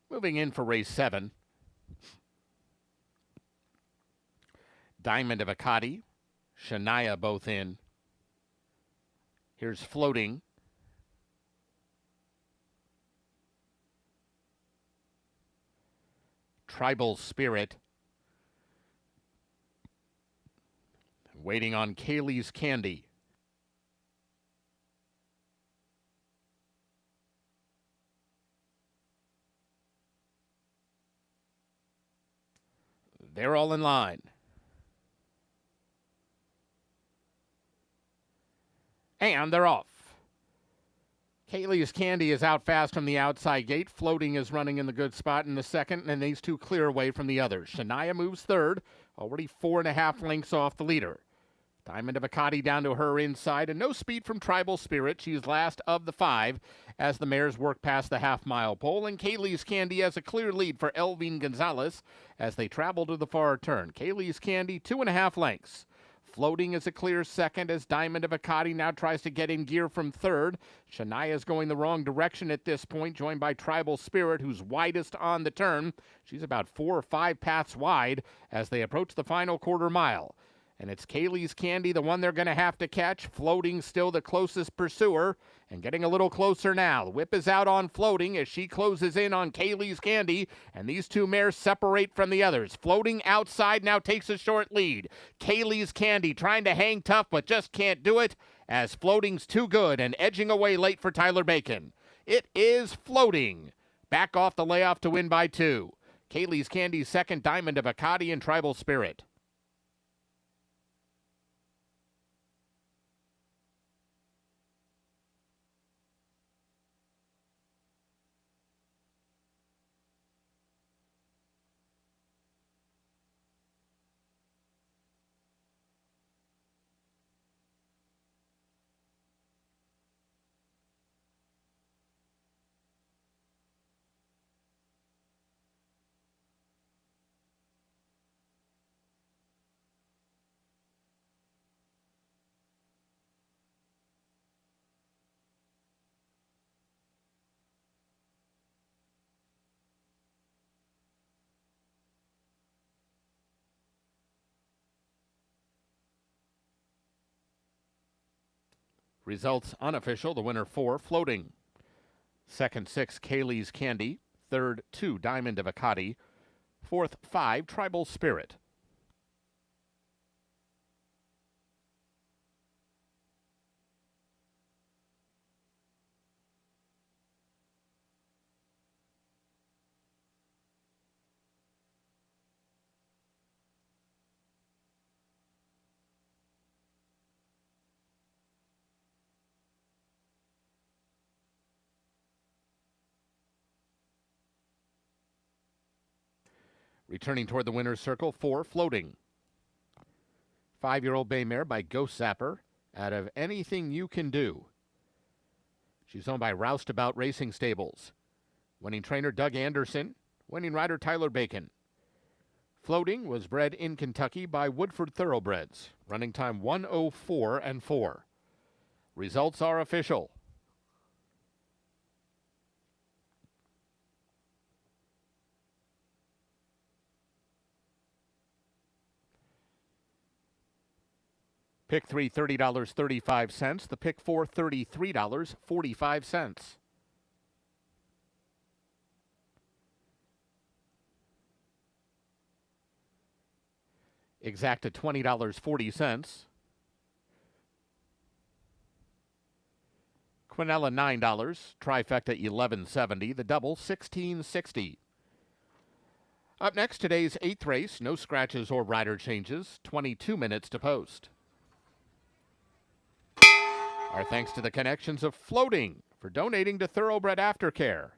Moving in for race 7. Diamond of Akati, Shania both in. Here's Floating. Tribal Spirit. Waiting on Kaylee's Candy. They're all in line. And they're off. Kaylee's Candy is out fast from the outside gate. Floating is running in the good spot in the second, and these two clear away from the others. Shania moves third, already 4.5 lengths off the leader. Diamond of Akati down to her inside, and no speed from Tribal Spirit. She's last of the 5 as the mares work past the half-mile pole, and Kaylee's Candy has a clear lead for Elvin Gonzalez as they travel to the far turn. Kaylee's Candy, 2.5 lengths. Floating is a clear second as Diamond of Akati now tries to get in gear from third. Shania is going the wrong direction at this point, joined by Tribal Spirit, who's widest on the turn. She's about 4 or 5 paths wide as they approach the final quarter mile. And it's Kaylee's Candy, the one they're going to have to catch. Floating still the closest pursuer and getting a little closer now. The whip is out on Floating as she closes in on Kaylee's Candy, and these two mares separate from the others. Floating outside now takes a short lead. Kaylee's Candy trying to hang tough but just can't do it as Floating's too good and edging away late for Tyler Bacon. It is Floating back off the layoff to win by 2. Kaylee's Candy second, Diamond of Akati and Tribal Spirit. Results unofficial. The winner 4, Floating. Second 6, Kaylee's Candy. Third 2, Diamond of Akati. Fourth 5, Tribal Spirit. Returning toward the winner's circle, 4, Floating. 5-year-old bay mare by Ghost Zapper out of Anything You Can Do. She's owned by Roustabout Racing Stables. Winning trainer Doug Anderson. Winning rider Tyler Bacon. Floating was bred in Kentucky by Woodford Thoroughbreds. Running time 1:04 and 4. Results are official. Pick 3, $30.35. The pick 4, $33.45. Exacta $20.40. Quinella $9. Trifecta $11.70. The double $16.60. Up next, today's 8th race. No scratches or rider changes. 22 minutes to post. Our thanks to the connections of Floating for donating to Thoroughbred Aftercare.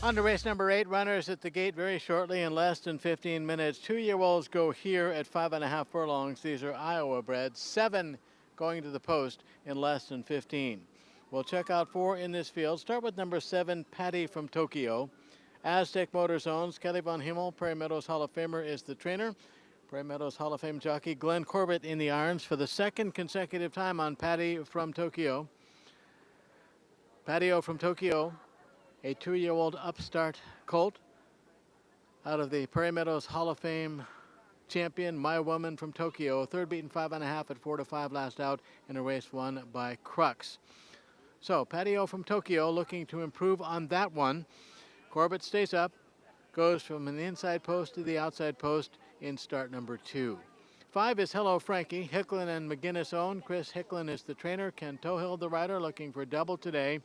On to race number 8, runners at the gate very shortly in less than 15 minutes. 2-year-olds go here at 5.5 furlongs. These are Iowa bred. 7 going to the post in less than 15. We'll check out 4 in this field. Start with number 7, Patty from Tokyo. Aztec Motor Zones, Kelly Von Himmel, Prairie Meadows Hall of Famer, is the trainer. Prairie Meadows Hall of Fame jockey Glenn Corbett in the irons for the second consecutive time on Patty from Tokyo. Patty from Tokyo, a 2-year-old upstart colt out of the Prairie Meadows Hall of Fame champion, My Woman from Tokyo. Third beaten 5.5 at 4-5 last out in a race won by Crux. So Patty from Tokyo looking to improve on that one. Corbett stays up, goes from the inside post to the outside post in start number 2. 5 is Hello Frankie. Hicklin and McGinnis own. Chris Hicklin is the trainer. Ken Tohill the rider, looking for double today.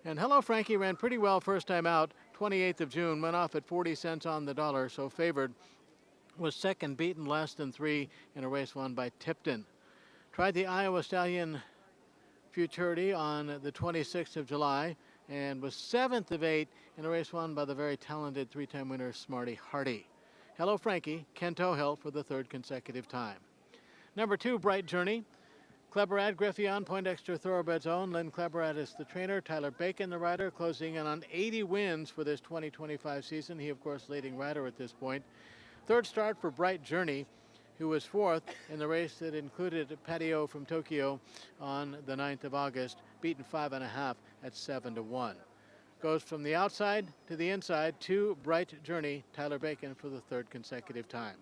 And Hello Frankie ran pretty well first time out, 28th of June, went off at 40 cents on the dollar, so favored. Was second, beaten less than 3 in a race won by Tipton. Tried the Iowa Stallion Futurity on the 26th of July and was 7th of 8 in a race won by the very talented 3-time winner Smarty Hardy. Hello Frankie, Ken Tohill for the 3rd consecutive time. Number 2, Bright Journey. Kleberad Griffion, Poindexter Thoroughbreds own. Lynn Kleberad is the trainer. Tyler Bacon, the rider, closing in on 80 wins for this 2025 season. He, of course, leading rider at this point. 3rd start for Bright Journey, who was 4th in the race that included Patio from Tokyo on the 9th of August, beaten 5.5 at 7-1. Goes from the outside to the inside to Bright Journey, Tyler Bacon for the 3rd consecutive time.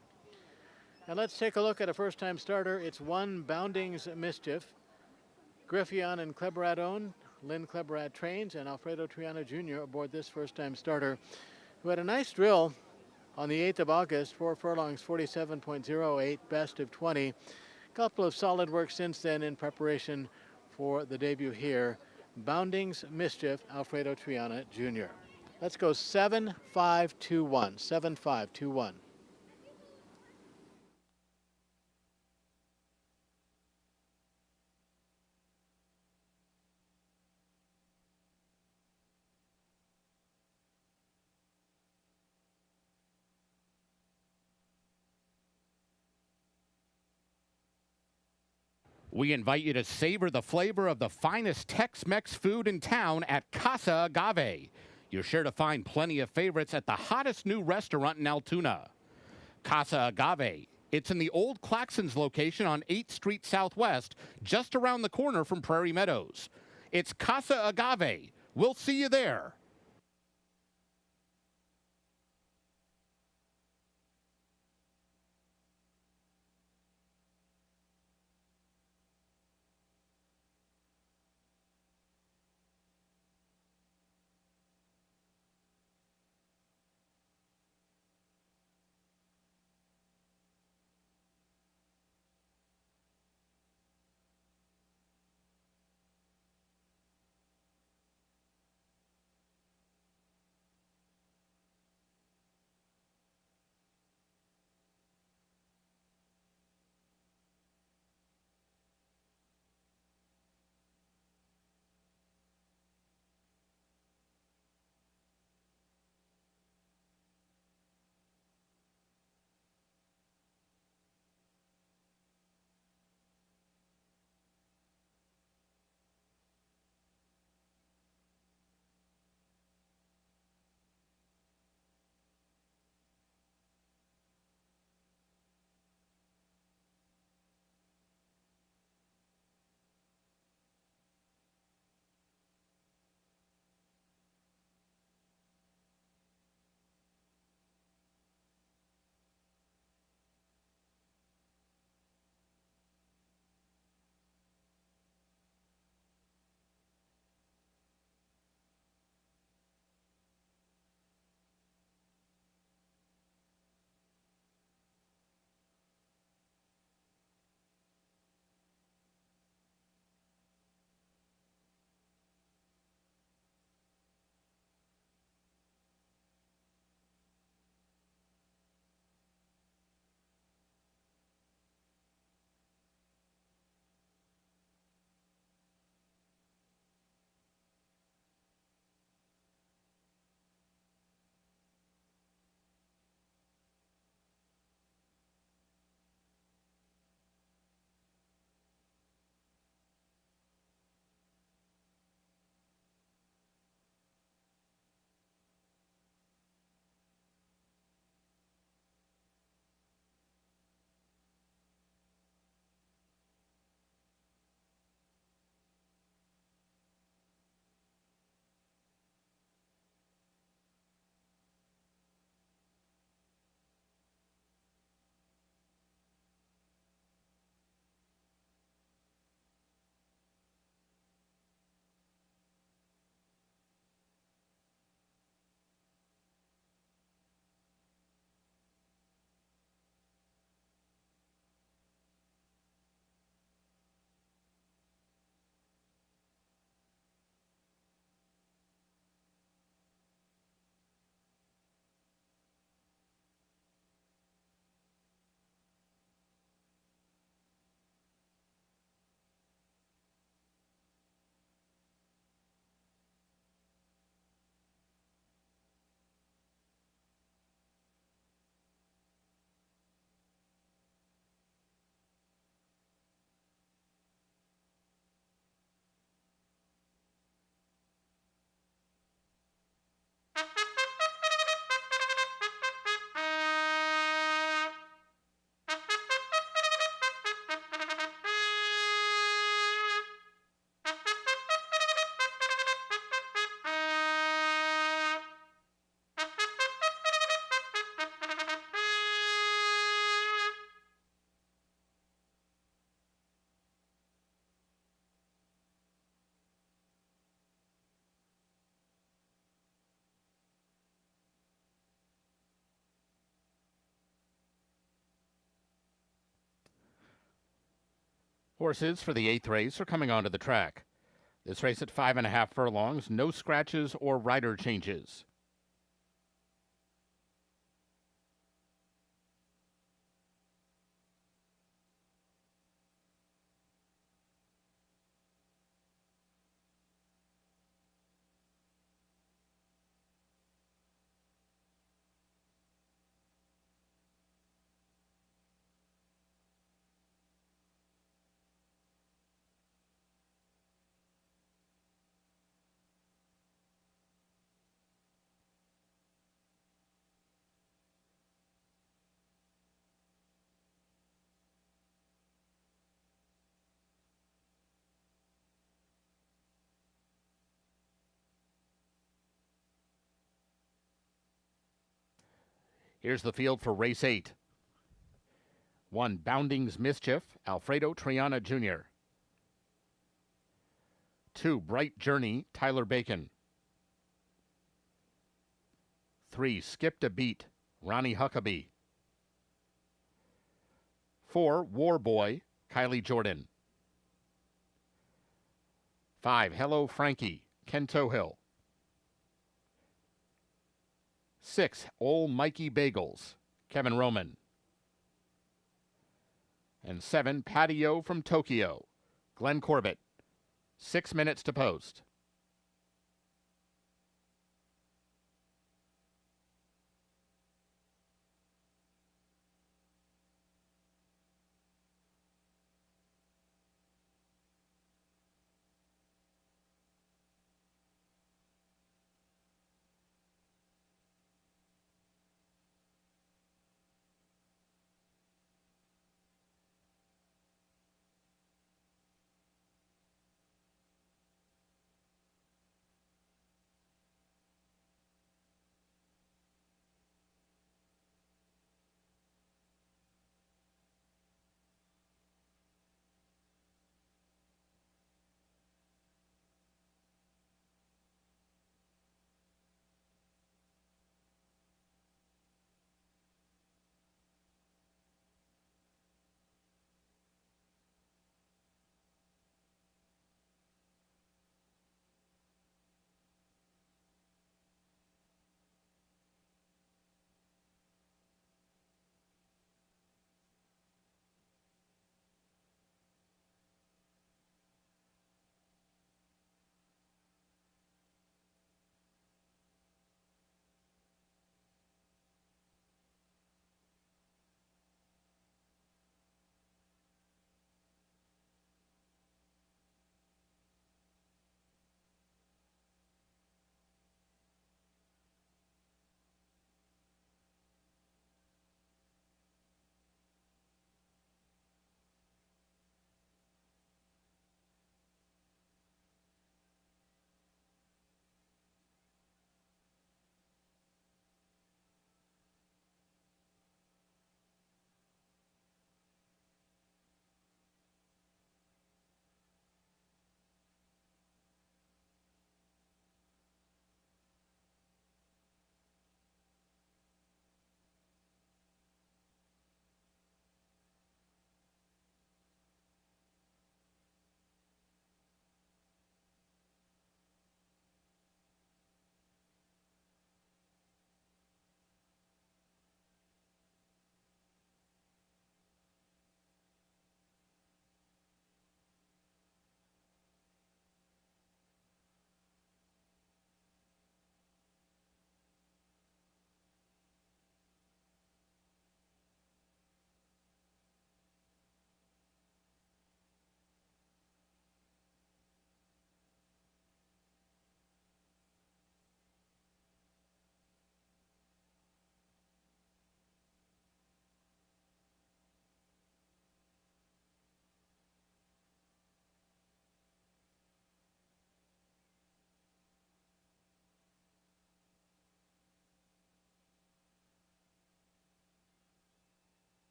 Now let's take a look at a first-time starter. It's 1 Boundings Mischief. Griffion and Kleberad own. Lynn Kleberad trains, and Alfredo Triana Jr. aboard this first-time starter, who had a nice drill on the 8th of August, 4 furlongs, 47.08, best of 20. Couple of solid work since then in preparation for the debut here. Boundings Mischief, Alfredo Triana Jr. Let's go 7-5-2-1. 7-5-2-1. We invite you to savor the flavor of the finest Tex-Mex food in town at Casa Agave. You're sure to find plenty of favorites at the hottest new restaurant in Altoona. Casa Agave. It's in the old Claxons location on 8th Street Southwest, just around the corner from Prairie Meadows. It's Casa Agave. We'll see you there. Horses for the 8th race are coming onto the track. This race at 5.5 furlongs, no scratches or rider changes. Here's the field for race 8. 1, Bounding's Mischief, Alfredo Triana Jr. 2, Bright Journey, Tyler Bacon. 3, Skipped a Beat, Ronnie Huckabee. 4, War Boy, Kylie Jordan. 5, Hello Frankie, Ken Tohill. 6, Old Mikey Bagels, Kevin Roman. And 7, Patio from Tokyo, Glenn Corbett. 6 minutes to post.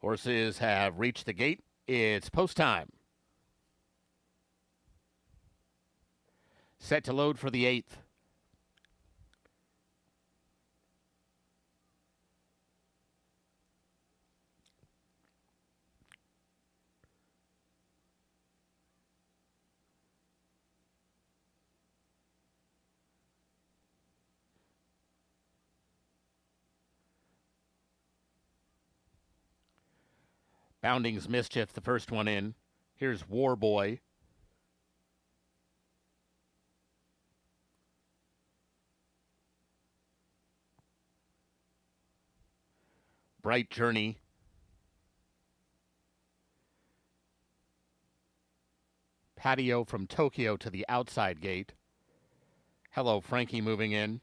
Horses have reached the gate. It's post time. Set to load for the 8th. Bounding's Mischief, the first one in. Here's War Boy. Bright Journey. Patio from Tokyo to the outside gate. Hello, Frankie moving in.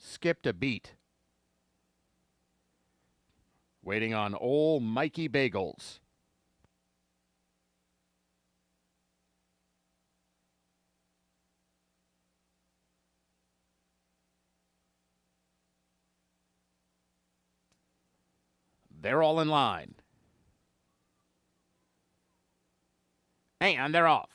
Skipped a beat. Waiting on old Mikey Bagels. They're all in line. And they're off.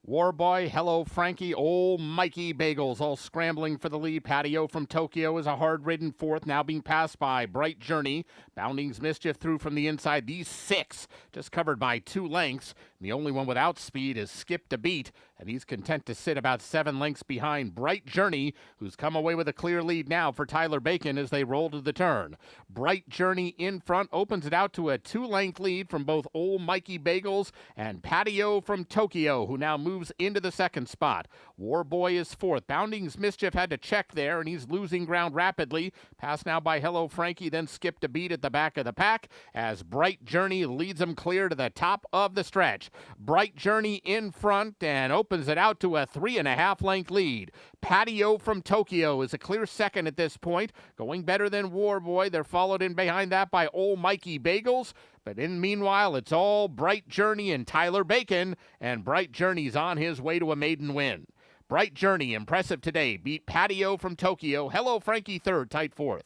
Warboy, Hello Frankie, old Mikey Bagels all scrambling for the lead. Patio from Tokyo is a hard-ridden fourth, now being passed by Bright Journey. Bounding's Mischief through from the inside. These 6 just covered by 2 lengths. The only one without speed is Skipped a Beat, and he's content to sit about 7 lengths behind Bright Journey, who's come away with a clear lead now for Tyler Bacon as they roll to the turn. Bright Journey in front opens it out to a 2-length lead from both old Mikey Bagels and Patio from Tokyo, who now moves into the second spot. Warboy is 4th. Bounding's Mischief had to check there, and he's losing ground rapidly. Passed now by Hello Frankie, then Skipped a Beat at the back of the pack as Bright Journey leads him clear to the top of the stretch. Bright Journey in front and opens it out to a 3.5-length lead. Patio from Tokyo is a clear second at this point, going better than Warboy. They're followed in behind that by old Mikey Bagels. But meanwhile, it's all Bright Journey and Tyler Bacon, and Bright Journey's on his way to a maiden win. Bright Journey, impressive today, beat Patio from Tokyo. Hello Frankie 3rd, tight 4th.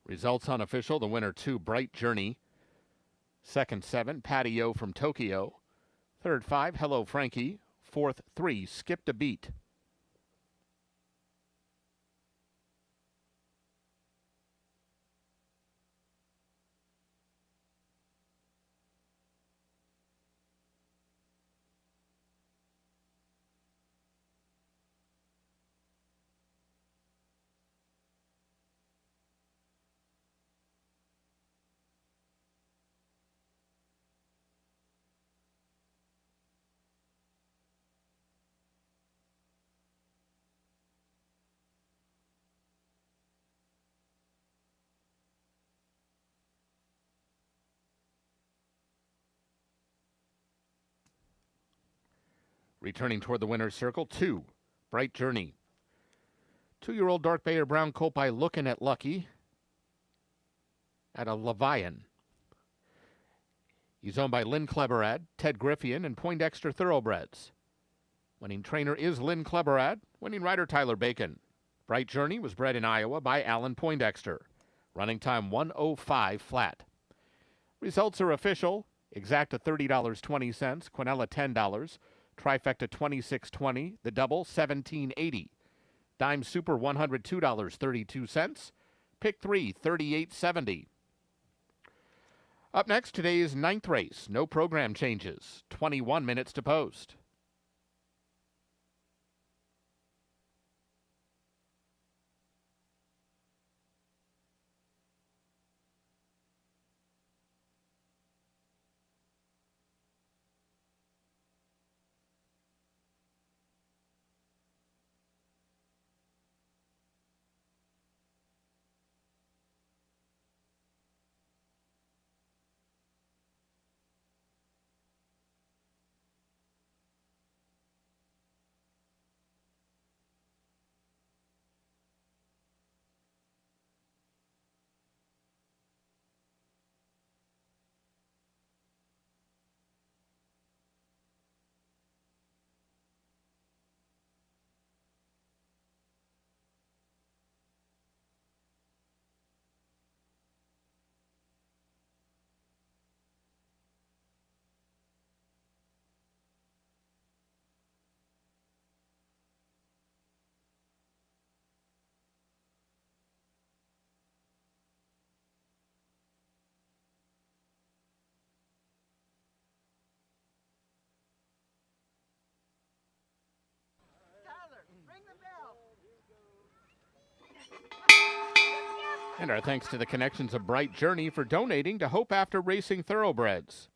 Results unofficial. The winner 2, Bright Journey. Second 7, Patio from Tokyo. Third 5, Hello Frankie. Fourth 3, Skipped a Beat. Returning toward the winner's circle, 2, Bright Journey. 2-year-old dark bay or brown colt by Looking at Lucky at a Levian. He's owned by Lynn Kleberad, Ted Griffian, and Poindexter Thoroughbreds. Winning trainer is Lynn Kleberad. Winning rider Tyler Bacon. Bright Journey was bred in Iowa by Alan Poindexter. Running time 1:05 flat. Results are official. Exacta $30.20, Quinella $10, Trifecta $26.20, the double $17.80, Dime Super $102.32, pick 3, 3870. Up next, today's 9th race. No program changes. 21 minutes to post. And our thanks to the connections of Bright Journey for donating to Hope After Racing Thoroughbreds.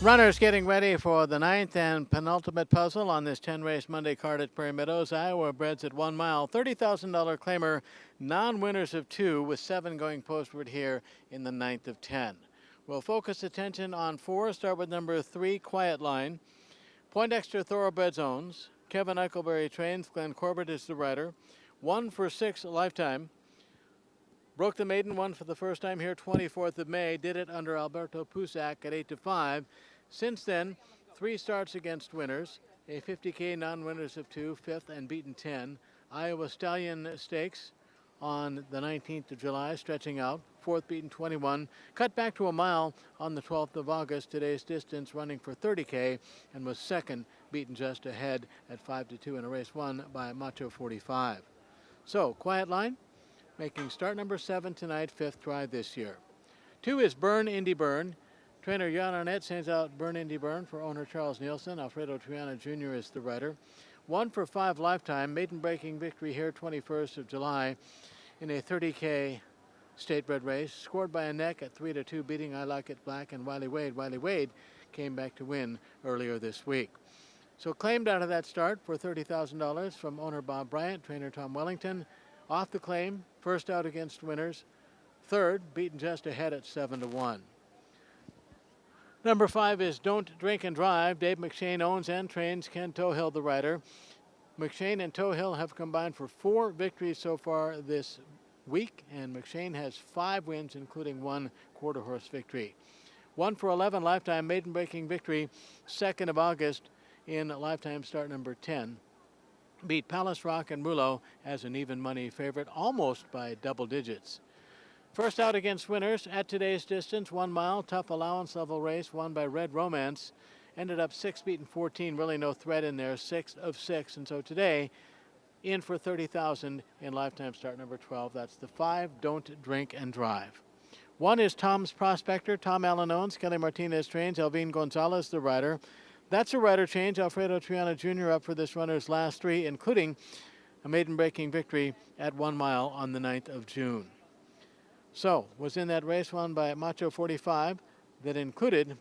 Runners getting ready for the 9th and penultimate puzzle on this 10-race Monday card at Prairie Meadows. Iowa breds at 1 mile. $30,000 claimer, non-winners of 2 with 7 going postward here in the 9th of 10. We'll focus attention on 4. Start with number 3, Quiet Line. Poindexter Thoroughbreds owns. Kevin Eichelberry trains. Glenn Corbett is the rider. 1 for 6 Lifetime. Broke the maiden, won for the first time here 24th of May. Did it under Alberto Pusac at 8-5. Since then, 3 starts against winners. A 50K non-winners of 2, 5th and beaten 10. Iowa Stallion Stakes on the 19th of July, stretching out. 4th beaten 21. Cut back to a mile on the 12th of August. Today's distance running for 30K and was 2nd, beaten just ahead at 5-2 in a race won by Macho 45. So, Quiet Line, making start number 7 tonight, 5th try this year. 2 is Burn Indy Burn. Trainer Jan Arnett sends out Burn Indy Burn for owner Charles Nielsen. Alfredo Triana Jr. is the rider. 1 for 5 Lifetime. Maiden breaking victory here 21st of July in a 30K state-bred race. Scored by a neck at 3-2, beating I Like It Black and Wiley Wade. Wiley Wade came back to win earlier this week. So claimed out of that start for $30,000 from owner Bob Bryant, trainer Tom Wellington. Off the claim, first out against winners. 3rd, beaten just ahead at 7-1. Number 5 is Don't Drink and Drive. Dave McShane owns and trains Ken Tohill, the rider. McShane and Tohill have combined for 4 victories so far this week, and McShane has 5 wins, including 1 quarter horse victory. 1 for 11 Lifetime, maiden breaking victory, 2nd of August in Lifetime start number 10. Beat Palace Rock and Mulo as an even money favorite, almost by double digits. First out against winners at today's distance, 1 mile, tough allowance level race, won by Red Romance. Ended up 6 beaten 14, really no threat in there, 6 of 6. And so today, in for $30,000 in Lifetime start number 12. That's the 5, Don't Drink and Drive. 1 is Tom's Prospector. Tom Allen owns. Kelly Martinez trains. Elvin Gonzalez, the rider. That's a rider change. Alfredo Triana Jr. up for this runner's last 3, including a maiden breaking victory at 1 mile on the 9th of June. So, was in that race won by Macho 45 that included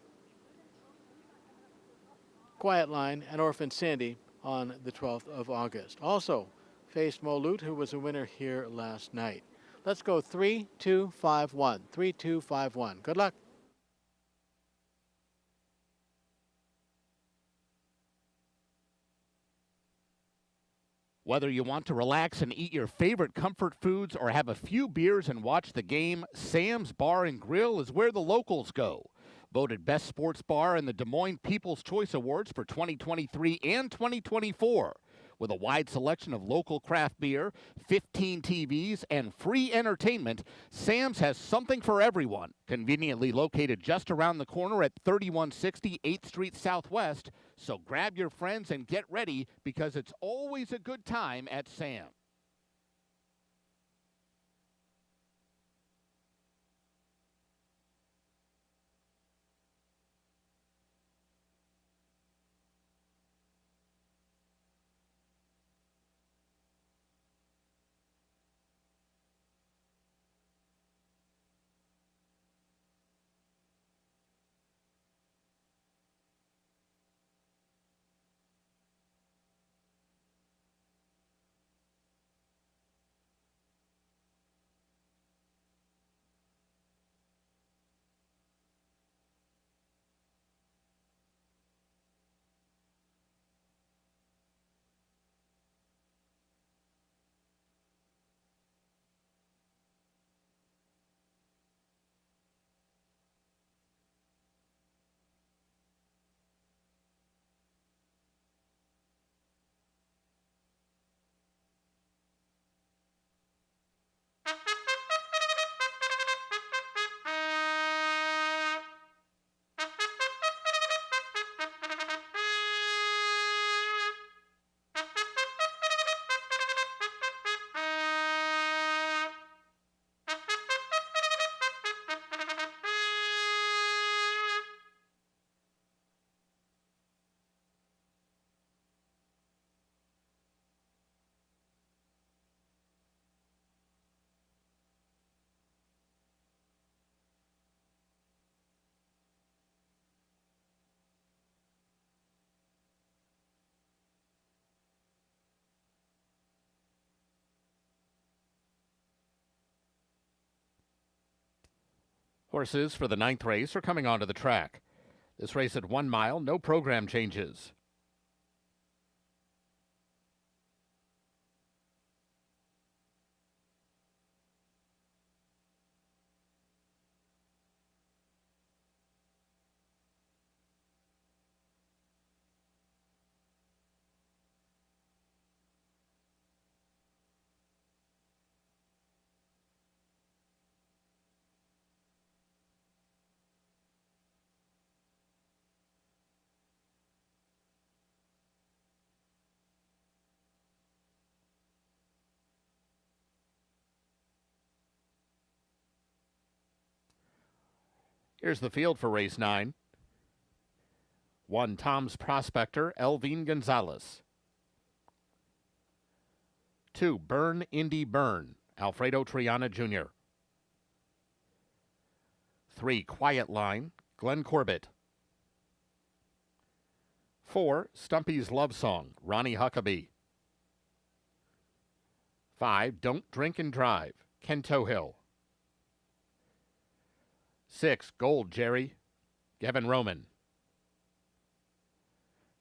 Quiet Line and Orphan Sandy on the 12th of August. Also faced Mo Lute, who was a winner here last night. Let's go 3, 2, 5, 1. 3, 2, 5, 1. Good luck. Whether you want to relax and eat your favorite comfort foods or have a few beers and watch the game, Sam's Bar and Grill is where the locals go. Voted Best Sports Bar in the Des Moines People's Choice Awards for 2023 and 2024. With a wide selection of local craft beer, 15 TVs, and free entertainment, Sam's has something for everyone. Conveniently located just around the corner at 3160 8th Street Southwest. So grab your friends and get ready because it's always a good time at Sam's. Horses for the 9th race are coming onto the track. This race at 1 mile, no program changes. Here's the field for race 9. 1, Tom's Prospector, Elvin Gonzalez. 2, Burn Indy Burn, Alfredo Triana Jr. 3, Quiet Line, Glenn Corbett. 4, Stumpy's Love Song, Ronnie Huckabee. 5, Don't Drink and Drive, Ken Tohill. 6, Gold Jerry, Gavin Roman.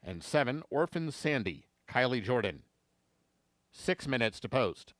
And 7, Orphan Sandy, Kylie Jordan. 6 minutes to post.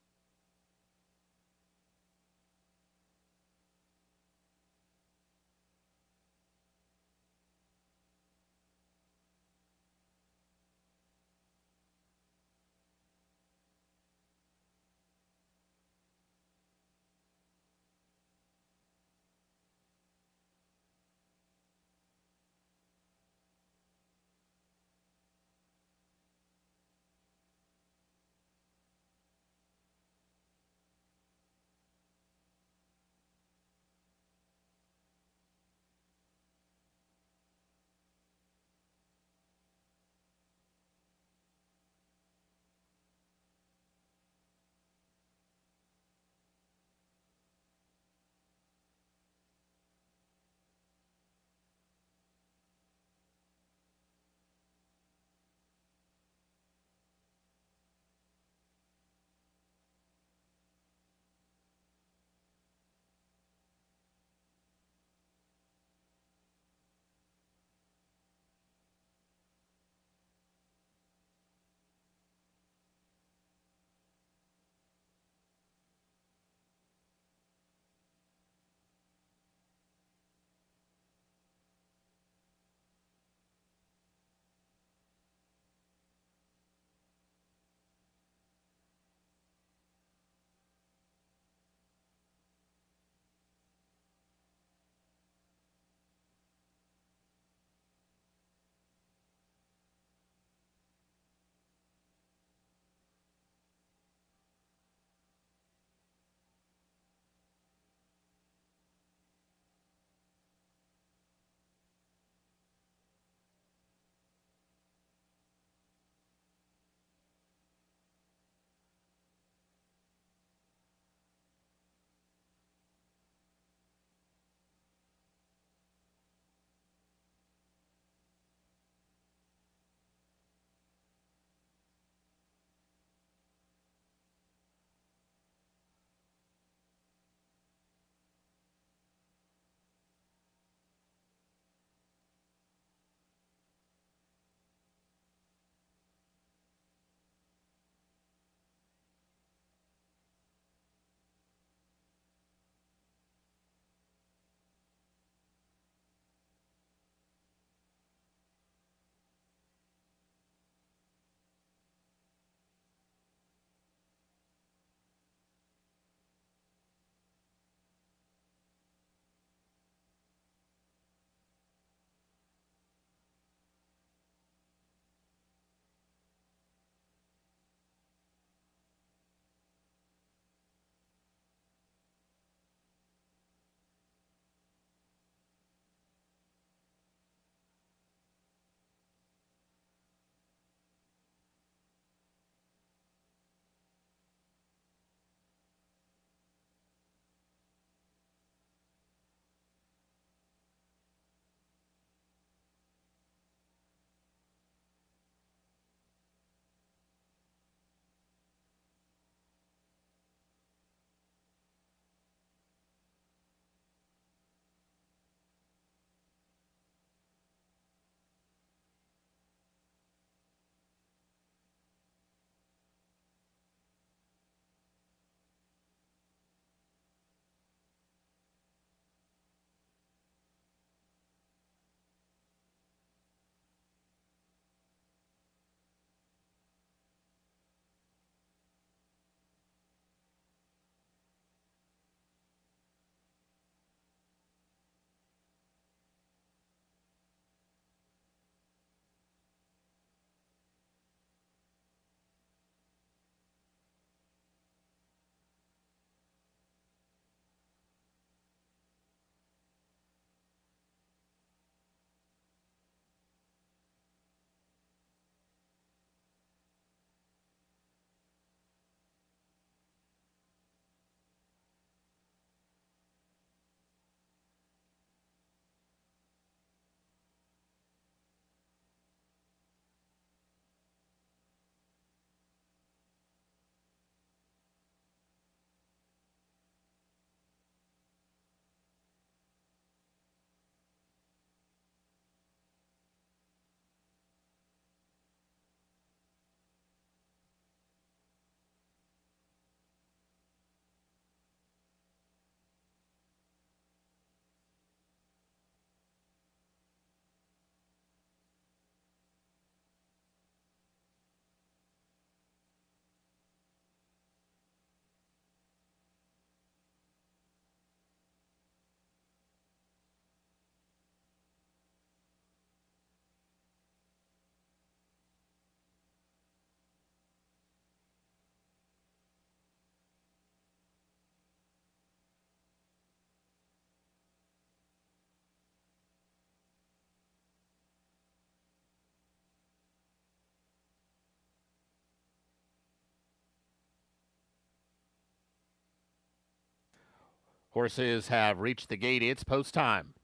Horses have reached the gate. It's post time.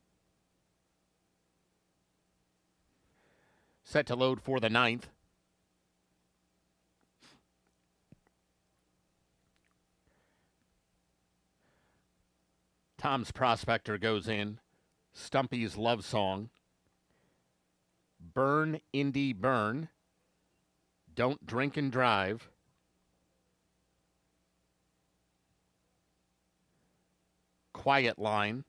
Set to load for the 9th. Tom's Prospector goes in. Stumpy's Love Song. Burn, Indy, Burn. Don't Drink and Drive. Quiet Line.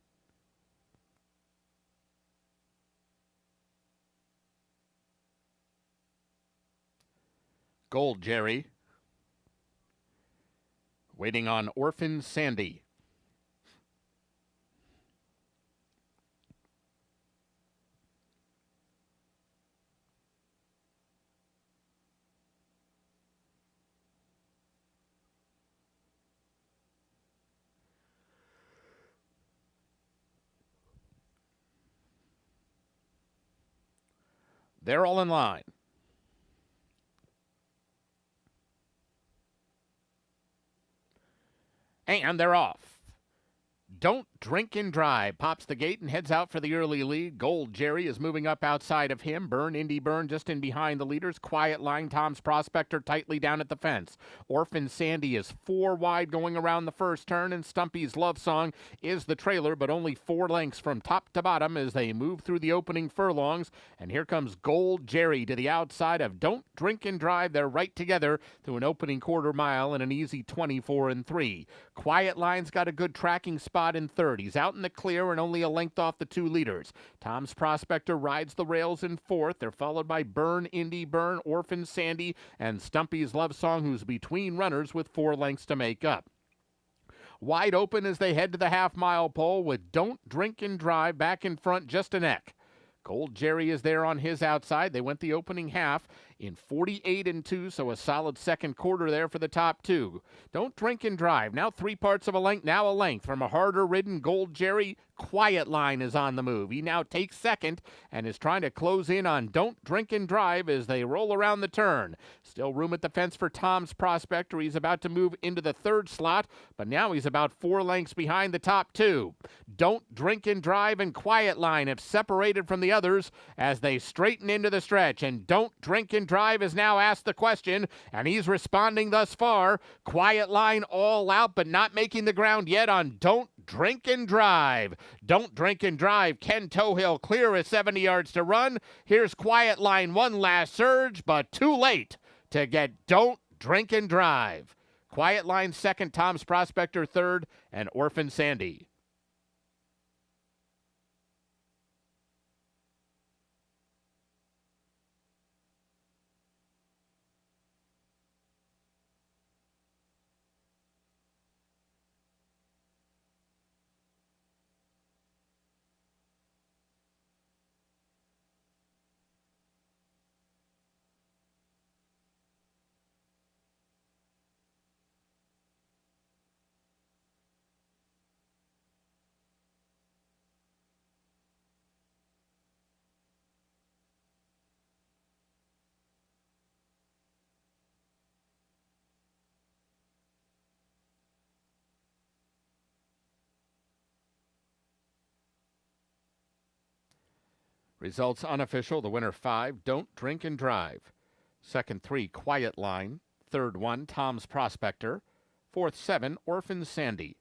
Gold Jerry. Waiting on Orphan Sandy. They're all in line. And they're off. Don't Drink and Drive pops the gate and heads out for the early lead. Gold Jerry is moving up outside of him. Burn, Indy Burn just in behind the leaders. Quiet Line, Tom's Prospector tightly down at the fence. Orphan Sandy is 4 wide going around the first turn, and Stumpy's Love Song is the trailer, but only 4 lengths from top to bottom as they move through the opening furlongs. And here comes Gold Jerry to the outside of Don't Drink and Drive. They're right together through an opening quarter mile and an easy 24-3. Quiet Line's got a good tracking spot in third. He's out in the clear and only a length off the 2 leaders. Tom's Prospector rides the rails in fourth. They're followed by Burn, Indy Burn, Orphan Sandy, and Stumpy's Love Song, who's between runners with 4 lengths to make up. Wide open as they head to the half-mile pole with Don't Drink and Drive back in front just a neck. Gold Jerry is there on his outside. They went the opening half in 48-2, so a solid second quarter there for the top 2. Don't Drink and Drive. Now 3 parts of a length, now a length from a harder-ridden Gold Jerry. Quiet Line is on the move. He now takes second and is trying to close in on Don't Drink and Drive as they roll around the turn. Still room at the fence for Tom's Prospector. He's about to move into the 3rd slot, but now he's about 4 lengths behind the top 2. Don't Drink and Drive and Quiet Line have separated from the others as they straighten into the stretch, and Don't Drink and Drive has now asked the question, and he's responding thus far. Quiet Line all out, but not making the ground yet on Don't Drink and Drive. Don't Drink and Drive. Ken Tohill clear with 70 yards to run. Here's Quiet Line, one last surge, but too late to get Don't Drink and Drive. Quiet Line second, Tom's Prospector third, and Orphan Sandy. Results unofficial. The winner 5, Don't Drink and Drive. Second 3, Quiet Line. Third 1, Tom's Prospector. Fourth 7, Orphan Sandy.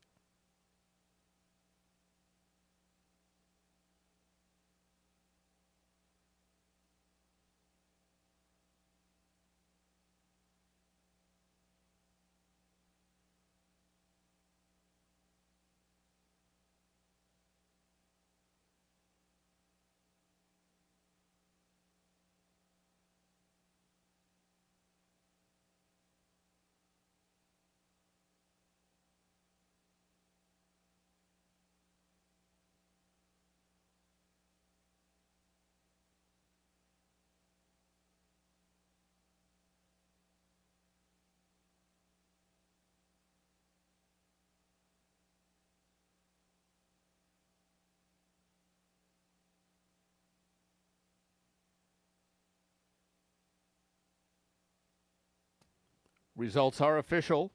Results are official.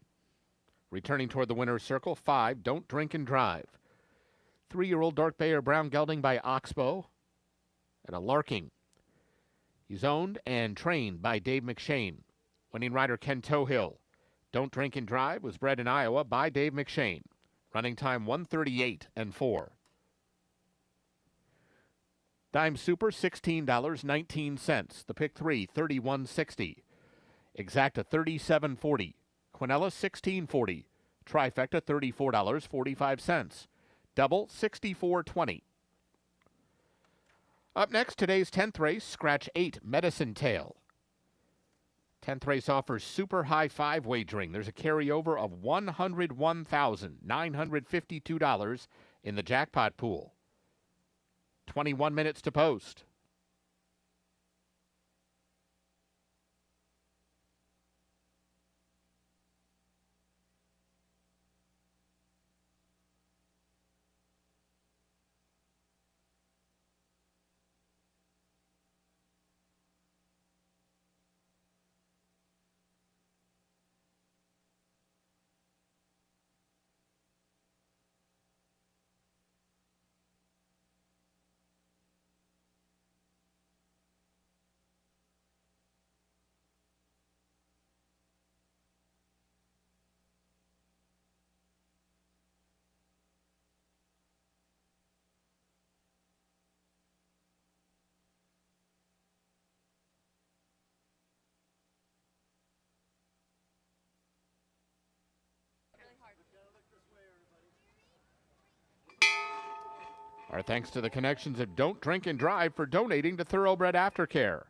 Returning toward the winner's circle, 5, Don't Drink and Drive. 3-year-old Dark Bay or Brown Gelding by Oxbow and a Larking. He's owned and trained by Dave McShane. Winning rider Ken Tohill. Don't Drink and Drive was bred in Iowa by Dave McShane. Running time 1:38 and 4. Dime Super $16.19. The pick 3 $31.60. Exacta $37.40. Quinella $16.40. Trifecta $34.45. Double $64.20. Up next, today's 10th race, scratch 8, Medicine Tail. 10th race offers super high 5 wagering. There's a carryover of $101,952 in the jackpot pool. 21 minutes to post. Our thanks to the connections at Don't Drink and Drive for donating to Thoroughbred Aftercare.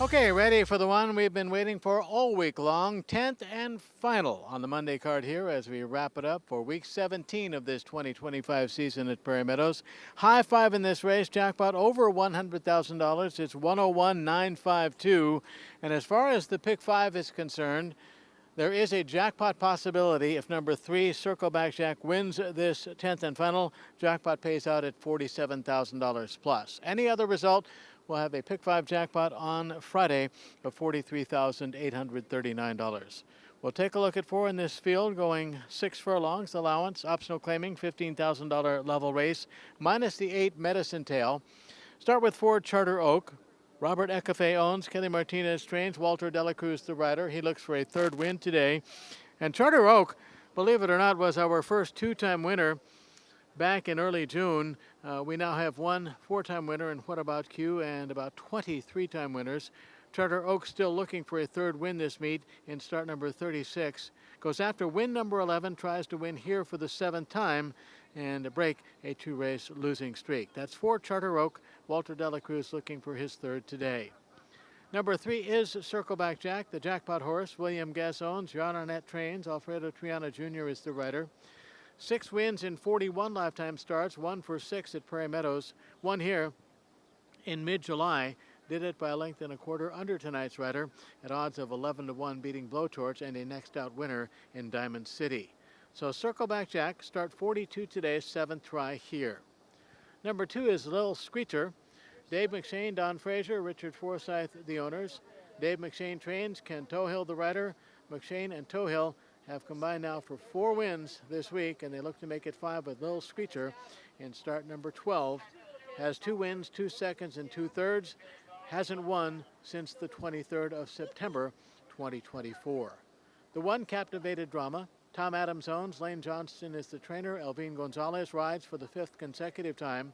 Okay, ready for the one we've been waiting for all week long, 10th and final on the Monday card here as we wrap it up for week 17 of this 2025 season at Prairie Meadows. High five in this race, jackpot over $100,000. It's 101,952. And as far as the pick five is concerned, there is a jackpot possibility if number 3, Circleback Jack, wins this 10th and final. Jackpot pays out at $47,000 plus. Any other result, we'll have a pick 5 jackpot on Friday of $43,839. We'll take a look at 4 in this field, going 6 furlongs, allowance, optional claiming, $15,000 level race, minus the 8 Medicine Tail. Start with 4, Charter Oak. Robert Ecafe owns, Kelly Martinez trains, Walter Delacruz the rider. He looks for a 3rd win today. And Charter Oak, believe it or not, was our first 2-time winner back in early June. We now have 1 4-time winner in What About Q and about 20 3-time winners. Charter Oak still looking for a 3rd win this meet in start number 36. Goes after win number 11, tries to win here for the 7th time and break a 2-race losing streak. That's 4, Charter Oak. Walter Delacruz looking for his 3rd today. Number 3 is Circleback Jack, the jackpot horse. William Guess owns, John Arnett trains, Alfredo Triana Jr. is the rider. 6 wins in 41 lifetime starts, 1 for 6 at Prairie Meadows. 1 here in mid-July. Did it by a length and a quarter under tonight's rider at odds of 11-1, beating Blowtorch and a next out winner in Diamond City. So Circleback Jack, start 42 today, 7th try here. Number 2 is Lil Screecher. Dave McShane, Don Frazier, Richard Forsyth, the owners. Dave McShane trains, Ken Tohill, the rider. McShane and Tohill have combined now for 4 wins this week, and they look to make it 5 with Lil Screecher in start number 12. Has 2 wins, 2 seconds, and 2/3. Hasn't won since the 23rd of September, 2024. The 1, Captivated Drama. Tom Adams owns, Lane Johnston is the trainer. Elvin Gonzalez rides for the 5th consecutive time.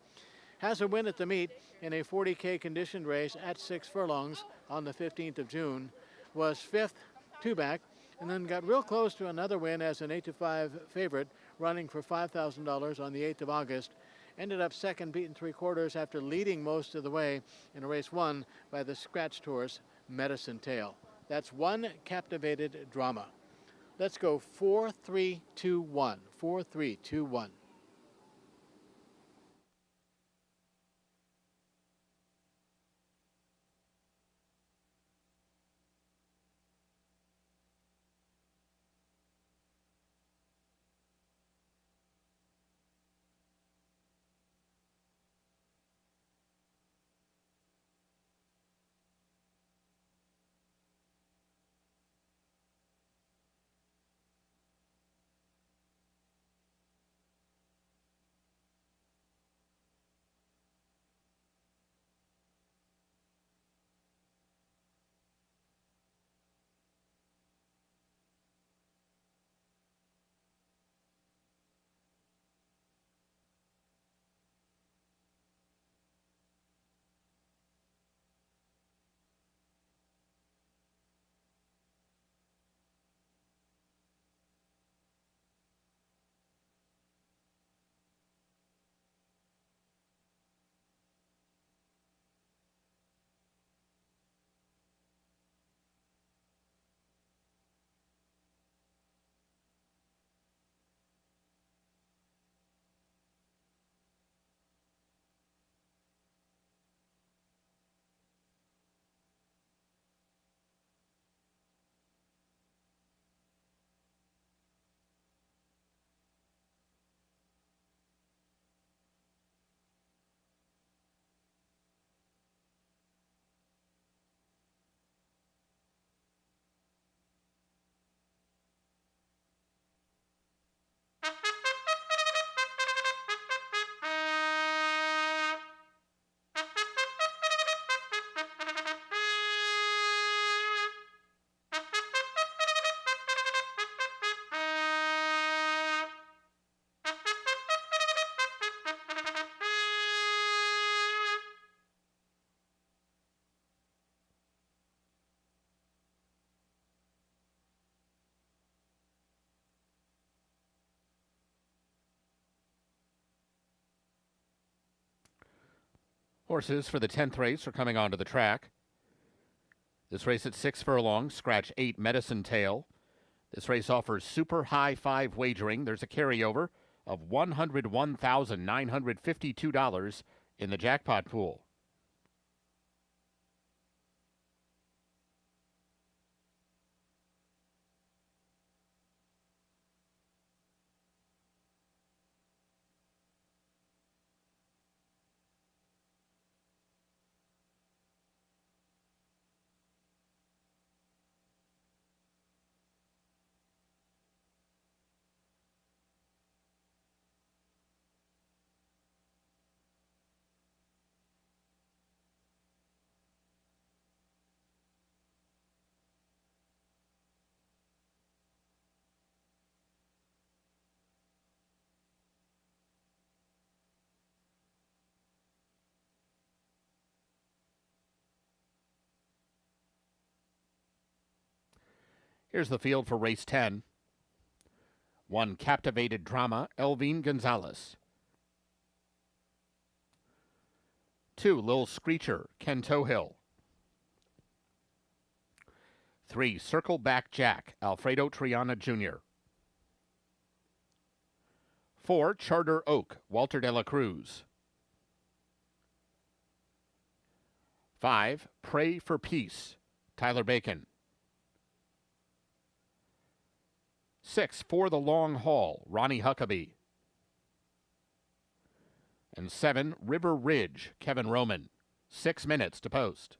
Has a win at the meet in a 40K conditioned race at 6 furlongs on the 15th of June. Was 5th, 2-back, and then got real close to another win as an 8-5 favorite, running for $5,000 on the 8th of August. Ended up 2nd, beaten 3/4 after leading most of the way in a race won by the scratched horse Medicine Tail. That's 1, Captivated Drama. Let's go 4, 3, 2, 1. 4, 3, 2, 1. Horses for the 10th race are coming onto the track. This race at 6 furlongs, scratch 8 Medicine Tail. This race offers super high five wagering. There's a carryover of $101,952 in the jackpot pool. Here's the field for race 10. 1 Captivated Drama, Elvine Gonzalez. 2 Lil Screecher, Ken Tohill. 3 Circle Back Jack, Alfredo Triana Jr. 4 Charter Oak, Walter de la Cruz. 5 Pray for Peace, Tyler Bacon. 6 For the Long Haul, Ronnie Huckabee. And 7 River Ridge, Kevin Roman. 6 minutes to post.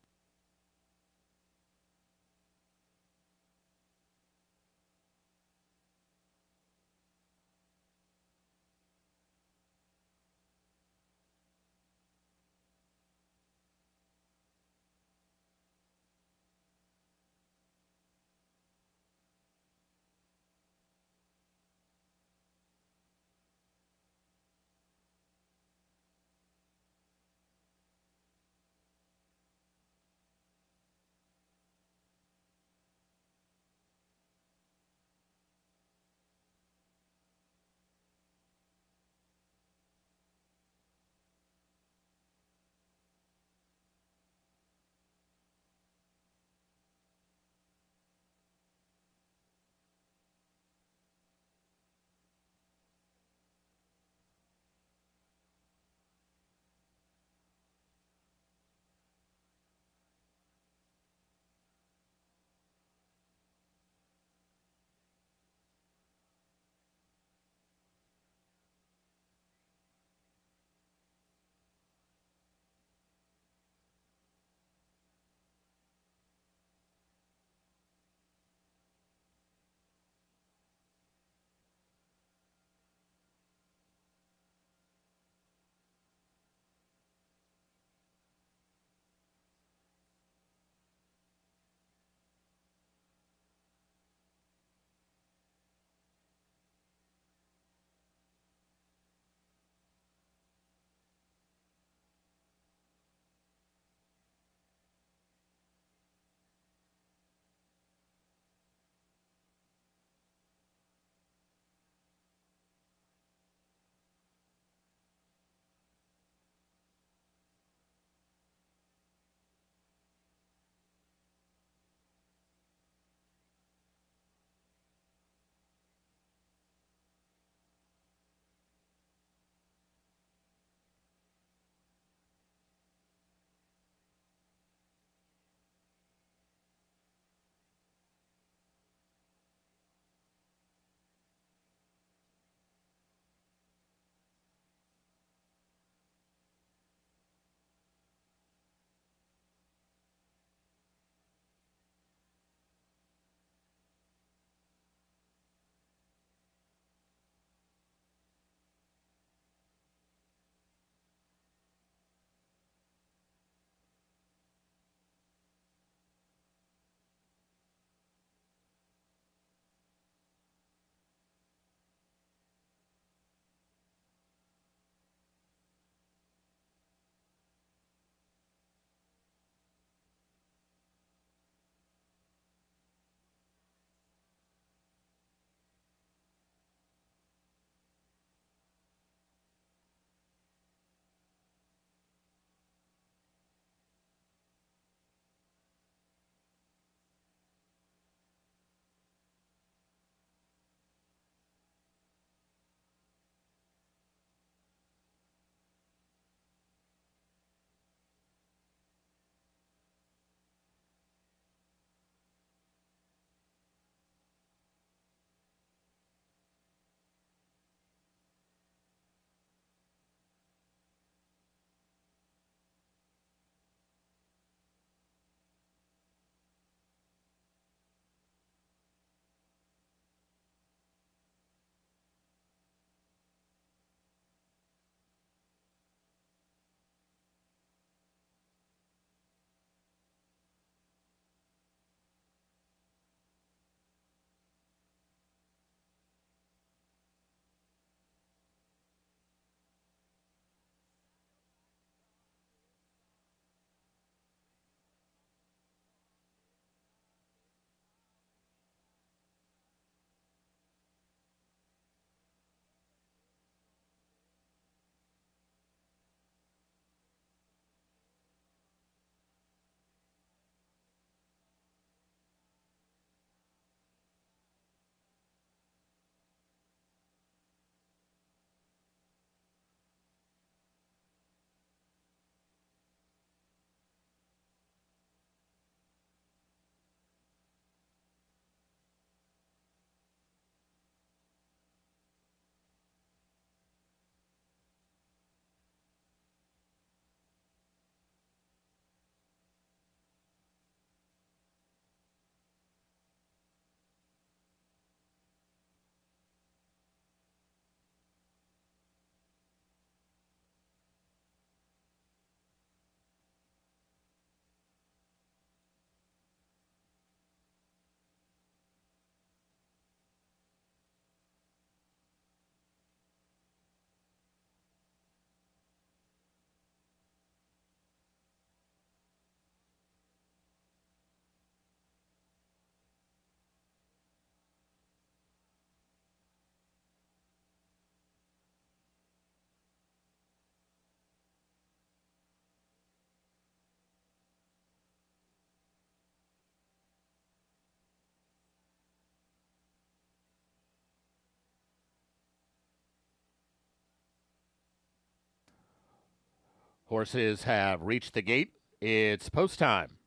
Horses have reached the gate. It's post time.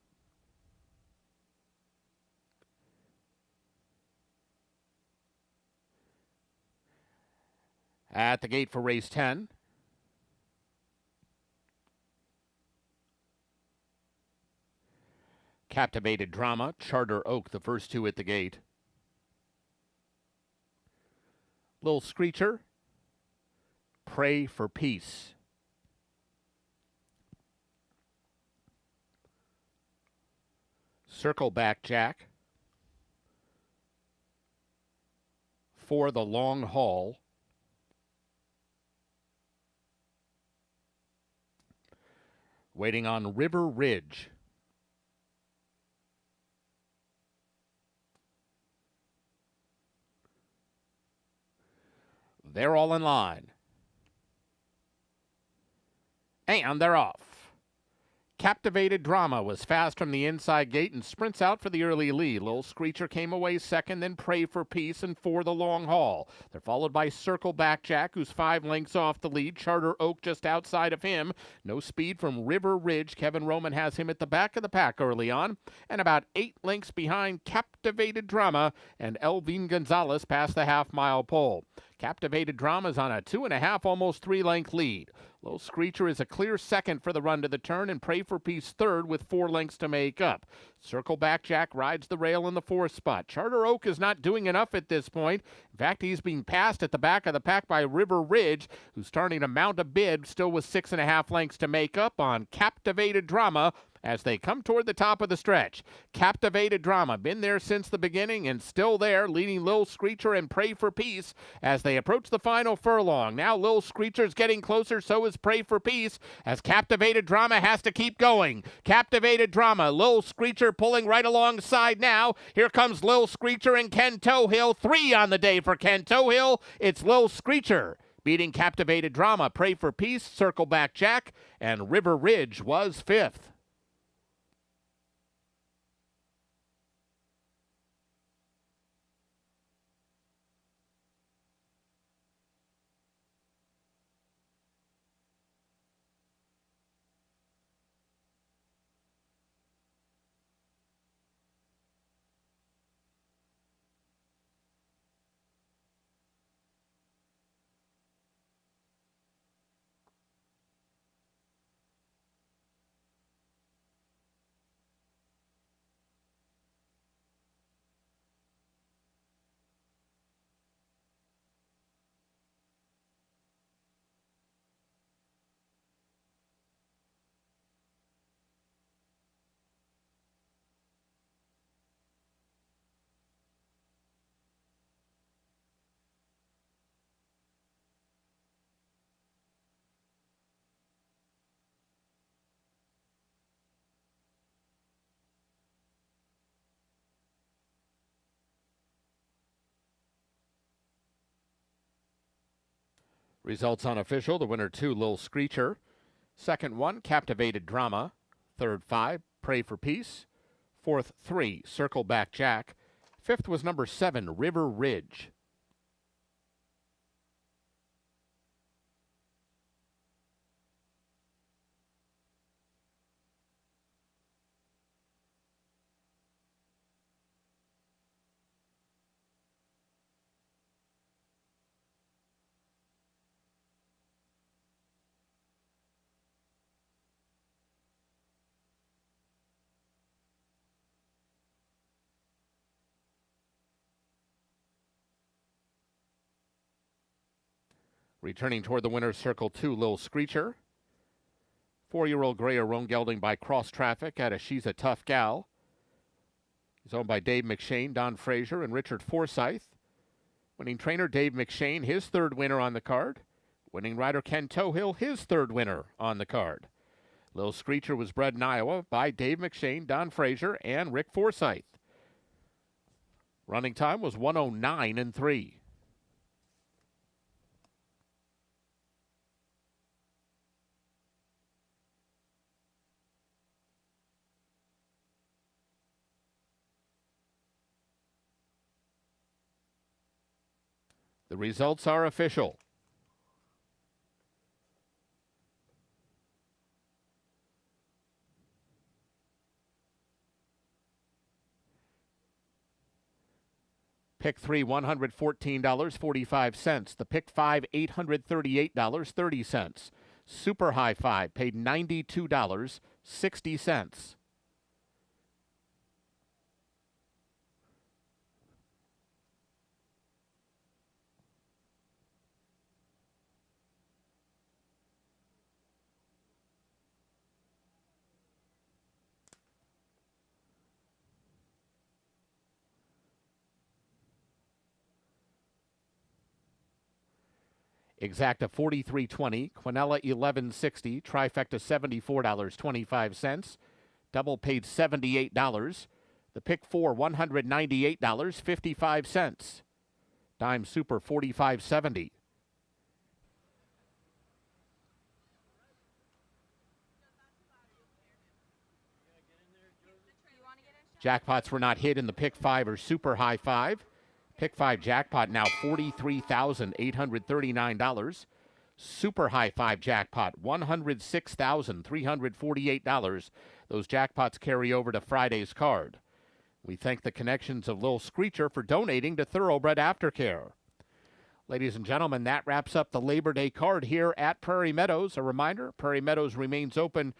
At the gate for race 10. Captivated Drama, Charter Oak, the first two at the gate. Little Screecher, Pray for Peace. Circle Back Jack. For the Long Haul. Waiting on River Ridge. They're all in line. And they're off. Captivated Drama was fast from the inside gate and sprints out for the early lead. Little Screecher came away second, then Pray for Peace and For the Long Haul. They're followed by Circle Back Jack, who's 5 lengths off the lead. Charter Oak just outside of him. No speed from River Ridge. Kevin Roman has him at the back of the pack early on. And about 8 lengths behind Captivated Drama, and Elvin Gonzalez past the half-mile pole. Captivated Drama's on a 2.5, almost 3-length lead. Little Screecher is a clear second for the run to the turn, and Pray for Peace third with 4 lengths to make up. Circle Back Jack rides the rail in the 4th spot. Charter Oak is not doing enough at this point. In fact, he's being passed at the back of the pack by River Ridge, who's starting to mount a bid, still with 6.5 lengths to make up on Captivated Drama as they come toward the top of the stretch. Captivated Drama, been there since the beginning and still there, leading Lil Screecher and Pray for Peace as they approach the final furlong. Now Lil Screecher's getting closer, so is Pray for Peace, as Captivated Drama has to keep going. Captivated Drama, Lil Screecher pulling right alongside now. Here comes Lil Screecher and Ken Tohill. 3 on the day for Ken Tohill. It's Lil Screecher beating Captivated Drama, Pray for Peace, Circle Back Jack, and River Ridge was 5th. Results unofficial. The winner 2, Lil Screecher. Second 1, Captivated Drama. Third 5, Pray for Peace. Fourth 3, Circle Back Jack. Fifth was number 7, River Ridge. Returning toward the winner's circle 2, Lil Screecher. 4-year-old Grayer Roan gelding by Cross Traffic out of She's a Tough Gal. He's owned by Dave McShane, Don Frazier, and Richard Forsyth. Winning trainer Dave McShane, his 3rd winner on the card. Winning rider Ken Tohill, his 3rd winner on the card. Lil Screecher was bred in Iowa by Dave McShane, Don Frazier, and Rick Forsyth. Running time was 1:09 3. The results are official. Pick 3, $114.45. The pick 5, $838.30. Super high 5 paid $92.60. Exacta $43.20, Quinella $11.60, trifecta $74.25, double paid $78. The pick 4 $198.55. Dime super $45.70. Jackpots were not hit in the pick 5 or super high 5. Pick 5 jackpot now $43,839. Super high 5 jackpot $106,348. Those jackpots carry over to Friday's card. We thank the connections of Lil Screecher for donating to Thoroughbred Aftercare. Ladies and gentlemen, that wraps up the Labor Day card here at Prairie Meadows. A reminder, Prairie Meadows remains open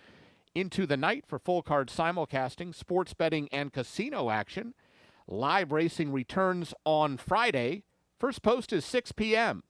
into the night for full card simulcasting, sports betting, and casino action. Live racing returns on Friday. First post is 6 p.m.